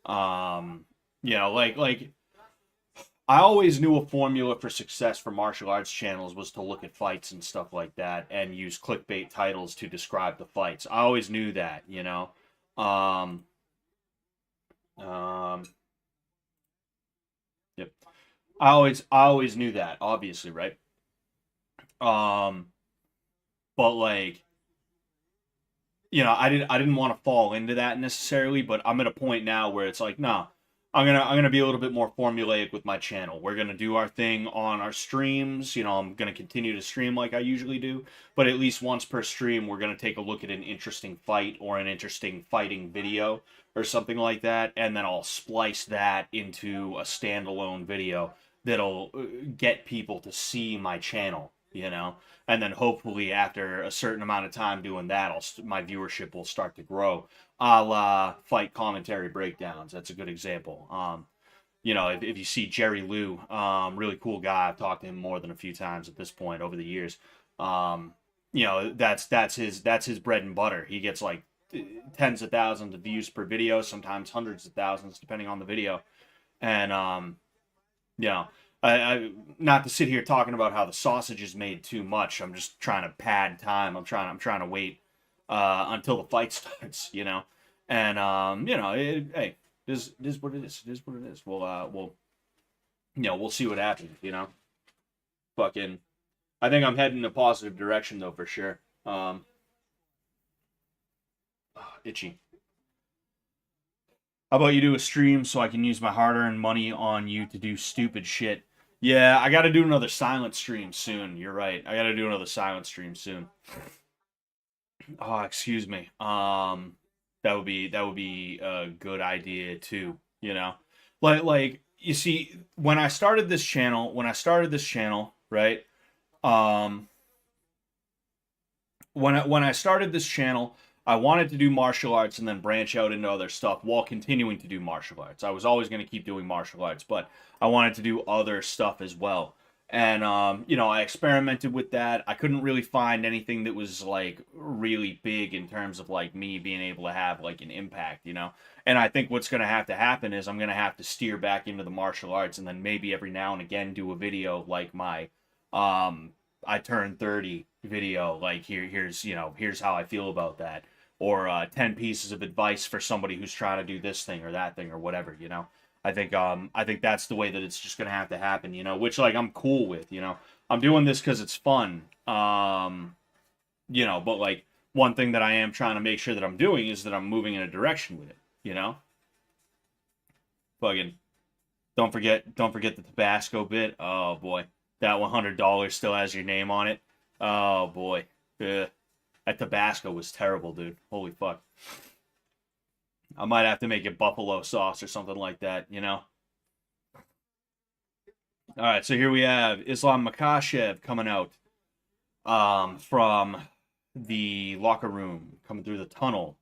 You know, like I always knew a formula for success for martial arts channels was to look at fights and stuff like that and use clickbait titles to describe the fights. I always knew that, you know. Um, yep. I always knew that, obviously, right? Um, but like, you know, I didn't want to fall into that necessarily, but I'm at a point now where it's like, no, I'm gonna be a little bit more formulaic with my channel. We're gonna do our thing on our streams. You know, I'm gonna continue to stream like I usually do, but at least once per stream, we're gonna take a look at an interesting fight or an interesting fighting video or something like that, and then I'll splice that into a standalone video that'll get people to see my channel. You know, and then hopefully after a certain amount of time doing that, my viewership will start to grow, a la fight commentary breakdowns. That's a good example. You know, if you see Jerry Liu, really cool guy. I've talked to him more than a few times at this point over the years. You know, that's his bread and butter. He gets like tens of thousands of views per video, sometimes hundreds of thousands depending on the video, and you know. I not to sit here talking about how the sausage is made too much. I'm just trying to pad time. I'm trying to wait until the fight starts, you know. And you know, hey, this is what it is. It is what it is. We'll you know, we'll see what happens, you know. Fucking I think I'm heading in a positive direction though for sure. Itchy. How about you do a stream so I can use my hard-earned money on you to do stupid shit? Yeah, I got to do another silent stream soon. You're right. I got to do another silent stream soon. Oh, excuse me. That would be a good idea too, you know. Like you see when I started this channel, right? Um when I started this channel, I wanted to do martial arts and then branch out into other stuff while continuing to do martial arts. I was always going to keep doing martial arts, but I wanted to do other stuff as well. And you know, I experimented with that. I couldn't really find anything that was like really big in terms of like me being able to have like an impact, you know. And I think what's going to have to happen is I'm going to have to steer back into the martial arts and then maybe every now and again do a video like my I turned 30 video, like here's you know, here's how I feel about that, or 10 pieces of advice for somebody who's trying to do this thing or that thing or whatever, you know. I think that's the way that it's just gonna have to happen, you know, which like I'm cool with, you know. I'm doing this because it's fun, you know, but like one thing that I am trying to make sure that I'm doing is that I'm moving in a direction with it, you know. Fucking don't forget the Tabasco bit. Oh boy, that $100 still has your name on it. Oh boy, ugh. That Tabasco was terrible, dude. Holy fuck. I might have to make it buffalo sauce or something like that, you know? All right, so here we have Islam Makhachev coming out from the locker room, coming through the tunnel.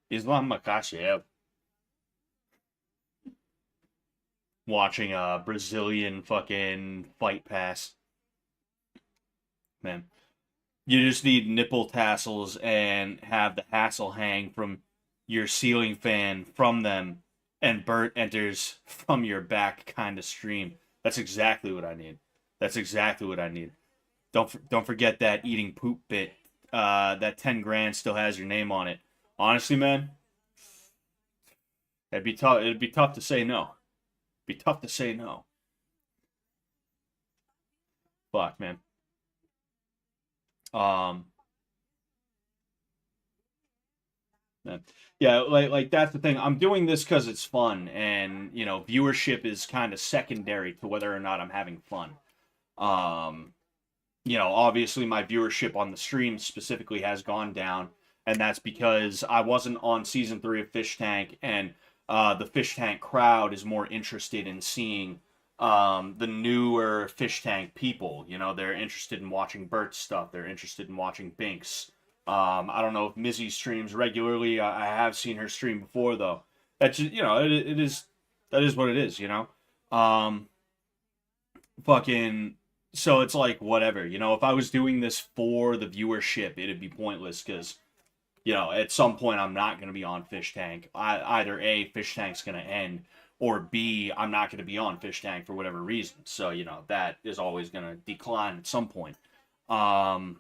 Islam Makhachev watching a Brazilian fucking fight pass. Man, you just need nipple tassels and have the hassle hang from your ceiling fan from them, and Bert enters from your back kind of stream. That's exactly what I need. That's exactly what I need. Don't forget that eating poop bit. That 10 grand still has your name on it. Honestly, man, it'd be tough. It'd be tough to say no. It'd be tough to say no. Fuck, man. Um, man. Yeah, like that's the thing. I'm doing this because it's fun, and viewership is kind of secondary to whether or not I'm having fun. Um, obviously my viewership on the stream specifically has gone down, and that's because I wasn't on season 3 of Fish Tank, and the Fish Tank crowd is more interested in seeing the newer Fish Tank people. They're interested in watching Bert's stuff. They're interested in watching Binks. I don't know if Mizzy streams regularly. I have seen her stream before, though. That's just, it is, that is what it is. Um, fucking. So it's like whatever. If I was doing this for the viewership, it'd be pointless because at some point I'm not going to be on Fish Tank. Either A, Fish Tank's going to end, or B, I'm not going to be on Fish Tank for whatever reason. So, that is always going to decline at some point. But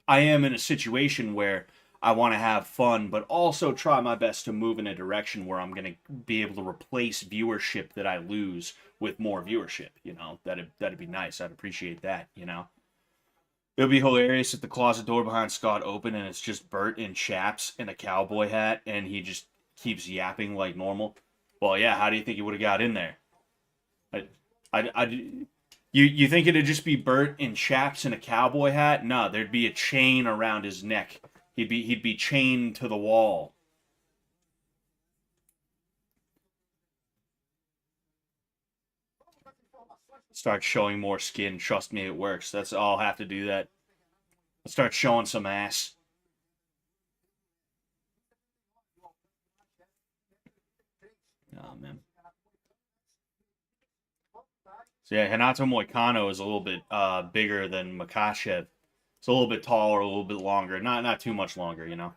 I am in a situation where I want to have fun, but also try my best to move in a direction where I'm going to be able to replace viewership that I lose with more viewership. That'd be nice. I'd appreciate that. It would be hilarious if the closet door behind Scott opened and it's just Bert in chaps and a cowboy hat, and he just keeps yapping like normal. Well, yeah. How do you think he would have got in there? You think it'd just be Bert in chaps and a cowboy hat? No, there'd be a chain around his neck. He'd be chained to the wall. Start showing more skin. Trust me, it works. That's all. I'll have to do that. I'll start showing some ass. Oh, man. So yeah, Hanato Moicano is a little bit bigger than Makhachev. It's a little bit taller, a little bit longer. Not too much longer. Yeah,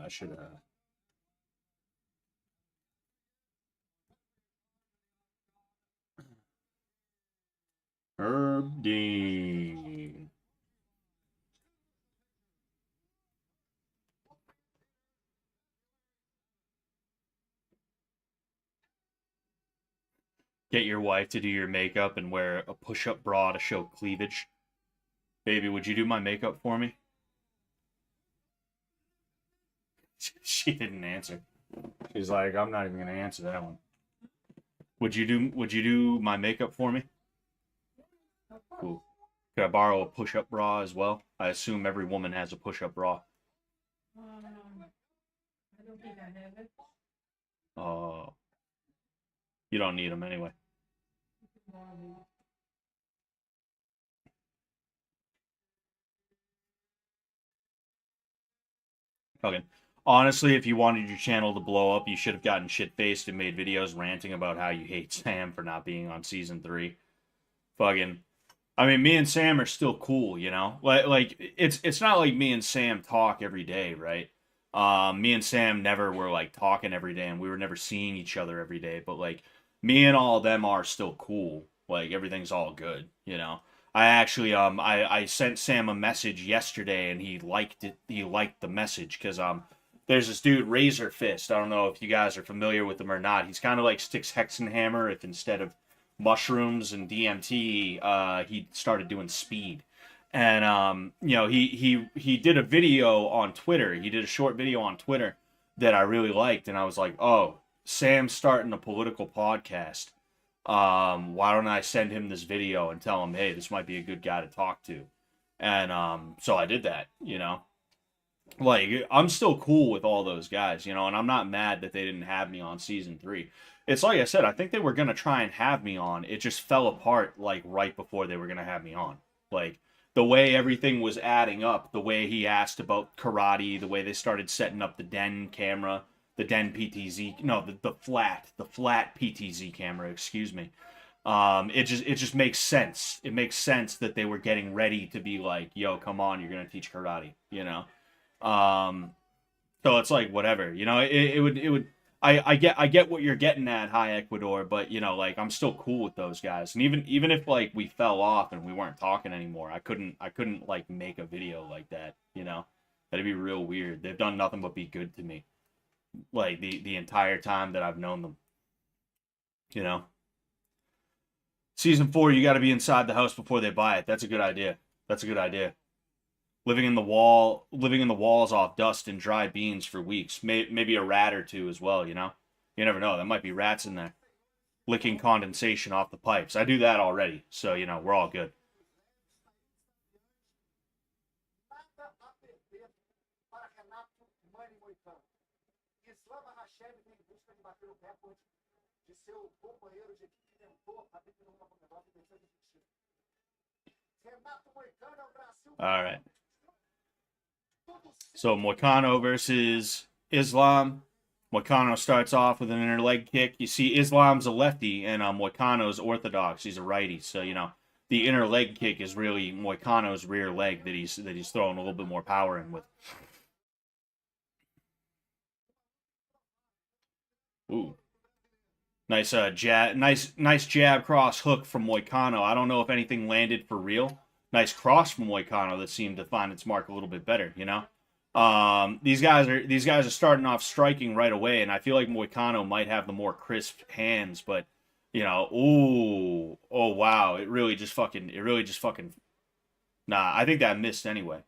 I should Herb Dean. Get your wife to do your makeup and wear a push-up bra to show cleavage. Baby, would you do my makeup for me? She didn't answer. She's like, I'm not even gonna answer that one. Would you do my makeup for me? Cool. Could I borrow a push-up bra as well? I assume every woman has a push-up bra. I don't think I have it. Oh, you don't need them anyway. Okay. Honestly, if you wanted your channel to blow up, you should have gotten shit-faced and made videos ranting about how you hate Sam for not being on season 3. Fucking. I mean, me and Sam are still cool, Like it's not like me and Sam talk every day, right? Me and Sam never were like talking every day, and we were never seeing each other every day. But like, me and all of them are still cool. Like everything's all good. I actually I sent Sam a message yesterday, and he liked it. He liked the message because there's this dude Razor Fist. I don't know if you guys are familiar with him or not. He's kind of like Styx Hexenhammer, if instead of mushrooms and DMT, he started doing speed. And he did a video on Twitter. He did a short video on Twitter that I really liked, and I was like, oh, Sam's starting a political podcast. Why don't I send him this video and tell him, hey, this might be a good guy to talk to? And so I did that, Like, I'm still cool with all those guys, and I'm not mad that they didn't have me on season 3. It's like I said, I think they were going to try and have me on. It just fell apart, like, right before they were going to have me on. Like, the way everything was adding up, the way he asked about karate, the way they started setting up the den camera, the den PTZ, no, the flat PTZ camera, excuse me. It just makes sense. It makes sense that they were getting ready to be like, yo, come on, you're going to teach karate, So it's like, whatever, it would, I get what you're getting at, High Ecuador, but like, I'm still cool with those guys. And even if like we fell off and we weren't talking anymore, I couldn't like make a video like that, That'd be real weird. They've done nothing but be good to me, like the entire time that I've known them, Season 4, you got to be inside the house before they buy it. That's a good idea. Living in the walls off dust and dry beans for weeks. Maybe a rat or two as well, You never know. There might be rats in there. Licking condensation off the pipes. I do that already, so, we're all good. Makhachev vem em busca de bater o recorde de seu companheiro de equipe que tentou a vitória no Nurmagomedov em defesa do título. Renato Moicano, Brasil. All right. So Moicano versus Islam. Moicano starts off with an inner leg kick. You see, Islam's a lefty, and Moicano's orthodox. He's a righty. So the inner leg kick is really Moicano's rear leg that he's throwing a little bit more power in with. Ooh. Nice jab, nice jab cross hook from Moicano. I don't know if anything landed for real. Nice cross from Moicano that seemed to find its mark a little bit better, These guys are starting off striking right away, and I feel like Moicano might have the more crisp hands, but oh wow, it really just fucking nah, I think that missed anyway.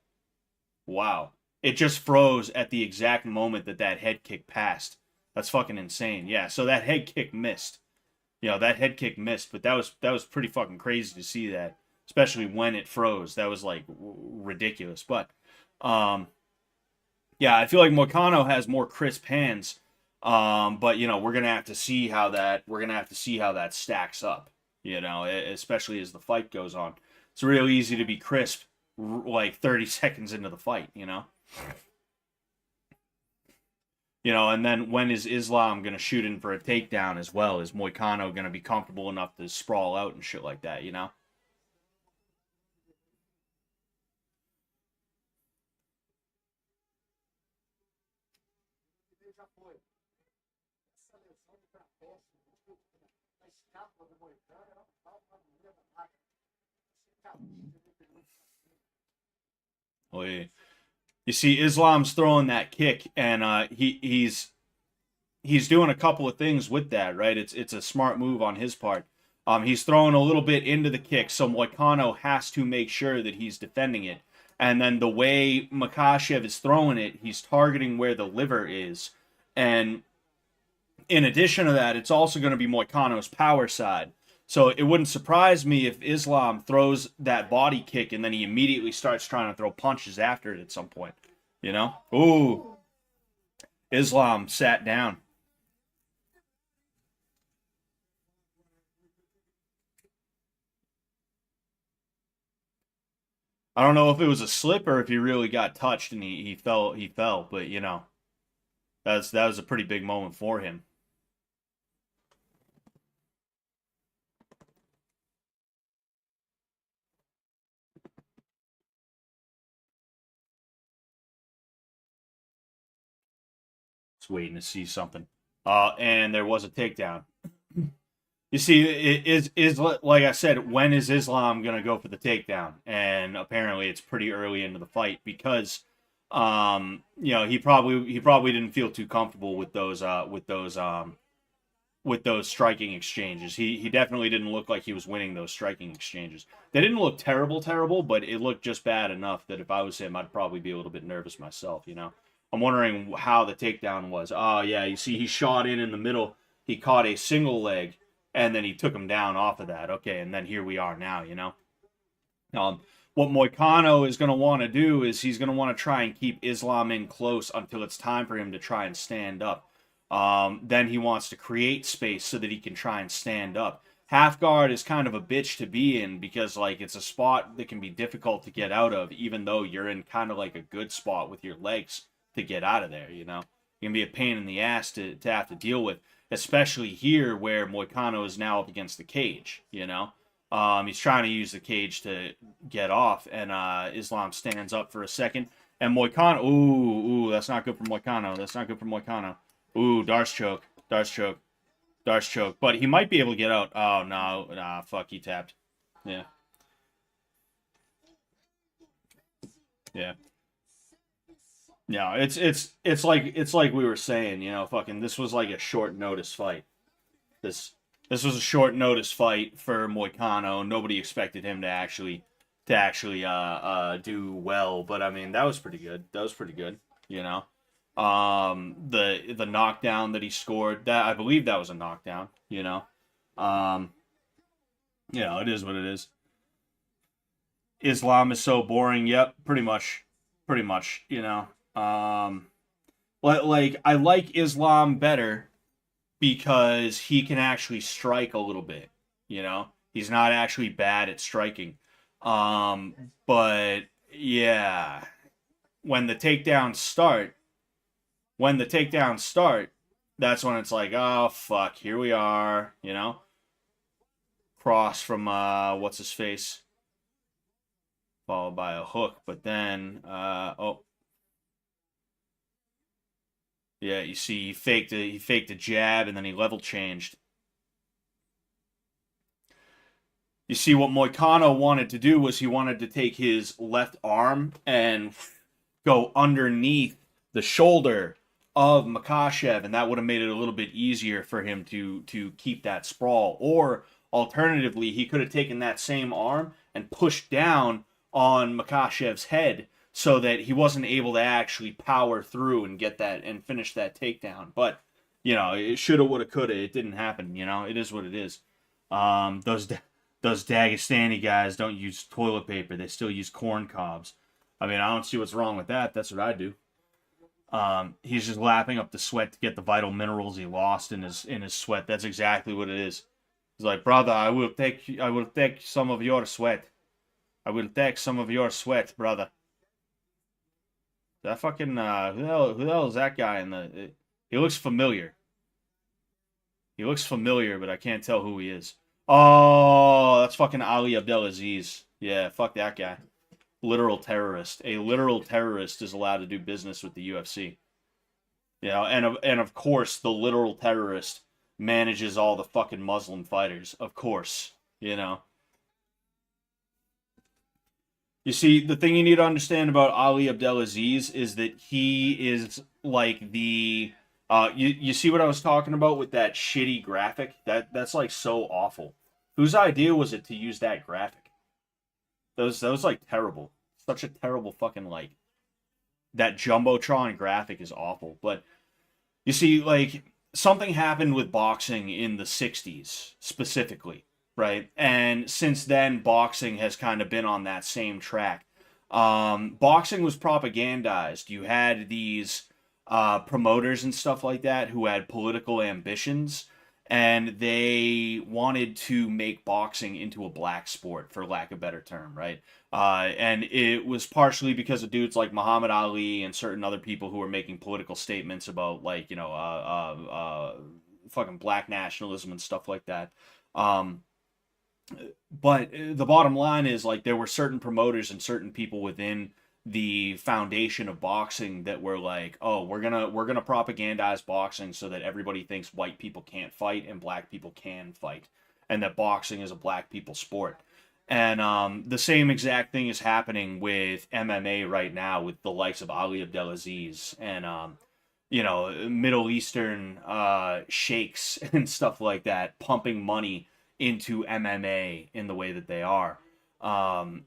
Wow. It just froze at the exact moment that head kick passed. That's fucking insane. Yeah, so that head kick missed. That head kick missed, but that was pretty fucking crazy to see that, especially when it froze. That was like ridiculous. But yeah, I feel like Moicano has more crisp hands. But we're gonna have to see how that stacks up. Especially as the fight goes on. It's real easy to be crisp like 30 seconds into the fight. And then when is Islam going to shoot in for a takedown as well? Is Moicano going to be comfortable enough to sprawl out and shit like that, Oh, yeah. You see, Islam's throwing that kick, and he's doing a couple of things with that, right? It's a smart move on his part. He's throwing a little bit into the kick, so Moicano has to make sure that he's defending it. And then the way Makhachev is throwing it, he's targeting where the liver is. And in addition to that, it's also going to be Moicano's power side. So it wouldn't surprise me if Islam throws that body kick and then he immediately starts trying to throw punches after it at some point. Ooh. Islam sat down. I don't know if it was a slip or if he really got touched and he fell, but that was a pretty big moment for him. Waiting to see something. And there was a takedown. You see, it is like I said, when is Islam gonna go for the takedown? And apparently, it's pretty early into the fight because, he probably didn't feel too comfortable with those with those striking exchanges. He definitely didn't look like he was winning those striking exchanges. They didn't look terrible, but it looked just bad enough that if I was him, I'd probably be a little bit nervous myself, you know. I'm wondering how the takedown was. Oh, yeah, you see he shot in the middle. He caught a single leg, and then he took him down off of that. Okay, and then here we are now, you know. What Moicano is going to want to do is he's going to want to try and keep Islam in close until it's time for him to try and stand up. Then he wants to create space so that he can try and stand up. Half guard is kind of a bitch to be in because, like, it's a spot that can be difficult to get out of, even though you're in kind of like a good spot with your legs to get out of there, you know. It can be a pain in the ass to have to deal with, especially here where Moicano is now up against the cage, you know. He's trying to use the cage to get off, and Islam stands up for a second. And Moicano, ooh, that's not good for Moicano. That's not good for Moicano. Ooh, Darce choke. But he might be able to get out. Oh, no. Nah, fuck, he tapped. Yeah. Yeah, it's like we were saying, you know, fucking this was like a short notice fight. This was a short notice fight for Moicano. Nobody expected him to actually do well, but I mean that was pretty good. You know. The knockdown that he scored, that I believe that was a knockdown, you know. It is what it is. Islam is so boring. Yep, pretty much, you know. Like I like Islam better because he can actually strike a little bit, you know. He's not actually bad at striking. But yeah, when the takedowns start, that's when it's like, oh fuck, here we are, you know. Cross from what's his face, followed by a hook, but then yeah, you see he faked a jab and then he level changed. You see what Moicano wanted to do was he wanted to take his left arm and go underneath the shoulder of Makhachev, and that would have made it a little bit easier for him to keep that sprawl. Or alternatively, he could have taken that same arm and pushed down on Makhachev's head so that he wasn't able to actually power through and get that and finish that takedown. But, you know, it shoulda, woulda, coulda. It didn't happen, you know. It is what it is. Those Dagestani guys don't use toilet paper. They still use corn cobs. I mean, I don't see what's wrong with that. That's what I do. He's just lapping up the sweat to get the vital minerals he lost in his sweat. That's exactly what it is. He's like, brother, I will take some of your sweat. I will take some of your sweat, brother. That fucking who the hell is that guy he looks familiar. He looks familiar, but I can't tell who he is. Oh, that's fucking Ali Abdelaziz. Yeah, fuck that guy. Literal terrorist. A literal terrorist is allowed to do business with the UFC. You know, and of course the literal terrorist manages all the fucking Muslim fighters. Of course, you know. You see, the thing you need to understand about Ali Abdelaziz is that he is like the you see what I was talking about with that shitty graphic? That's like so awful. Whose idea was it to use that graphic? That was like terrible. Such a terrible fucking like that Jumbotron graphic is awful. But you see, like something happened with boxing in the 60s specifically, right? And since then boxing has kind of been on that same track. Boxing was propagandized. You had these promoters and stuff like that who had political ambitions, and they wanted to make boxing into a black sport, for lack of a better term, right? And it was partially because of dudes like Muhammad Ali and certain other people who were making political statements about, like, you know, fucking black nationalism and stuff like that. But the bottom line is, like, there were certain promoters and certain people within the foundation of boxing that were like, oh, we're gonna propagandize boxing so that everybody thinks white people can't fight and black people can fight, and that boxing is a black people sport. And the same exact thing is happening with MMA right now with the likes of Ali Abdelaziz and Middle Eastern sheikhs and stuff like that pumping money into MMA in the way that they are. Um,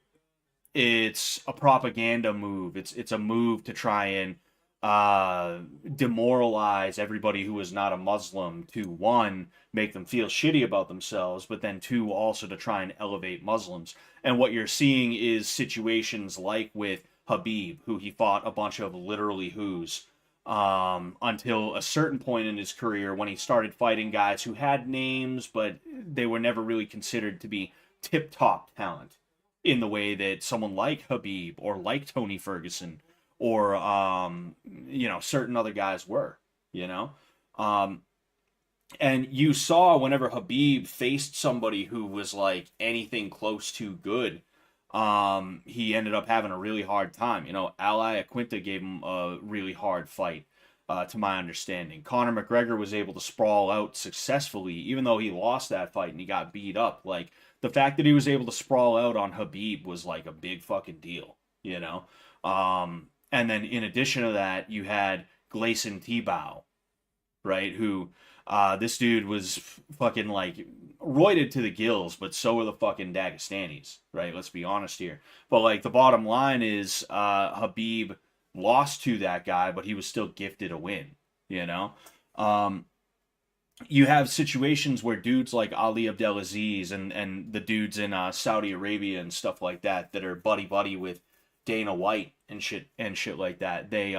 it's a propaganda move. It's a move to try and demoralize everybody who is not a Muslim, to one, make them feel shitty about themselves, but then two, also to try and elevate Muslims. And what you're seeing is situations like with Habib, who he fought a bunch of literally who's, until a certain point in his career when he started fighting guys who had names, but they were never really considered to be tip-top talent in the way that someone like Habib or like Tony Ferguson or certain other guys were, you know. Um, and you saw whenever Habib faced somebody who was like anything close to good, he ended up having a really hard time. Ali Aquinta gave him a really hard fight, to my understanding. Conor McGregor was able to sprawl out successfully, even though he lost that fight and he got beat up. Like, the fact that he was able to sprawl out on Habib was like a big fucking deal, you know? And then in addition to that, you had Gleison Tibau, right? Who, this dude was fucking like roided to the gills, but so were the fucking Dagestanis, right? Let's be honest here. But like the bottom line is, Habib lost to that guy, but he was still gifted a win, you know? You have situations where dudes like Ali Abdelaziz and the dudes in Saudi Arabia and stuff like that that are buddy buddy with Dana White and shit like that. They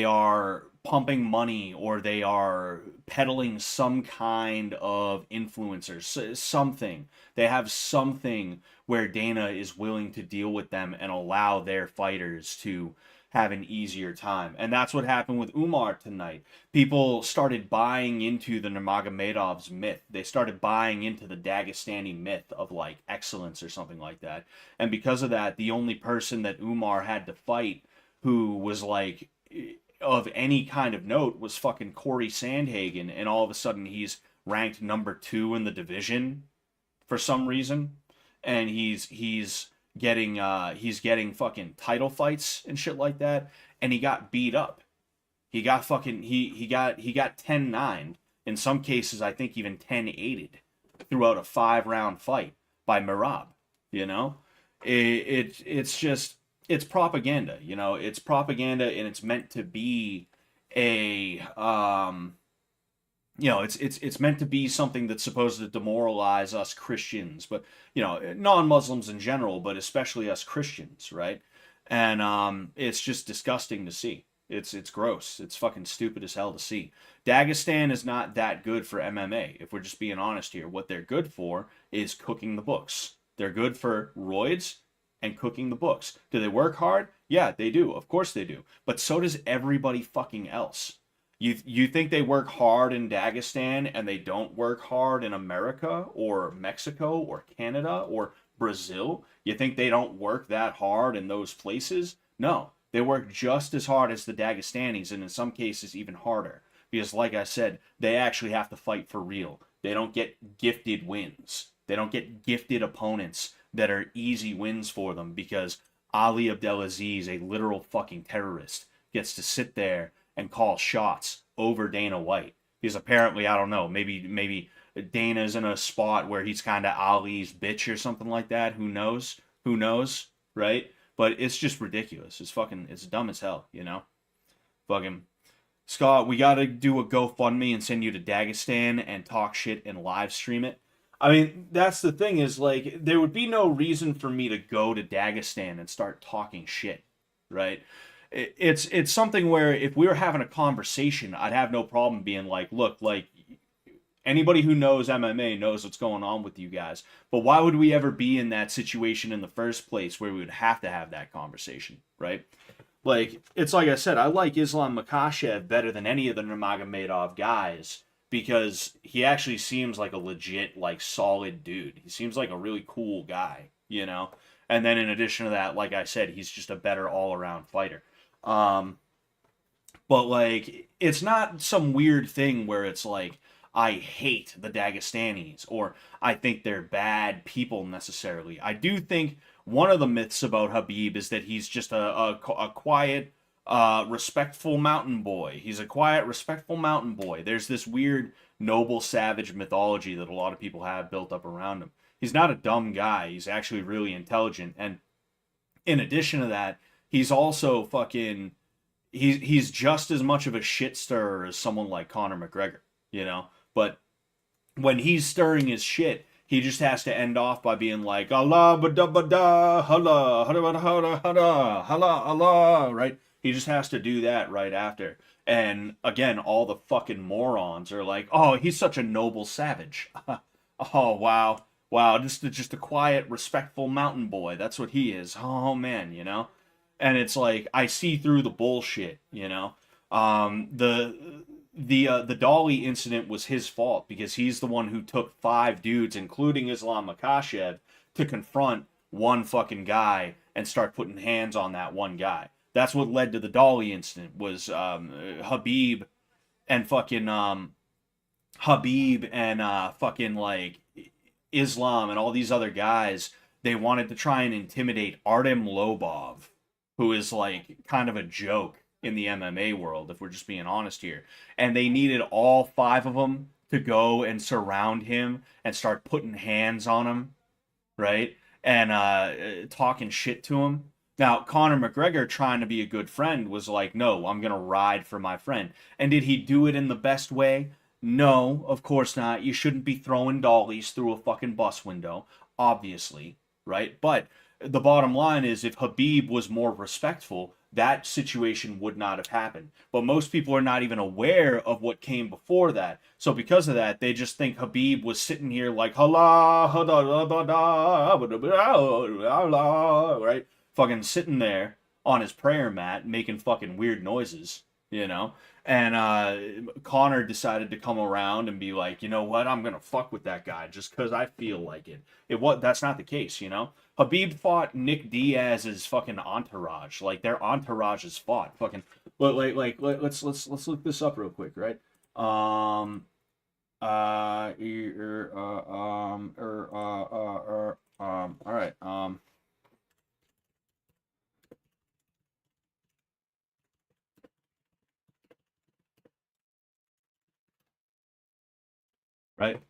are pumping money, or they are peddling some kind of influencers, something. They have something where Dana is willing to deal with them and allow their fighters to have an easier time. And that's what happened with Umar tonight. People started buying into the Nurmagomedov's myth. They started buying into the Dagestani myth of like excellence or something like that. And because of that, the only person that Umar had to fight who was like of any kind of note was fucking Corey Sandhagen, and all of a sudden he's ranked number 2 in the division for some reason, and he's getting fucking title fights and shit like that, and he got beat up. He got fucking he got 10-9, in some cases I think even 10-8'd throughout a 5-round fight by Merab, you know? It's just, it's propaganda, you know? It's propaganda, and it's meant to be a it's meant to be something that's supposed to demoralize us Christians, but non-Muslims in general, but especially us Christians, right? And it's just disgusting to see. It's gross. It's fucking stupid as hell to see. Dagestan is not that good for MMA, if we're just being honest here. What they're good for is cooking the books. They're good for roids and cooking the books. Do they work hard? Yeah, they do. Of course they do. But so does everybody fucking else. You think they work hard in Dagestan and they don't work hard in America or Mexico or Canada or Brazil? You think they don't work that hard in those places? No, they work just as hard as the Dagestanis, and in some cases even harder. Because like I said, they actually have to fight for real. They don't get gifted wins. They don't get gifted opponents that are easy wins for them because Ali Abdelaziz, a literal fucking terrorist, gets to sit there and call shots over Dana White. Because apparently, I don't know, maybe Dana's in a spot where he's kind of Ali's bitch or something like that. Who knows? Who knows, right? But it's just ridiculous. It's dumb as hell, you know? Fucking Scott, we gotta do a GoFundMe and send you to Dagestan and talk shit and live stream it. I mean, that's the thing is, like, there would be no reason for me to go to Dagestan and start talking shit, right? It's something where if we were having a conversation, I'd have no problem being like, look, like, anybody who knows MMA knows what's going on with you guys. But why would we ever be in that situation in the first place where we would have to have that conversation, right? Like, it's like I said, I like Islam Makhachev better than any of the Nurmagomedov guys because he actually seems like a legit, like, solid dude. He seems like a really cool guy, you know? And then in addition to that, like I said, he's just a better all-around fighter. But like, it's not some weird thing where it's like, I hate the Dagestanis or I think they're bad people necessarily. I do think one of the myths about Habib is that he's just a quiet, respectful mountain boy. He's a quiet, respectful mountain boy. There's this weird noble savage mythology that a lot of people have built up around him. He's not a dumb guy. He's actually really intelligent, and in addition to that, he's also fucking he's just as much of a shit stirrer as someone like Conor McGregor, you know? But when he's stirring his shit, he just has to end off by being like Allah bada bada hala hala hala hala hala Allah, right? He just has to do that right after. And again, all the fucking morons are like, "Oh, he's such a noble savage." Oh, wow. Wow, just a quiet, respectful mountain boy. That's what he is. Oh man, you know? And it's like I see through the bullshit, you know? The Dolly incident was his fault because he's the one who took 5 dudes, including Islam Makhachev, to confront one fucking guy and start putting hands on that one guy. That's what led to the Dolly incident was Habib and fucking Habib and fucking like Islam and all these other guys. They wanted to try and intimidate Artem Lobov, who is like kind of a joke in the MMA world, if we're just being honest here. And they needed all 5 of them to go and surround him and start putting hands on him, right? And talking shit to him. Now, Conor McGregor, trying to be a good friend, was like, no, I'm going to ride for my friend. And did he do it in the best way? No, of course not. You shouldn't be throwing dollies through a fucking bus window, obviously, right? But the bottom line is if Habib was more respectful, that situation would not have happened. But most people are not even aware of what came before that. So because of that, they just think Habib was sitting here like, right? Fucking sitting there on his prayer mat making fucking weird noises, you know? And Connor decided to come around and be like, you know what, I'm gonna fuck with that guy just because I feel like it. That's not the case, you know. Habib fought Nick Diaz's fucking entourage, like their entourages fought. Fucking, let's look this up real quick, right? All right. Right.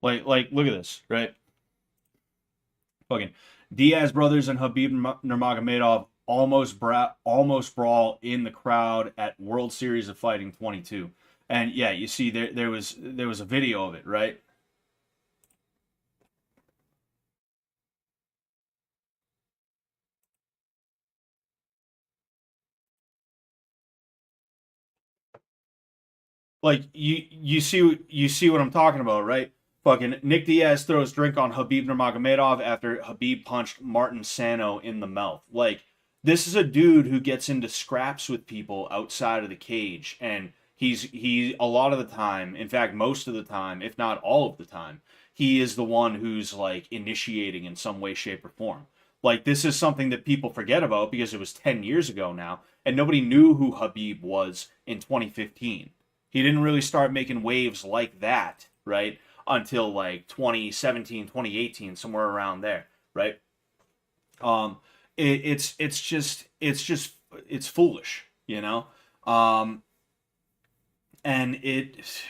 Look at this, right? Fucking Diaz brothers and Habib Nurmagomedov almost brawl in the crowd at World Series of Fighting 22. And yeah, you see there was a video of it, right? Like you see what I'm talking about, right? Fucking Nick Diaz throws drink on Habib Nurmagomedov after Habib punched Martin Sano in the mouth. Like this is a dude who gets into scraps with people outside of the cage, and he a lot of the time, in fact most of the time, if not all of the time, he is the one who's like initiating in some way, shape, or form. Like this is something that people forget about because it was 10 years ago now, and nobody knew who Habib was in 2015. He didn't really start making waves like that, right? Until like 2017, 2018, somewhere around there, right? Um, it's foolish, you know? Um, and it's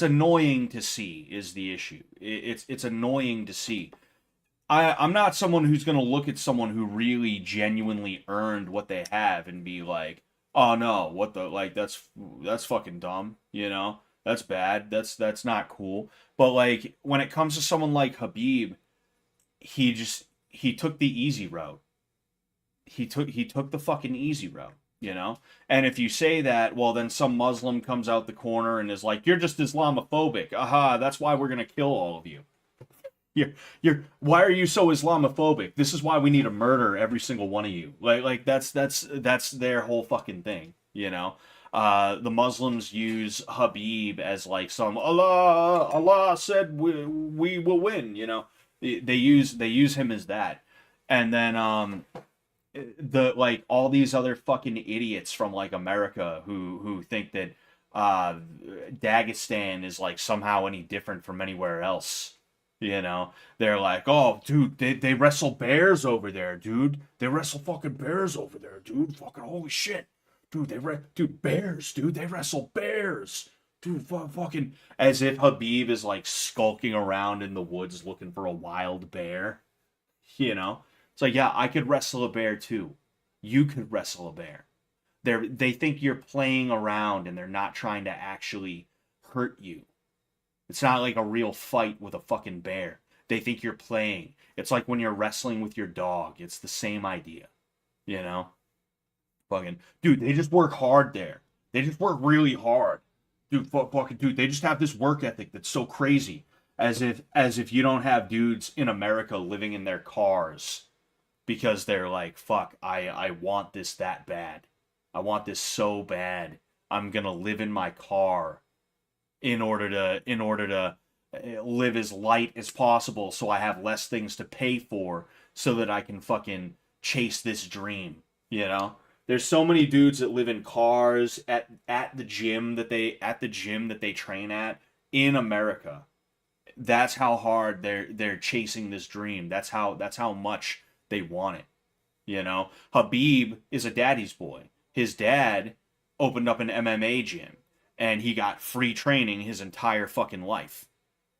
annoying to see is the issue. It's annoying to see. I'm not someone who's going to look at someone who really genuinely earned what they have and be like, "Oh no, what the like that's fucking dumb," you know? That's bad. That's not cool. But like when it comes to someone like Habib, he took the easy route. He took the fucking easy route, you know? And if you say that, well then some Muslim comes out the corner and is like, "You're just Islamophobic." Aha, that's why we're going to kill all of you. You're why are you so Islamophobic? This is why we need to murder every single one of you. That's their whole fucking thing, you know. The Muslims use Habib as like some Allah said we will win, you know. They use him as that, and then the like all these other fucking idiots from like America who think that Dagestan is like somehow any different from anywhere else. You know, they're like, oh, dude, they wrestle bears over there, dude. They wrestle fucking bears over there, dude. Fucking holy shit, dude. Dude, bears, dude. They wrestle bears, dude. Fucking as if Habib is like skulking around in the woods looking for a wild bear. You know, it's like, yeah, I could wrestle a bear too. You could wrestle a bear. They think you're playing around and they're not trying to actually hurt you. It's not like a real fight with a fucking bear. They think you're playing. It's like when you're wrestling with your dog. It's the same idea. You know? Fucking dude, they just work hard there. They just work really hard. Dude, fucking dude, they just have this work ethic that's so crazy. As if you don't have dudes in America living in their cars because they're like, fuck, I want this that bad. I want this so bad. I'm gonna live in my car in order to live as light as possible so I have less things to pay for so that I can fucking chase this dream, you know? There's so many dudes that live in cars at the gym that they train at in America. That's how hard they're chasing this dream. That's how much they want it. You know, Habib is a daddy's boy. His dad opened up an MMA gym and he got free training his entire fucking life.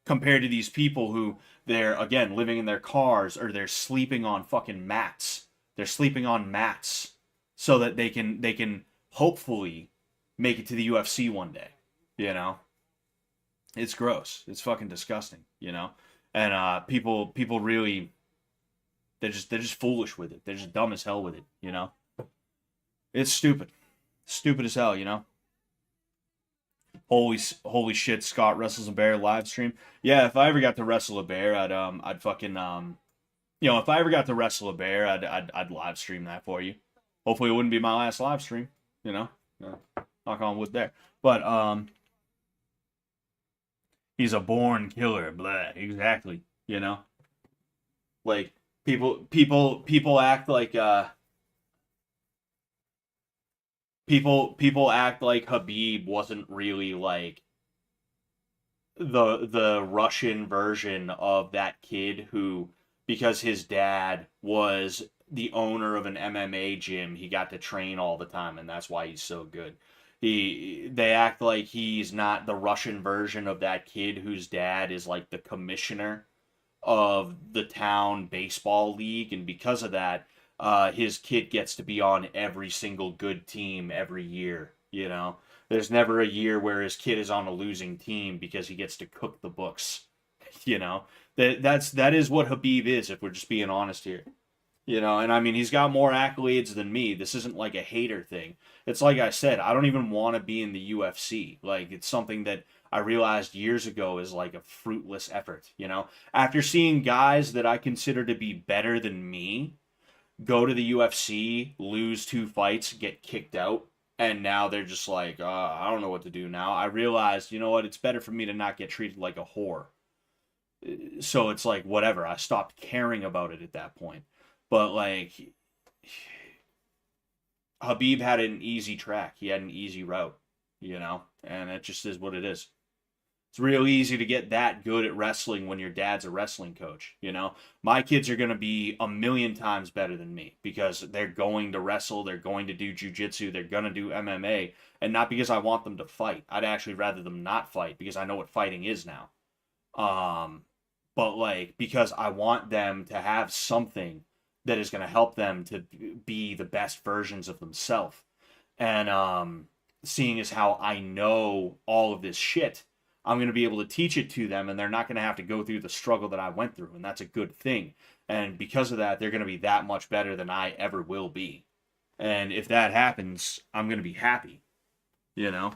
Compared to these people who they're again living in their cars or they're sleeping on fucking mats. They're sleeping on mats so that they can hopefully make it to the UFC one day, you know? It's gross. It's fucking disgusting, you know? And people really they're just foolish with it. They're just dumb as hell with it, you know? It's stupid. Stupid as hell, you know? Holy shit, Scott wrestles a bear live stream. Yeah, if I ever got to wrestle a bear, I'd fucking you know, if I ever got to wrestle a bear, I'd live stream that for you. Hopefully it wouldn't be my last live stream, you know? Knock on wood there. But he's a born killer, blah, exactly, you know? Like people act like people act like Habib wasn't really like the Russian version of that kid who, because his dad was the owner of an MMA gym, he got to train all the time and that's why he's so good. They act like he's not the Russian version of that kid whose dad is like the commissioner of the town baseball league, and because of that his kid gets to be on every single good team every year, you know? There's never a year where his kid is on a losing team because he gets to cook the books, you know? That is what Habib is, if we're just being honest here. You know, and I mean, he's got more accolades than me. This isn't like a hater thing. It's like I said, I don't even want to be in the UFC. Like, it's something that I realized years ago is like a fruitless effort, you know? After seeing guys that I consider to be better than me go to the UFC, lose 2 fights, get kicked out, and now they're just like, I don't know what to do now. I realized, you know what, it's better for me to not get treated like a whore. So it's like, whatever. I stopped caring about it at that point. But like, Habib had an easy track. He had an easy route, you know? And it just is what it is. It's real easy to get that good at wrestling when your dad's a wrestling coach, you know? My kids are going to be a million times better than me because they're going to wrestle, they're going to do jiu-jitsu, they're going to do MMA, and not because I want them to fight. I'd actually rather them not fight because I know what fighting is now. But like, because I want them to have something that is going to help them to be the best versions of themselves. And seeing as how I know all of this shit, I'm going to be able to teach it to them, and they're not going to have to go through the struggle that I went through, and that's a good thing. And because of that, they're going to be that much better than I ever will be. And if that happens, I'm going to be happy, you know?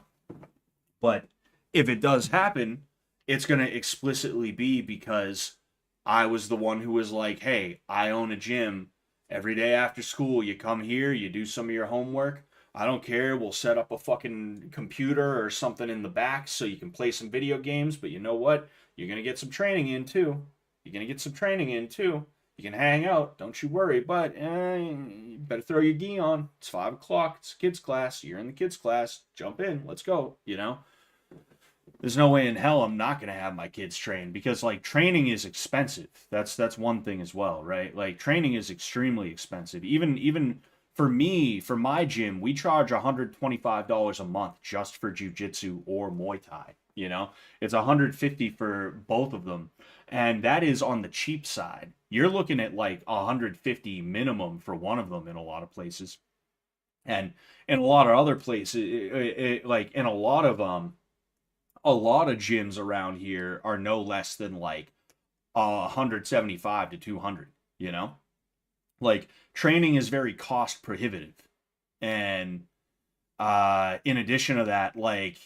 But if it does happen, it's going to explicitly be because I was the one who was like, hey, I own a gym. Every day after school, you come here, you do some of your homework. I don't care. We'll set up a fucking computer or something in the back so you can play some video games. But you know what? You're going to get some training in too. You're going to get some training in too. You can hang out, don't you worry, but you better throw your gi on. It's 5 o'clock. It's kids class. You're in the kids class. Jump in. Let's go. You know, there's no way in hell I'm not gonna have my kids train because like training is expensive. That's one thing as well, right? Like training is extremely expensive. Even for me, for my gym, we charge $125 a month just for jujitsu or Muay Thai. You know, it's $150 for both of them, and that is on the cheap side. You're looking at like $150 minimum for one of them in a lot of places, and in a lot of other places, like in a lot of gyms around here are no less than like 175 to 200. You know, like training is very cost prohibitive, and in addition to that, like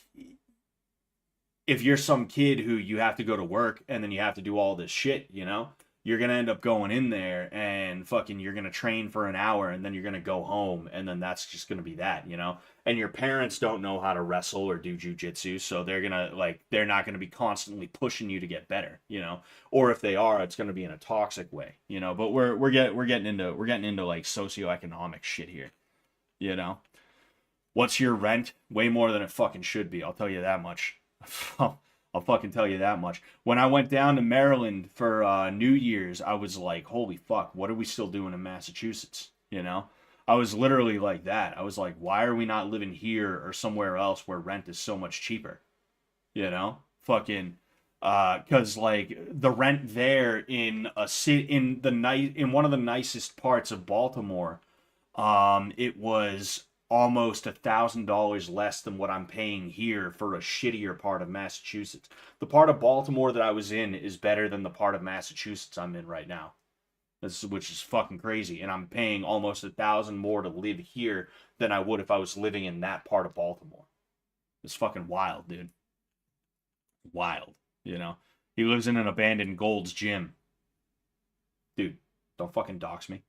if you're some kid who you have to go to work and then you have to do all this shit, you know, you're going to end up going in there and fucking you're going to train for an hour and then you're going to go home and then that's just going to be that, you know. And your parents don't know how to wrestle or do jujitsu, so they're going to like they're not going to be constantly pushing you to get better, you know. Or if they are, it's going to be in a toxic way, you know. But we're getting into like socioeconomic shit here, you know. What's your rent? Way more than it fucking should be. I'll tell you that much. I'll fucking tell you that much. When I went down to Maryland for New Year's, I was like, holy fuck, what are we still doing in Massachusetts? You know? I was literally like that. I was like, why are we not living here or somewhere else where rent is so much cheaper? You know? Fucking cuz like the rent there in a city in one of the nicest parts of Baltimore, it was almost $1,000 less than what I'm paying here for a shittier part of Massachusetts. The part of Baltimore that I was in is better than the part of Massachusetts I'm in right now. Which is fucking crazy. And I'm paying almost $1,000 more to live here than I would if I was living in that part of Baltimore. It's fucking wild, dude. Wild, you know. He lives in an abandoned Gold's Gym. Dude, don't fucking dox me.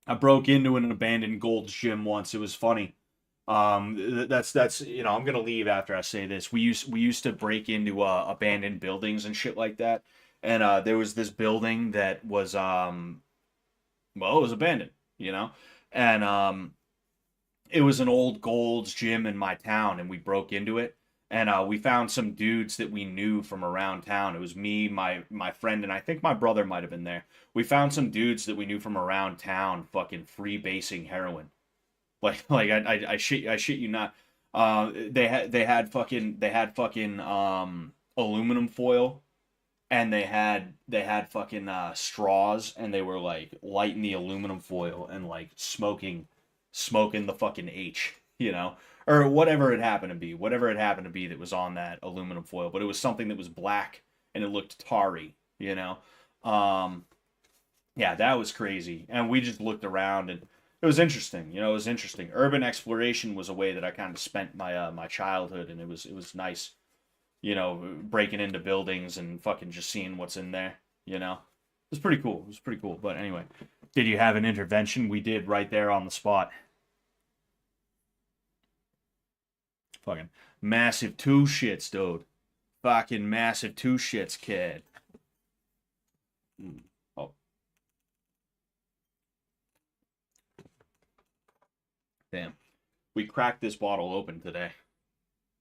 I broke into an abandoned Gold's Gym once. It was funny. That's you know I'm gonna leave after I say this. We used to break into abandoned buildings and shit like that, and there was this building that was well, it was abandoned, you know, and it was an old Gold's Gym in my town, and we broke into it, and we found some dudes that we knew from around town. It was me, my friend, and I think my brother might have been there. We found some dudes that we knew from around town, fucking freebasing heroin. Like I shit you not. They had fucking aluminum foil, and they had fucking straws, and they were like lighting the aluminum foil and like smoking the fucking H, you know, or whatever it happened to be that was on that aluminum foil, but it was something that was black and it looked tarry, you know. Yeah, that was crazy, and we just looked around and it was interesting, you know. It was interesting. Urban exploration was a way that I kind of spent my my childhood, and it was nice, you know, breaking into buildings and fucking just seeing what's in there, you know. It was pretty cool. It was pretty cool. But anyway, did you have an intervention? We did right there on the spot. Fucking massive two shits, dude. Fucking massive two shits, kid. Oh. Damn. We cracked this bottle open today.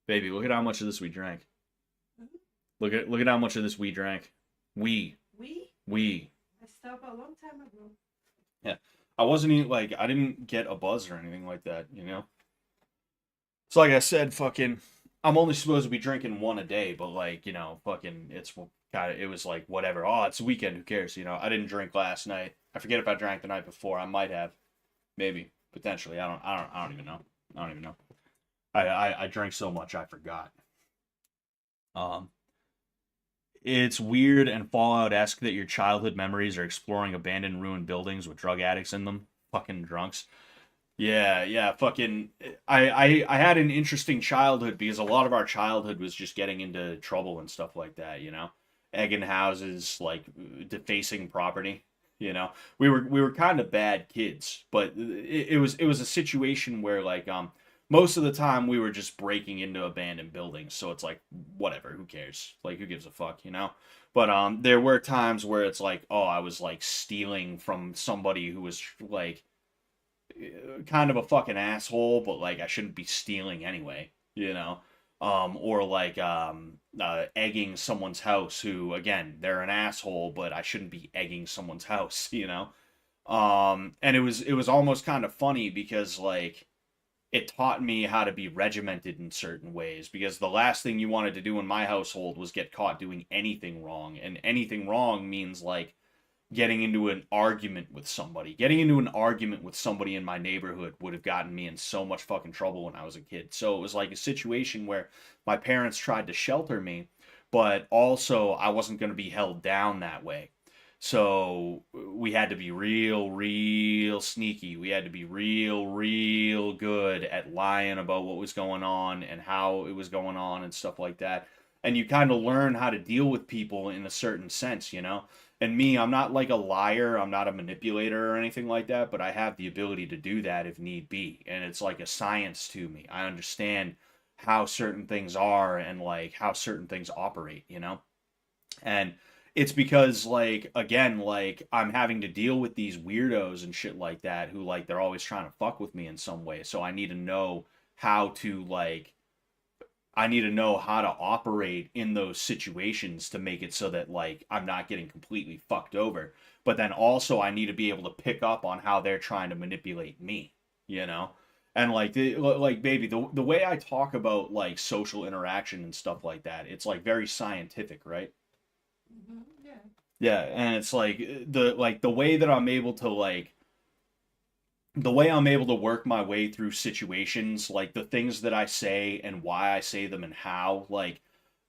Baby, look at how much of this we drank. Look at how much of this we drank. We. I stopped a long time ago. Yeah. I wasn't even like I didn't get a buzz or anything like that, you know? So like I said, fucking I'm only supposed to be drinking one a day, but like, you know, fucking it was like whatever. Oh, it's a weekend, who cares? You know, I didn't drink last night. I forget if I drank the night before. I might have. Maybe. Potentially. I don't even know. I don't even know. I drank so much I forgot. It's weird and Fallout-esque that your childhood memories are exploring abandoned ruined buildings with drug addicts in them. Fucking drunks. Yeah, fucking I had an interesting childhood because a lot of our childhood was just getting into trouble and stuff like that, you know. Egging houses, like defacing property, you know. We were kind of bad kids, but it was a situation where like most of the time we were just breaking into abandoned buildings, so it's like whatever, who cares? Like who gives a fuck, you know? But there were times where it's like, oh, I was like stealing from somebody who was like kind of a fucking asshole, but like I shouldn't be stealing anyway, you know? Or like egging someone's house who again, they're an asshole, but I shouldn't be egging someone's house, you know? And it was almost kind of funny because like it taught me how to be regimented in certain ways because the last thing you wanted to do in my household was get caught doing anything wrong, and anything wrong means like getting into an argument with somebody. Getting into an argument with somebody in my neighborhood would have gotten me in so much fucking trouble when I was a kid. So it was like a situation where my parents tried to shelter me, but also I wasn't going to be held down that way. So we had to be real sneaky. We had to be real good at lying about what was going on and how it was going on and stuff like that. And you kind of learn how to deal with people in a certain sense, you know? And me, I'm not like a liar, I'm not a manipulator or anything like that, but I have the ability to do that if need be. And it's like a science to me. I understand how certain things are and like how certain things operate, you know? And it's because like again, like I'm having to deal with these weirdos and shit like that who like they're always trying to fuck with me in some way. So I need to know how to like I need to know how to operate in those situations to make it so that like I'm not getting completely fucked over. But then also I need to be able to pick up on how they're trying to manipulate me, you know? And like like baby, the way I talk about like social interaction and stuff like that, it's like very scientific, right? Yeah. Yeah, and it's like the way that I'm able to like the way I'm able to work my way through situations, like the things that I say and why I say them and how, like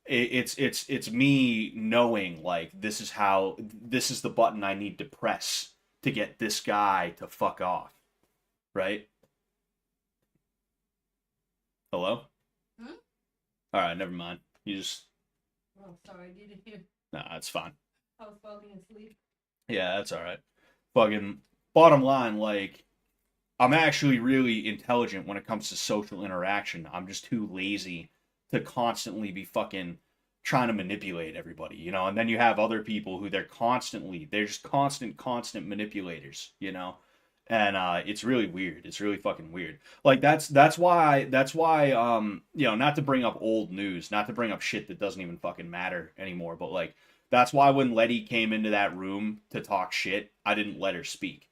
it's me knowing like this is the button I need to press to get this guy to fuck off, right? Hello? Hmm? All right, never mind. You just Oh, sorry, I didn't hear. nah, it's fine. I was falling asleep. Yeah, that's all right. Fucking bottom line, like I'm actually really intelligent when it comes to social interaction. I'm just too lazy to constantly be fucking trying to manipulate everybody, you know? And then you have other people who they're just constant manipulators, you know? And it's really weird. It's really fucking weird. Like that's why you know, not to bring up old news, not to bring up shit that doesn't even fucking matter anymore, but like that's why when Letty came into that room to talk shit, I didn't let her speak.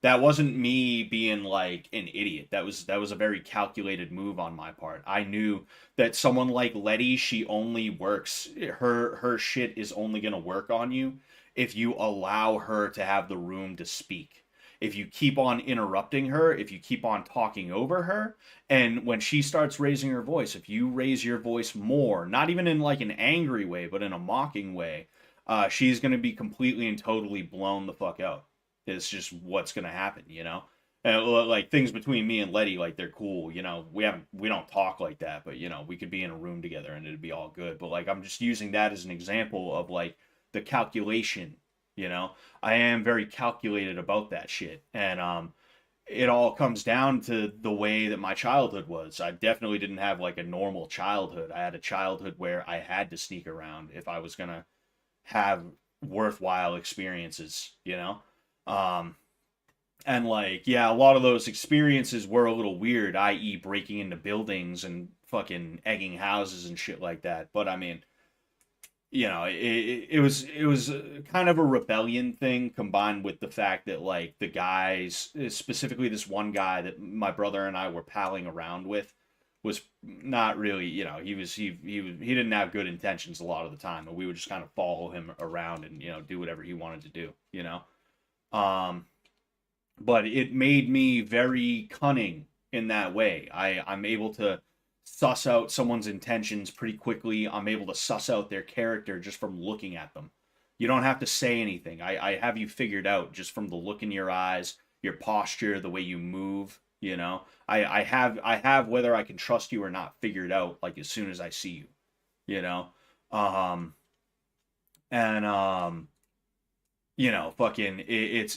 That wasn't me being like an idiot. That was a very calculated move on my part. I knew that someone like Letty, she only works her shit is only going to work on you if you allow her to have the room to speak. If you keep on interrupting her, if you keep on talking over her, and when she starts raising her voice, if you raise your voice more, not even in like an angry way, but in a mocking way, she's going to be completely and totally blown the fuck out. It's just what's gonna happen, you know. And like things between me and Letty, like they're cool, you know. We don't talk like that, but you know, we could be in a room together and it'd be all good. But like I'm just using that as an example of like the calculation, you know. I am very calculated about that shit, and it all comes down to the way that my childhood was. I definitely didn't have like a normal childhood. I had a childhood where I had to sneak around if I was gonna have worthwhile experiences, you know. Um, and like, yeah, a lot of those experiences were a little weird, i.e., breaking into buildings and fucking egging houses and shit like that. But I mean, you know, it was kind of a rebellion thing combined with the fact that like the guys, specifically this one guy that my brother and I were palling around with, was not really, you know, he didn't have good intentions a lot of the time, and we would just kind of follow him around and you know do whatever he wanted to do, you know. Um, but it made me very cunning in that way. I'm able to suss out someone's intentions pretty quickly. I'm able to suss out their character just from looking at them. You don't have to say anything. I have you figured out just from the look in your eyes, your posture, the way you move. You know, I have whether I can trust you or not figured out like as soon as I see you. You know, um, and you know, fucking, it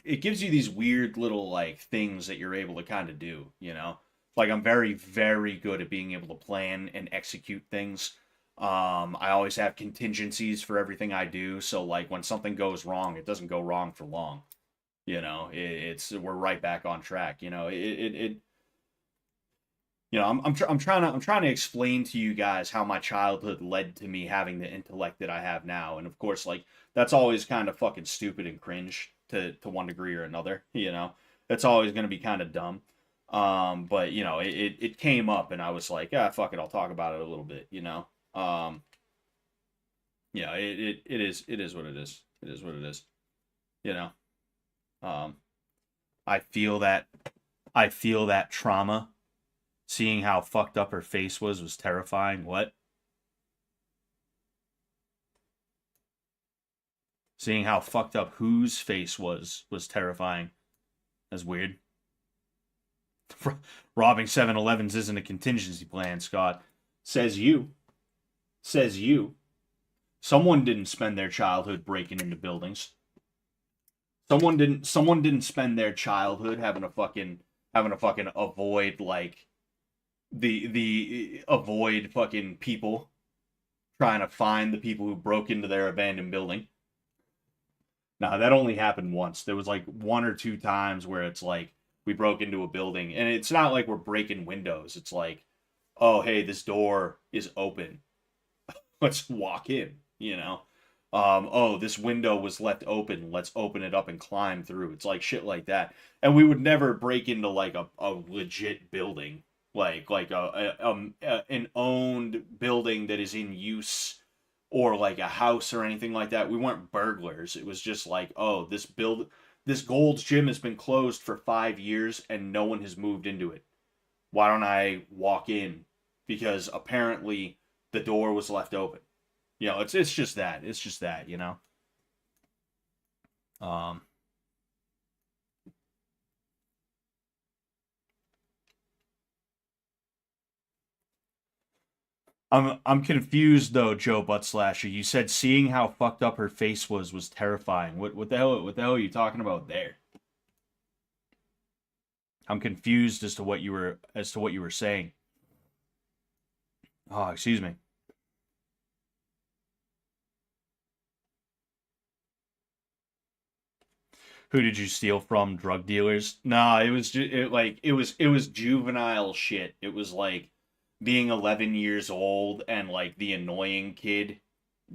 it gives you these weird little like things that you're able to kind of do, you know? Like I'm very, very good at being able to plan and execute things. I always have contingencies for everything I do, so like when something goes wrong, it doesn't go wrong for long. You know, it's we're right back on track. You know, you know, I'm trying to explain to you guys how my childhood led to me having the intellect that I have now, and of course, like that's always kind of fucking stupid and cringe to one degree or another. You know, that's always gonna be kind of dumb. But you know, it came up, and I was like, ah, fuck it, I'll talk about it a little bit. You know, yeah, it is what it is. It is what it is. You know, um, I feel that trauma. Seeing how fucked up her face was terrifying. What? Seeing how fucked up whose face was terrifying. That's weird. Robbing 7-Elevens isn't a contingency plan, Scott. Says you. Says you. Someone didn't spend their childhood breaking into buildings. Someone didn't spend their childhood having to fucking avoid like the avoid fucking people trying to find the people who broke into their abandoned building. Nah, that only happened once. There was like 1 or 2 times where it's like we broke into a building, and it's not like we're breaking windows. It's like, oh hey, this door is open. Let's walk in, you know. Oh, this window was left open. Let's open it up and climb through. It's like shit like that. And we would never break into like a legit building. Like an owned building that is in use, or like a house or anything like that. We weren't burglars. It was just like, oh, this Gold's Gym has been closed for 5 years and no one has moved into it. Why don't I walk in? Because apparently the door was left open. You know, it's just that. It's just that, you know. I'm confused though, Joe Buttslasher. You said seeing how fucked up her face was terrifying. What the hell are you talking about there? I'm confused as to what you were saying. Oh, excuse me. Who did you steal from? Drug dealers? Nah, it was it was juvenile shit. It was like being 11 years old and like the annoying kid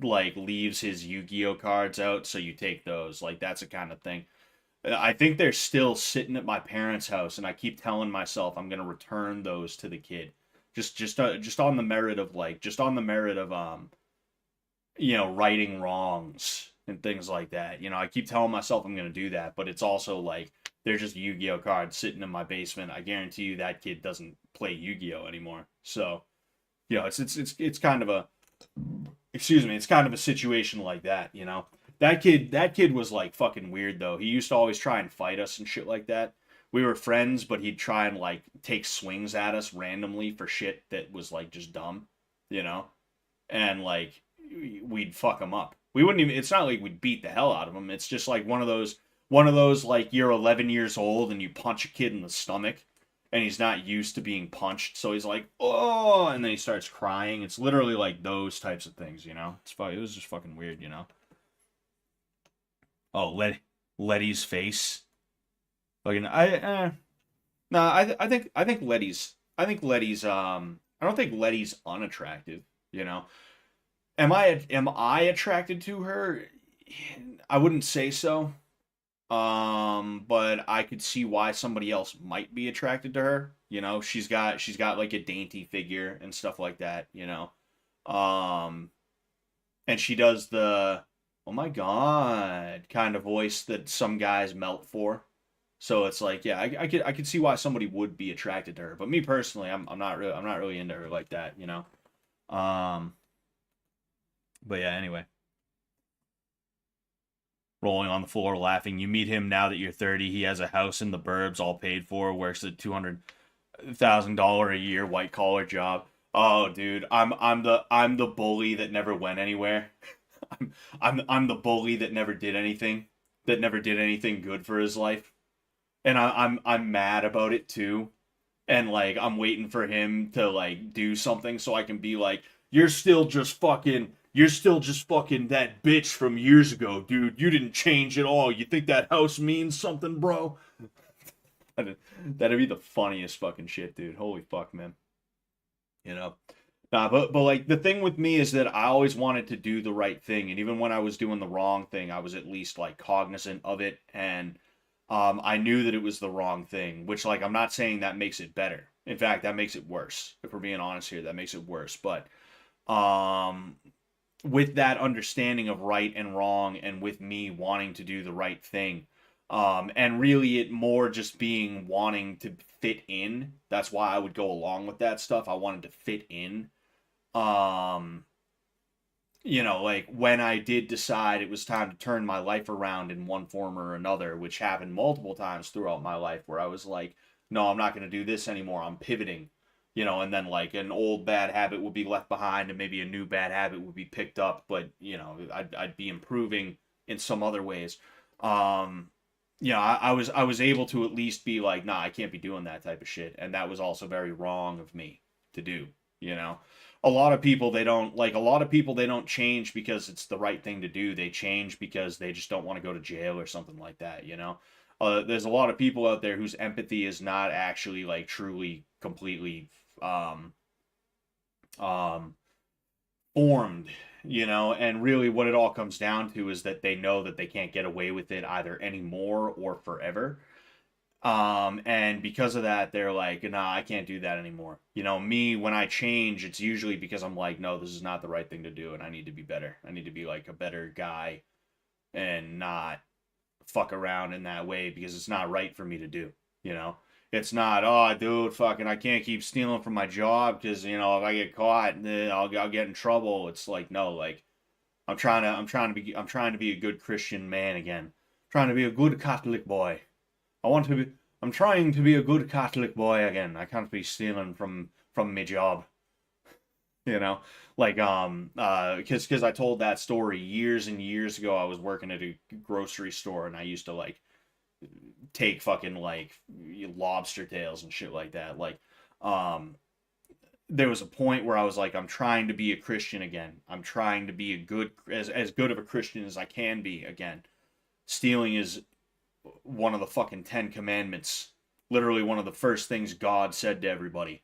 like leaves his Yu-Gi-Oh cards out, so you take those. Like that's the kind of thing. I think they're still sitting at my parents' house, and I keep telling myself I'm gonna return those to the kid, just on the merit of you know, righting wrongs and things like that. You know, I keep telling myself I'm gonna do that, but it's also like they're just Yu-Gi-Oh cards sitting in my basement. I guarantee you that kid doesn't play Yu-Gi-Oh anymore. So, you know, it's kind of a excuse me, it's kind of a situation like that, you know. That kid was like fucking weird though. He used to always try and fight us and shit like that. We were friends, but he'd try and like take swings at us randomly for shit that was like just dumb, you know. And like we'd fuck him up. We wouldn't even. It's not like we'd beat the hell out of him. It's just like one of those like you're 11 years old and you punch a kid in the stomach, and he's not used to being punched, so he's like, oh, and then he starts crying. It's literally like those types of things, you know. It was just fucking weird, you know. Oh, Letty's face. Like, no, I think Letty's. I don't think Letty's unattractive. You know, am I attracted to her? I wouldn't say so. But I could see why somebody else might be attracted to her. You know, she's got like a dainty figure and stuff like that. You know, and she does the oh my god kind of voice that some guys melt for. So it's like, yeah, I could see why somebody would be attracted to her. But me personally, I'm not really into her like that, you know. Um, but yeah, anyway. Rolling on the floor laughing. You meet him now that you're 30. He has a house in the burbs all paid for, works a $200,000 a year white collar job. Oh, dude, I'm the bully that never went anywhere. I'm the bully that never did anything. that never did anything good for his life. And I'm mad about it too. And like I'm waiting for him to like do something so I can be like, you're still just fucking that bitch from years ago, dude. You didn't change at all. You think that house means something, bro? That'd be the funniest fucking shit, dude. Holy fuck, man. You know. Nah, but like the thing with me is that I always wanted to do the right thing, and even when I was doing the wrong thing, I was at least like cognizant of it, and I knew that it was the wrong thing. Which, like, I'm not saying that makes it better. In fact, that makes it worse. If we're being honest here, that makes it worse. But um, with that understanding of right and wrong, and with me wanting to do the right thing, and really it more just being wanting to fit in. That's why I would go along with that stuff. I wanted to fit in. Um, like when I did decide it was time to turn my life around in one form or another, which happened multiple times throughout my life, where I was like, no, I'm not going to do this anymore. I'm pivoting, and then like an old bad habit would be left behind and maybe a new bad habit would be picked up, but I'd be improving in some other ways. I was able to at least be like, nah, I can't be doing that type of shit. And that was also very wrong of me to do, you know? A lot of people, they don't change because it's the right thing to do. They change because they just don't want to go to jail or something like that, you know? There's a lot of people out there whose empathy is not actually like truly, completely, um, formed, and really what it all comes down to is that they know that they can't get away with it either anymore or forever. And because of that, they're like, nah, I can't do that anymore. Me, when I change, it's usually because I'm like, no, this is not the right thing to do, and I need to be better. I need to be like a better guy and not fuck around in that way because it's not right for me to do, you know? It's not, oh, dude, fucking, I can't keep stealing from my job because, if I get caught, then I'll get in trouble. It's like, no, like, I'm trying to be a good Christian man again. Trying to be a good Catholic boy. I'm trying to be a good Catholic boy again. I can't be stealing from my job. You know, like because I told that story years and years ago. I was working at a grocery store and I used to like take fucking like lobster tails and shit like that. Like, there was a point where I was like, I'm trying to be a Christian again. I'm trying to be as good of a Christian as I can be again. Stealing is one of the fucking 10 commandments. Literally one of the first things God said to everybody.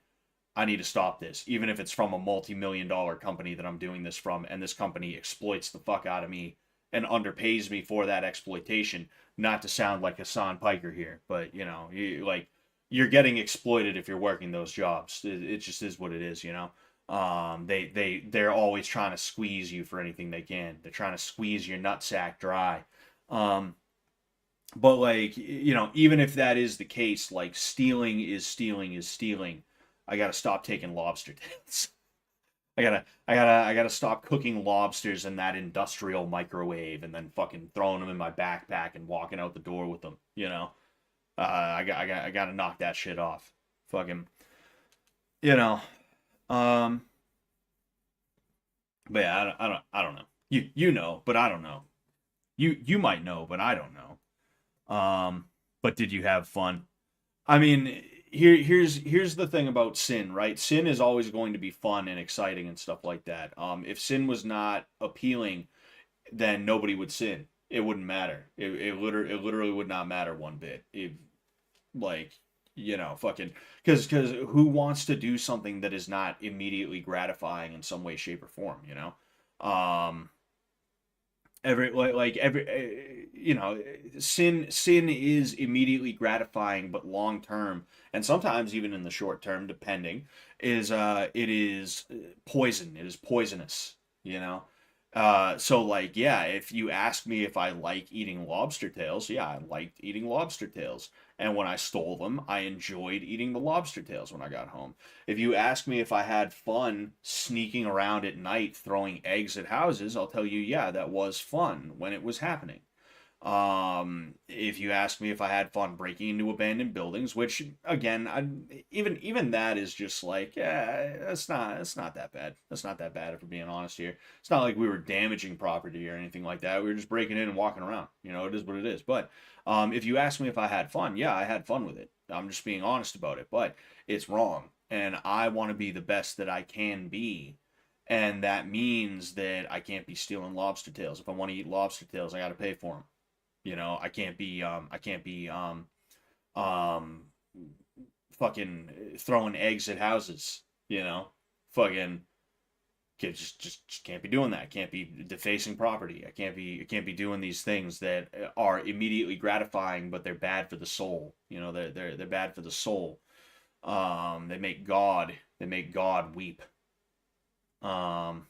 I need to stop this, even if it's from a multi-million-dollar company that I'm doing this from, and this company exploits the fuck out of me and underpays me for that exploitation. Not to sound like Hassan Piker here, but you're getting exploited if you're working those jobs. It just is what it is, they're always trying to squeeze you for anything they can. They're trying to squeeze your nutsack dry. But like, even if that is the case, like stealing is stealing. I gotta stop taking lobster tails. I gotta stop cooking lobsters in that industrial microwave and then fucking throwing them in my backpack and walking out the door with them. I gotta knock that shit off. Fucking, you know. Um. But yeah, I don't know. You know, but I don't know. You might know, but I don't know. But did you have fun? I mean, here's the thing about sin, right? Sin is always going to be fun and exciting and stuff like that. If sin was not appealing, then nobody would sin. It wouldn't matter. It literally would not matter one bit. Like, fucking, because who wants to do something that is not immediately gratifying in some way, shape, or form? Sin is immediately gratifying, but long term, and sometimes even in the short term, depending, it is poison. It is poisonous. So like, yeah, if you ask me if I like eating lobster tails, yeah, I liked eating lobster tails. And when I stole them, I enjoyed eating the lobster tails when I got home. If you ask me if I had fun sneaking around at night throwing eggs at houses, I'll tell you, yeah, that was fun when it was happening. If you ask me if I had fun breaking into abandoned buildings, which again, even that is just like, yeah, it's not that bad. That's not that bad if we're being honest here. It's not like we were damaging property or anything like that. We were just breaking in and walking around. You know, it is what it is. But if you ask me if I had fun, yeah, I had fun with it. I'm just being honest about it. But it's wrong, and I want to be the best that I can be. And that means that I can't be stealing lobster tails. If I want to eat lobster tails, I got to pay for them. You know, I can't be um fucking throwing eggs at houses, you know. Fucking just can't be doing that. Can't be defacing property. I can't be doing these things that are immediately gratifying but they're bad for the soul. You know, they're bad for the soul. They make God weep. Um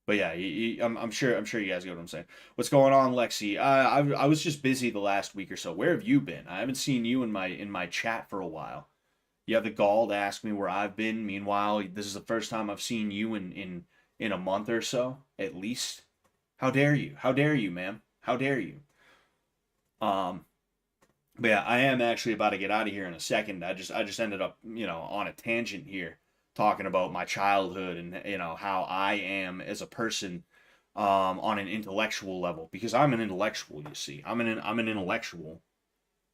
But yeah, I'm sure you guys get what I'm saying. What's going on, Lexi? I was just busy the last week or so. Where have you been? I haven't seen you in my chat for a while. You have the gall to ask me where I've been. Meanwhile, this is the first time I've seen you in a month or so, at least. How dare you? How dare you, ma'am? How dare you? Um, but yeah, I am actually about to get out of here in a second. I just ended up, on a tangent here, talking about my childhood and how I am as a person, on an intellectual level, because I'm an intellectual. You see, I'm an intellectual.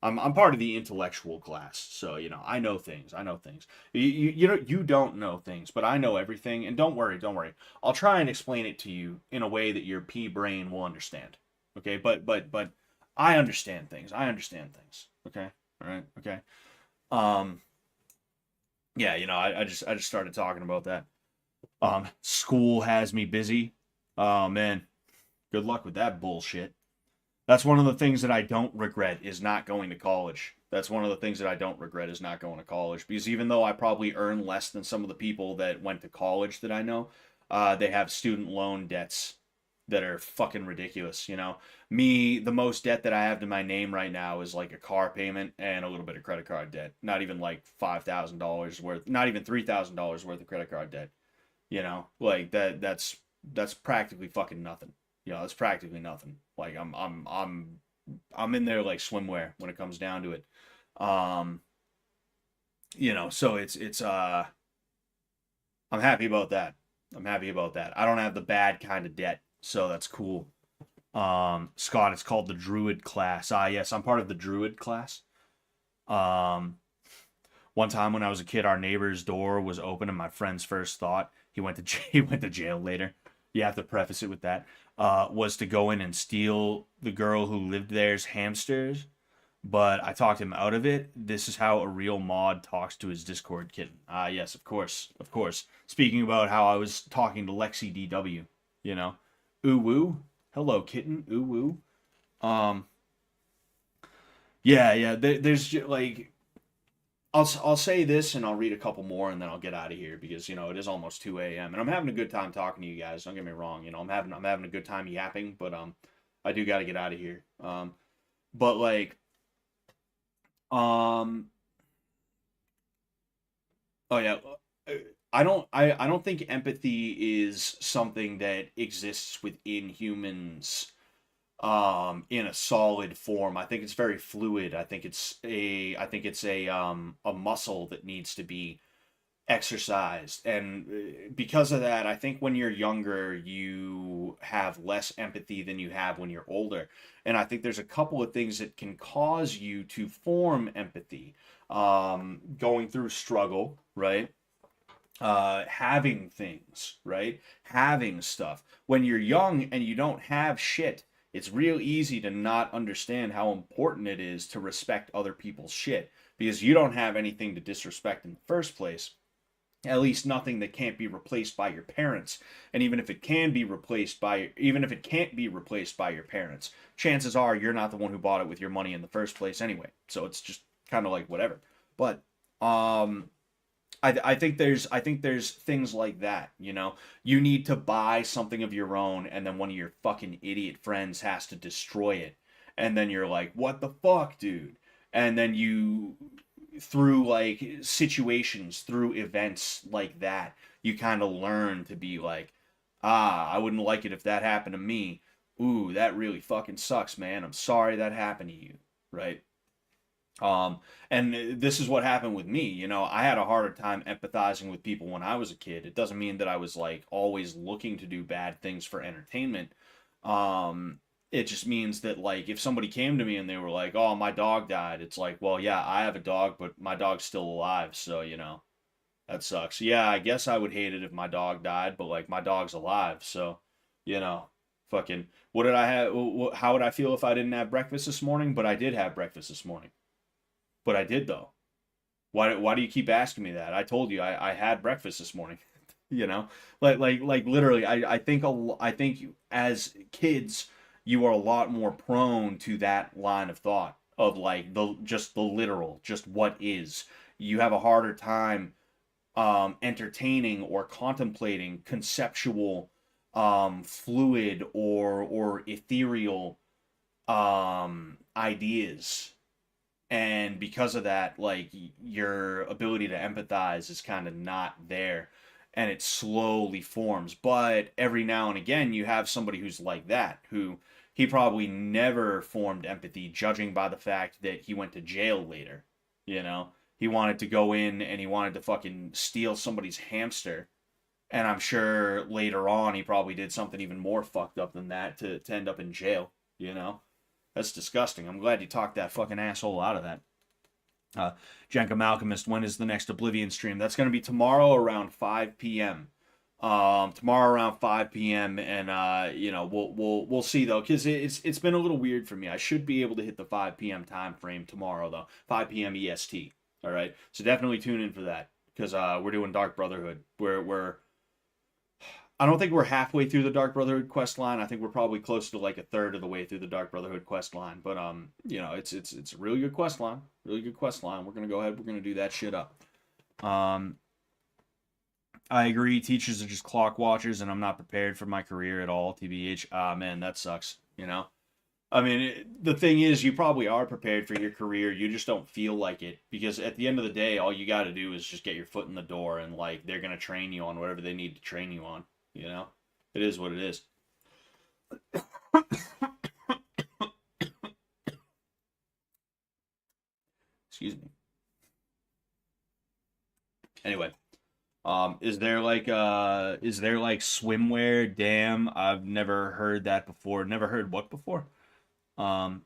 I'm part of the intellectual class, so I know things. I know things. You don't know things, but I know everything. And don't worry, don't worry. I'll try and explain it to you in a way that your pea brain will understand. Okay, but I understand things. I understand things. Okay, all right, okay. Um, yeah, I just started talking about that. School has me busy. Oh man, good luck with that bullshit. That's one of the things that I don't regret is not going to college. That's one of the things that I don't regret is not going to college, because even though I probably earn less than some of the people that went to college that I know, they have student loan debts that are fucking ridiculous. Me, the most debt that I have to my name right now is like a car payment and a little bit of credit card debt. Not even like $5,000 worth, not even $3,000 worth of credit card debt. Like that's practically fucking nothing. That's practically nothing. Like I'm in there like swimwear when it comes down to it. Um, so it's I'm happy about that. I'm happy about that. I don't have the bad kind of debt, so that's cool. Scott, it's called the Druid class. Ah, yes, I'm part of the Druid class. Um, One time when I was a kid, our neighbor's door was open, and my friend's first thought, he went to he went to jail later. You have to preface it with that. Was to go in and steal the girl who lived there's hamsters, but I talked him out of it. This is how a real mod talks to his Discord kitten. Ah, yes, of course, of course. Speaking about how I was talking to Lexi DW, you know, ooh woo, hello kitten, ooh woo. Um, yeah. There's like I'll say this and I'll read a couple more and then I'll get out of here because it is almost 2 a.m. and I'm having a good time talking to you guys. Don't get me wrong, I'm having a good time yapping, but I do got to get out of here. But like um oh yeah, I don't think empathy is something that exists within humans in a solid form. I think it's very fluid. I think it's a muscle that needs to be exercised. And because of that, I think when you're younger, you have less empathy than you have when you're older. And I think there's a couple of things that can cause you to form empathy. Going through struggle, right? Having things, right? Having stuff. When you're young and you don't have shit, it's real easy to not understand how important it is to respect other people's shit because you don't have anything to disrespect in the first place. At least nothing that can't be replaced by your parents. And even if it can be replaced by, even if it can't be replaced by your parents, chances are you're not the one who bought it with your money in the first place anyway. So it's just kind of like whatever. But I think there's things like that. You need to buy something of your own, and then one of your fucking idiot friends has to destroy it, and then you're like, what the fuck, dude? And then you, through like situations, through events like that, you kind of learn to be like, I wouldn't like it if that happened to me. ooh, that really fucking sucks, man. I'm sorry that happened to you, right? And this is what happened with me. You know, I had a harder time empathizing with people when I was a kid. It doesn't mean that I was like always looking to do bad things for entertainment. It just means that like if somebody came to me and they were like, "Oh, my dog died," it's like, well, yeah, I have a dog, but my dog's still alive, so you know that sucks. Yeah, I guess I would hate it if my dog died, but like my dog's alive, so you know, fucking, what did I have? How would I feel if I didn't have breakfast this morning? But I did have breakfast this morning. But I did though. Why do you keep asking me that? I told you I had breakfast this morning. You know, like literally, I think you, as kids, you are a lot more prone to that line of thought of like the literal, just what is. You have a harder time entertaining or contemplating conceptual, fluid or ethereal ideas, and because of that, like your ability to empathize is kind of not there, and it slowly forms. But every now and again you have somebody who's like that, who he probably never formed empathy, judging by the fact that he went to jail later. You know, he wanted to go in and he wanted to fucking steal somebody's hamster, and I'm sure later on he probably did something even more fucked up than that to end up in jail. You know, that's disgusting. I'm glad you talked that fucking asshole out of that. Janka Malcolmist, when is the next Oblivion stream? That's going to be tomorrow around 5 p.m. Tomorrow around 5 p.m. and you know, we'll see though, because it's been a little weird for me. I should be able to hit the 5 p.m. time frame tomorrow though, 5 p.m. EST. All right, so definitely tune in for that, because we're doing Dark Brotherhood. We're I don't think we're halfway through the Dark Brotherhood quest line. I think we're probably close to like a third of the way through the Dark Brotherhood quest line. But you know, it's a really good quest line. Really good quest line. We're gonna go ahead. We're gonna do that shit up. I agree. Teachers are just clock watchers, and I'm not prepared for my career at all. TBH. Ah, man, that sucks. You know. I mean, the thing is, you probably are prepared for your career. You just don't feel like it, because at the end of the day, all you got to do is just get your foot in the door, and like they're gonna train you on whatever they need to train you on. You know, it is what it is. Excuse me. Anyway, is there like swimwear? Damn, I've never heard that before. Never heard what before? Um,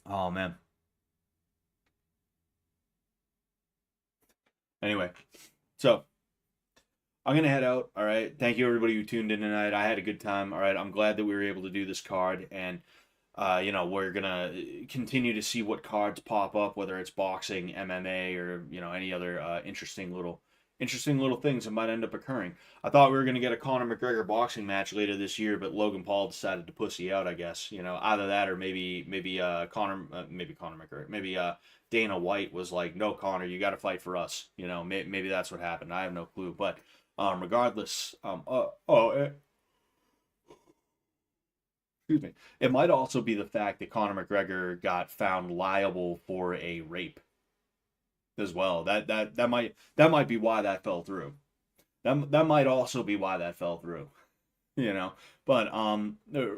oh man. Anyway, so I'm gonna head out. All right. Thank you everybody who tuned in tonight. I had a good time. All right. I'm glad that we were able to do this card, and you know, we're gonna continue to see what cards pop up, whether it's boxing, MMA, or you know, any other interesting little things that might end up occurring. I thought we were gonna get a Conor McGregor boxing match later this year, but Logan Paul decided to pussy out. I guess, you know, either that or maybe Conor McGregor, maybe Dana White was like, "No, Conor, you got to fight for us." You know, maybe that's what happened. I have no clue, but regardless, excuse me. It might also be the fact that Conor McGregor got found liable for a rape as well. That might be why that fell through. That might also be why that fell through. You know, but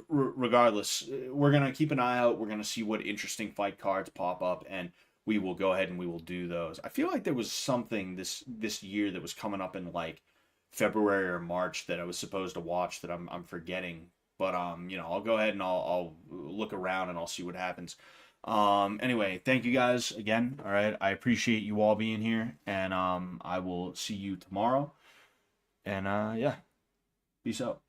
regardless, we're gonna keep an eye out. We're gonna see what interesting fight cards pop up, and we will go ahead and we will do those. I feel like there was something this year that was coming up in like February or March that I was supposed to watch that I'm forgetting. But you know, I'll go ahead and I'll look around and I'll see what happens. Anyway, thank you guys again. All right, I appreciate you all being here, and I will see you tomorrow. And yeah, peace out.